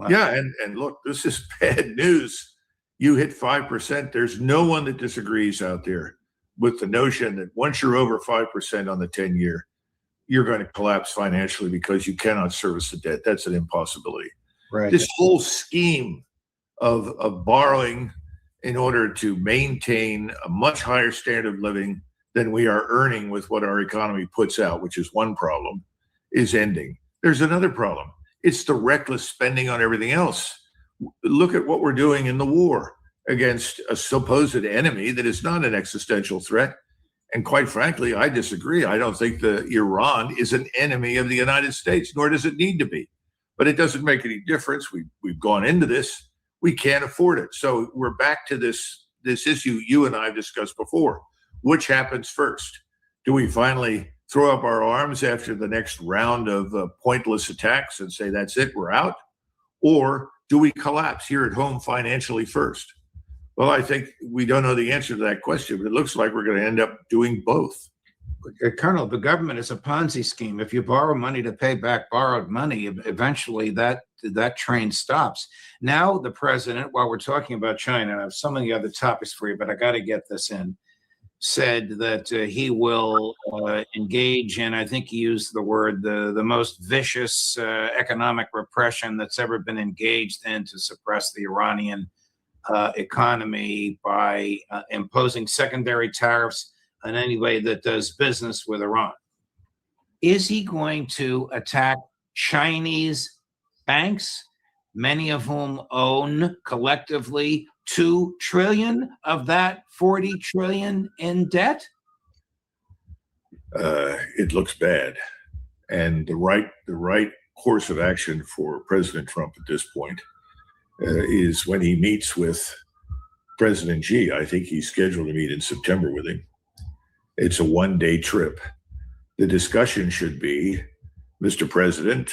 Yeah, and look, this is bad news. You hit 5%. There's no one that disagrees out there with the notion that once you're over 5% on the 10-year, you're going to collapse financially because you cannot service the debt. That's an impossibility. Right. This whole scheme of borrowing in order to maintain a much higher standard of living than we are earning with what our economy puts out, which is one problem, is ending. There's another problem. It's the reckless spending on everything else. Look at what we're doing in the war against a supposed enemy that is not an existential threat. And quite frankly, I disagree. I don't think Iran is an enemy of the United States, nor does it need to be. But it doesn't make any difference. We've gone into this. We can't afford it. So we're back to this issue you and I have discussed before. Which happens first? Do we finally throw up our arms after the next round of pointless attacks and say, that's it, we're out? Or do we collapse here at home financially first? Well, I think we don't know the answer to that question, but it looks like we're going to end up doing both. Colonel, the government is a Ponzi scheme. If you borrow money to pay back borrowed money, eventually that train stops. Now the president, while we're talking about China, I have so many other topics for you, but I got to get this in, said that he will engage in, I think he used the word, the most vicious economic repression that's ever been engaged in to suppress the Iranian economy by imposing secondary tariffs on anybody that does business with Iran. Is he going to attack Chinese banks, many of whom own collectively 2 trillion of that 40 trillion in debt? It looks bad. And the right course of action for President Trump at this point is when he meets with President Xi. I think he's scheduled to meet in September with him. It's a one-day trip. The discussion should be, Mr. President,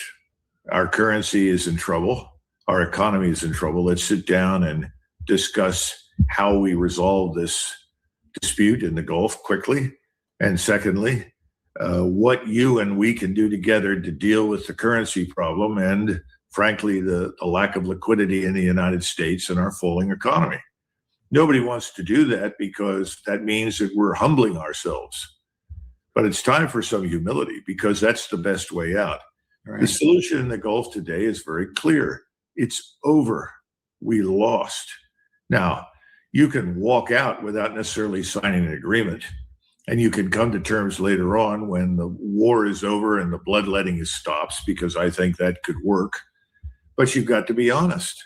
our currency is in trouble. Our economy is in trouble. Let's sit down and discuss how we resolve this dispute in the Gulf quickly. And secondly, what you and we can do together to deal with the currency problem and, frankly, the lack of liquidity in the United States and our falling economy. Nobody wants to do that because that means that we're humbling ourselves. But it's time for some humility because that's the best way out. Right. The solution in the Gulf today is very clear. It's over. We lost. Now, you can walk out without necessarily signing an agreement, and you can come to terms later on when the war is over and the bloodletting stops, because I think that could work. But you've got to be honest.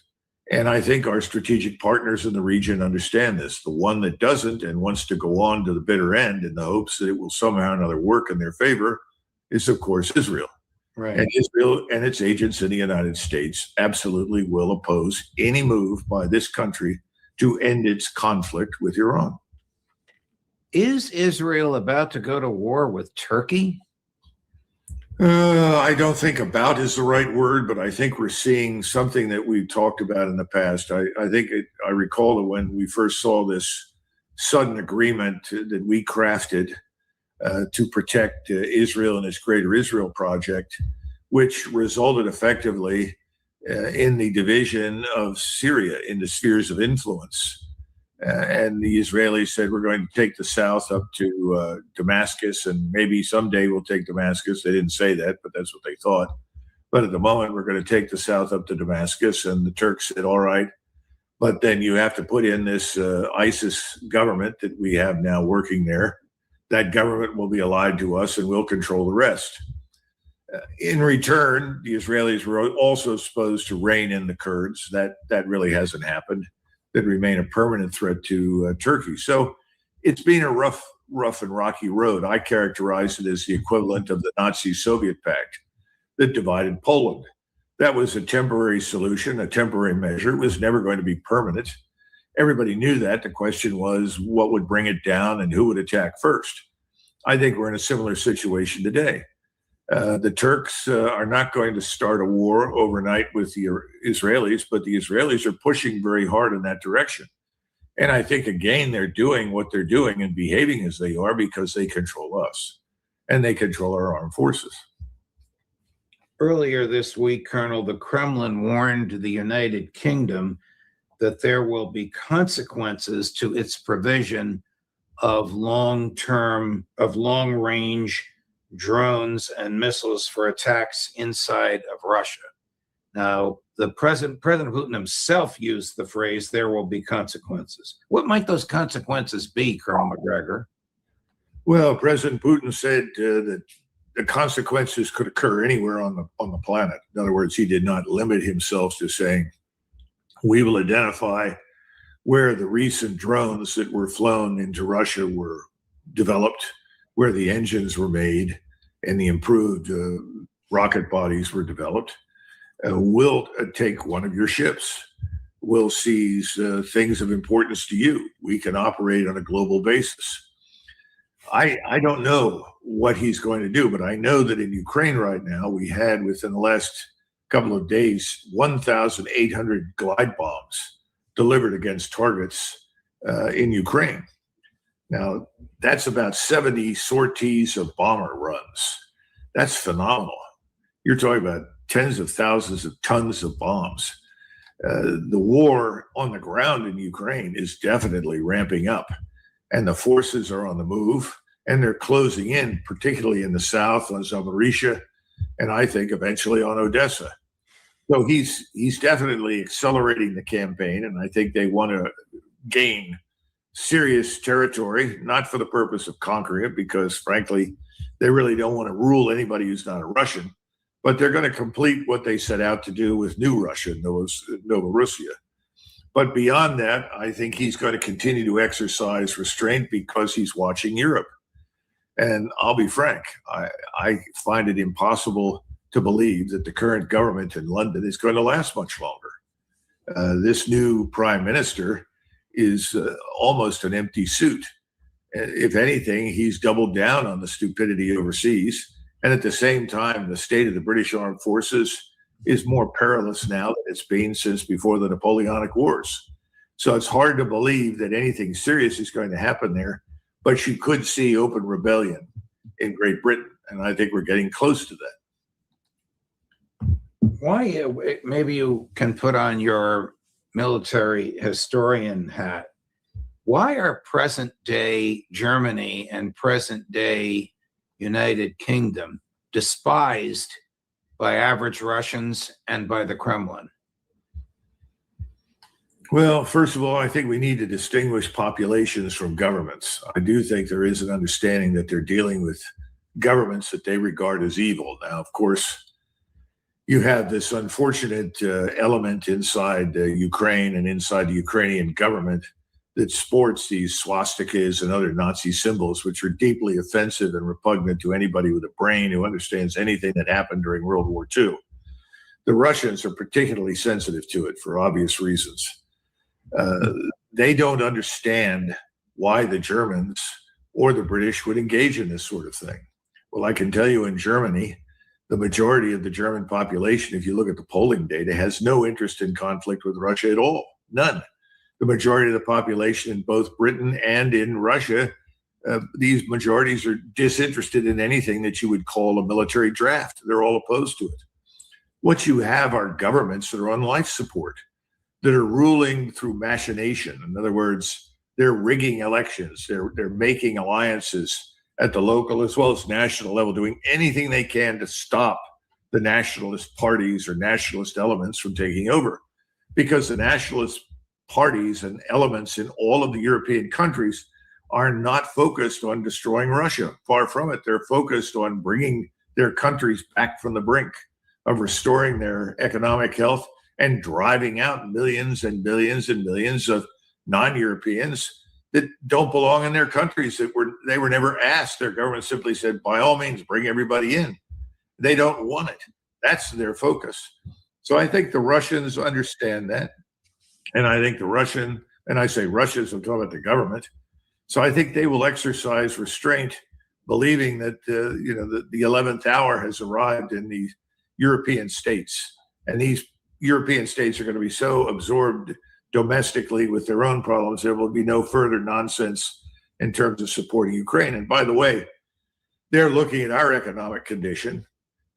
And I think our strategic partners in the region understand this. The one that doesn't and wants to go on to the bitter end in the hopes that it will somehow or another work in their favor is, of course, Israel. Right. And Israel and its agents in the United States absolutely will oppose any move by this country to end its conflict with Iran. Is Israel about to go to war with Turkey? I don't think about is the right word, but I think we're seeing something that we've talked about in the past. I recall that when we first saw this sudden agreement that we crafted to protect Israel and its Greater Israel Project, which resulted effectively in the division of Syria into spheres of influence. And the Israelis said, we're going to take the south up to Damascus, and maybe someday we'll take Damascus. They didn't say that, but that's what they thought. But at the moment, we're going to take the south up to Damascus. And the Turks said, all right, but then you have to put in this ISIS government that we have now working there. That government will be allied to us and we'll control the rest. In return, the Israelis were also supposed to rein in the Kurds. That really hasn't happened. That remain a permanent threat to Turkey. So it's been a rough and rocky road. I characterize it as the equivalent of the Nazi-Soviet pact that divided Poland. That was a temporary solution, a temporary measure. It was never going to be permanent. Everybody knew that. The question was what would bring it down and who would attack first. I think we're in a similar situation today. The Turks are not going to start a war overnight with the Israelis, but the Israelis are pushing very hard in that direction. And I think, again, they're doing what they're doing and behaving as they are because they control us and they control our armed forces. Earlier this week, Colonel, the Kremlin warned the United Kingdom that there will be consequences to its provision of long-range drones and missiles for attacks inside of Russia. Now, President Putin himself used the phrase, there will be consequences. What might those consequences be, Colonel Macgregor? Well, President Putin said that the consequences could occur anywhere on the planet. In other words, he did not limit himself to saying, we will identify where the recent drones that were flown into Russia were developed, where the engines were made, and the improved rocket bodies were developed. We'll take one of your ships. We'll seize things of importance to you. We can operate on a global basis. I don't know what he's going to do, but I know that in Ukraine right now, we had within the last couple of days, 1,800 glide bombs delivered against targets in Ukraine. Now, that's about 70 sorties of bomber runs. That's phenomenal. You're talking about tens of thousands of tons of bombs. The war on the ground in Ukraine is definitely ramping up, and the forces are on the move, and they're closing in, particularly in the south on Zaporizhzhia, and I think eventually on Odessa. So he's definitely accelerating the campaign, and I think they want to gain serious territory, not for the purpose of conquering it, because frankly, they really don't want to rule anybody who's not a Russian, but they're going to complete what they set out to do with New Russia, Novorossiya. But beyond that, I think he's going to continue to exercise restraint because he's watching Europe. And I'll be frank, I find it impossible to believe that the current government in London is going to last much longer. This new prime minister is almost an empty suit. If anything, he's doubled down on the stupidity overseas. And at the same time, the state of the British Armed Forces is more perilous now than it's been since before the Napoleonic Wars. So it's hard to believe that anything serious is going to happen there, but you could see open rebellion in Great Britain. And I think we're getting close to that. Why, maybe you can put on your military historian hat. Why are present day Germany and present day United Kingdom despised by average Russians and by the Kremlin? Well, first of all, I think we need to distinguish populations from governments. I do think there is an understanding that they're dealing with governments that they regard as evil. Now, of course, you have this unfortunate element inside Ukraine and inside the Ukrainian government that sports these swastikas and other Nazi symbols, which are deeply offensive and repugnant to anybody with a brain who understands anything that happened during World War II. The Russians are particularly sensitive to it for obvious reasons. They don't understand why the Germans or the British would engage in this sort of thing. Well, I can tell you in Germany, the majority of the German population, if you look at the polling data, has no interest in conflict with Russia at all. None. The majority of the population in both Britain and in Russia, these majorities are disinterested in anything that you would call a military draft. They're all opposed to it. What you have are governments that are on life support, that are ruling through machination. In other words, they're rigging elections. They're making alliances at the local as well as national level, doing anything they can to stop the nationalist parties or nationalist elements from taking over. Because the nationalist parties and elements in all of the European countries are not focused on destroying Russia. Far from it. They're focused on bringing their countries back from the brink of restoring their economic health and driving out millions and millions and millions of non-Europeans that don't belong in their countries, they were never asked. Their government simply said, by all means, bring everybody in. They don't want it. That's their focus. So I think the Russians understand that. And I think the Russian, and I say Russians, I'm talking about the government. So I think they will exercise restraint, believing that the 11th hour has arrived in the European states, and these European states are going to be so absorbed domestically with their own problems, there will be no further nonsense in terms of supporting Ukraine. And by the way, they're looking at our economic condition.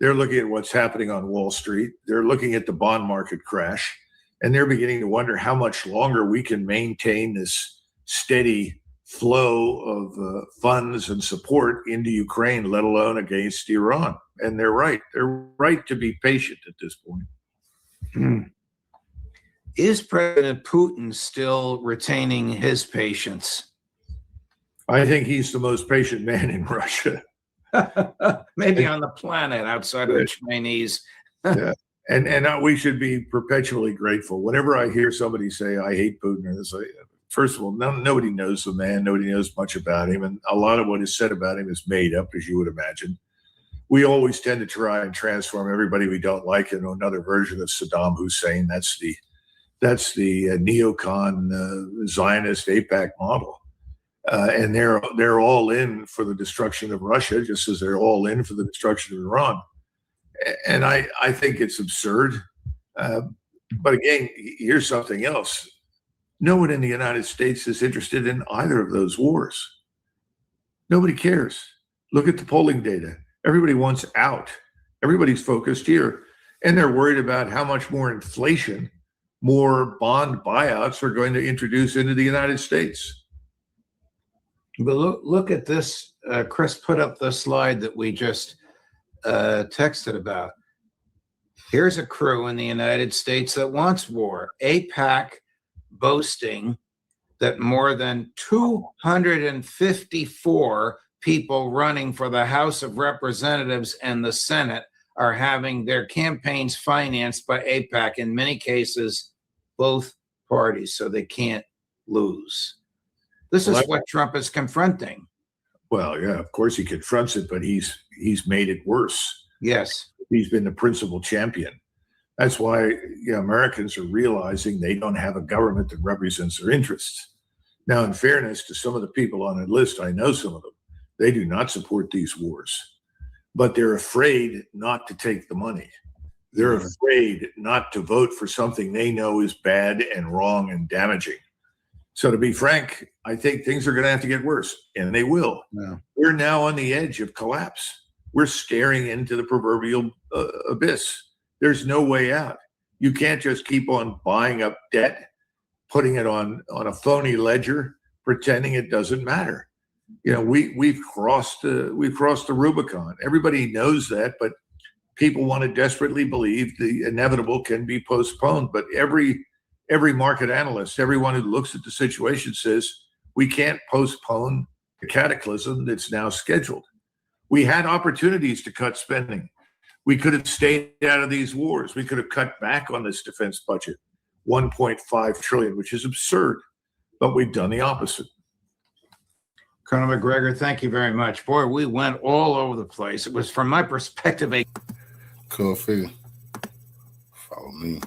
They're looking at what's happening on Wall Street. They're looking at the bond market crash, and they're beginning to wonder how much longer we can maintain this steady flow of funds and support into Ukraine, let alone against Iran. And they're right. They're right to be patient at this point. Is President Putin still retaining his patience? I think he's the most patient man in Russia. Maybe on the planet outside of the Chinese. Yeah. And we should be perpetually grateful. Whenever I hear somebody say, I hate Putin, it's like, first of all, nobody knows the man. Nobody knows much about him. And a lot of what is said about him is made up, as you would imagine. We always tend to try and transform everybody we don't like into another version of Saddam Hussein. That's the neocon Zionist AIPAC model. And they're all in for the destruction of Russia, just as they're all in for the destruction of Iran. And I think it's absurd. But again, here's something else. No one in the United States is interested in either of those wars. Nobody cares. Look at the polling data. Everybody wants out. Everybody's focused here. And they're worried about how much more inflation, more bond buyouts are going to introduce into the United States. But look at this. Chris put up the slide that we just texted about. Here's a crew in the United States that wants war. AIPAC boasting that more than 254 people running for the House of Representatives and the Senate are having their campaigns financed by AIPAC, in many cases, both parties, so they can't lose. This is what Trump is confronting. Well, yeah, of course he confronts it, but he's made it worse. Yes. He's been the principal champion. That's why Americans are realizing they don't have a government that represents their interests. Now, in fairness to some of the people on the list, I know some of them, they do not support these wars, but they're afraid not to take the money. They're afraid not to vote for something they know is bad and wrong and damaging. So to be frank, I think things are going to have to get worse, and they will. Yeah. We're now on the edge of collapse. We're staring into the proverbial abyss. There's no way out. You can't just keep on buying up debt, putting it on a phony ledger, pretending it doesn't matter. We've crossed the Rubicon. Everybody knows that, but people want to desperately believe the inevitable can be postponed. But every market analyst, everyone who looks at the situation says we can't postpone the cataclysm that's now scheduled. We had opportunities to cut spending. We could have stayed out of these wars. We could have cut back on this defense budget, $1.5 trillion, which is absurd, but we've done the opposite. Colonel McGregor, thank you very much. Boy, we went all over the place. It was, from my perspective, Coffee. Follow me.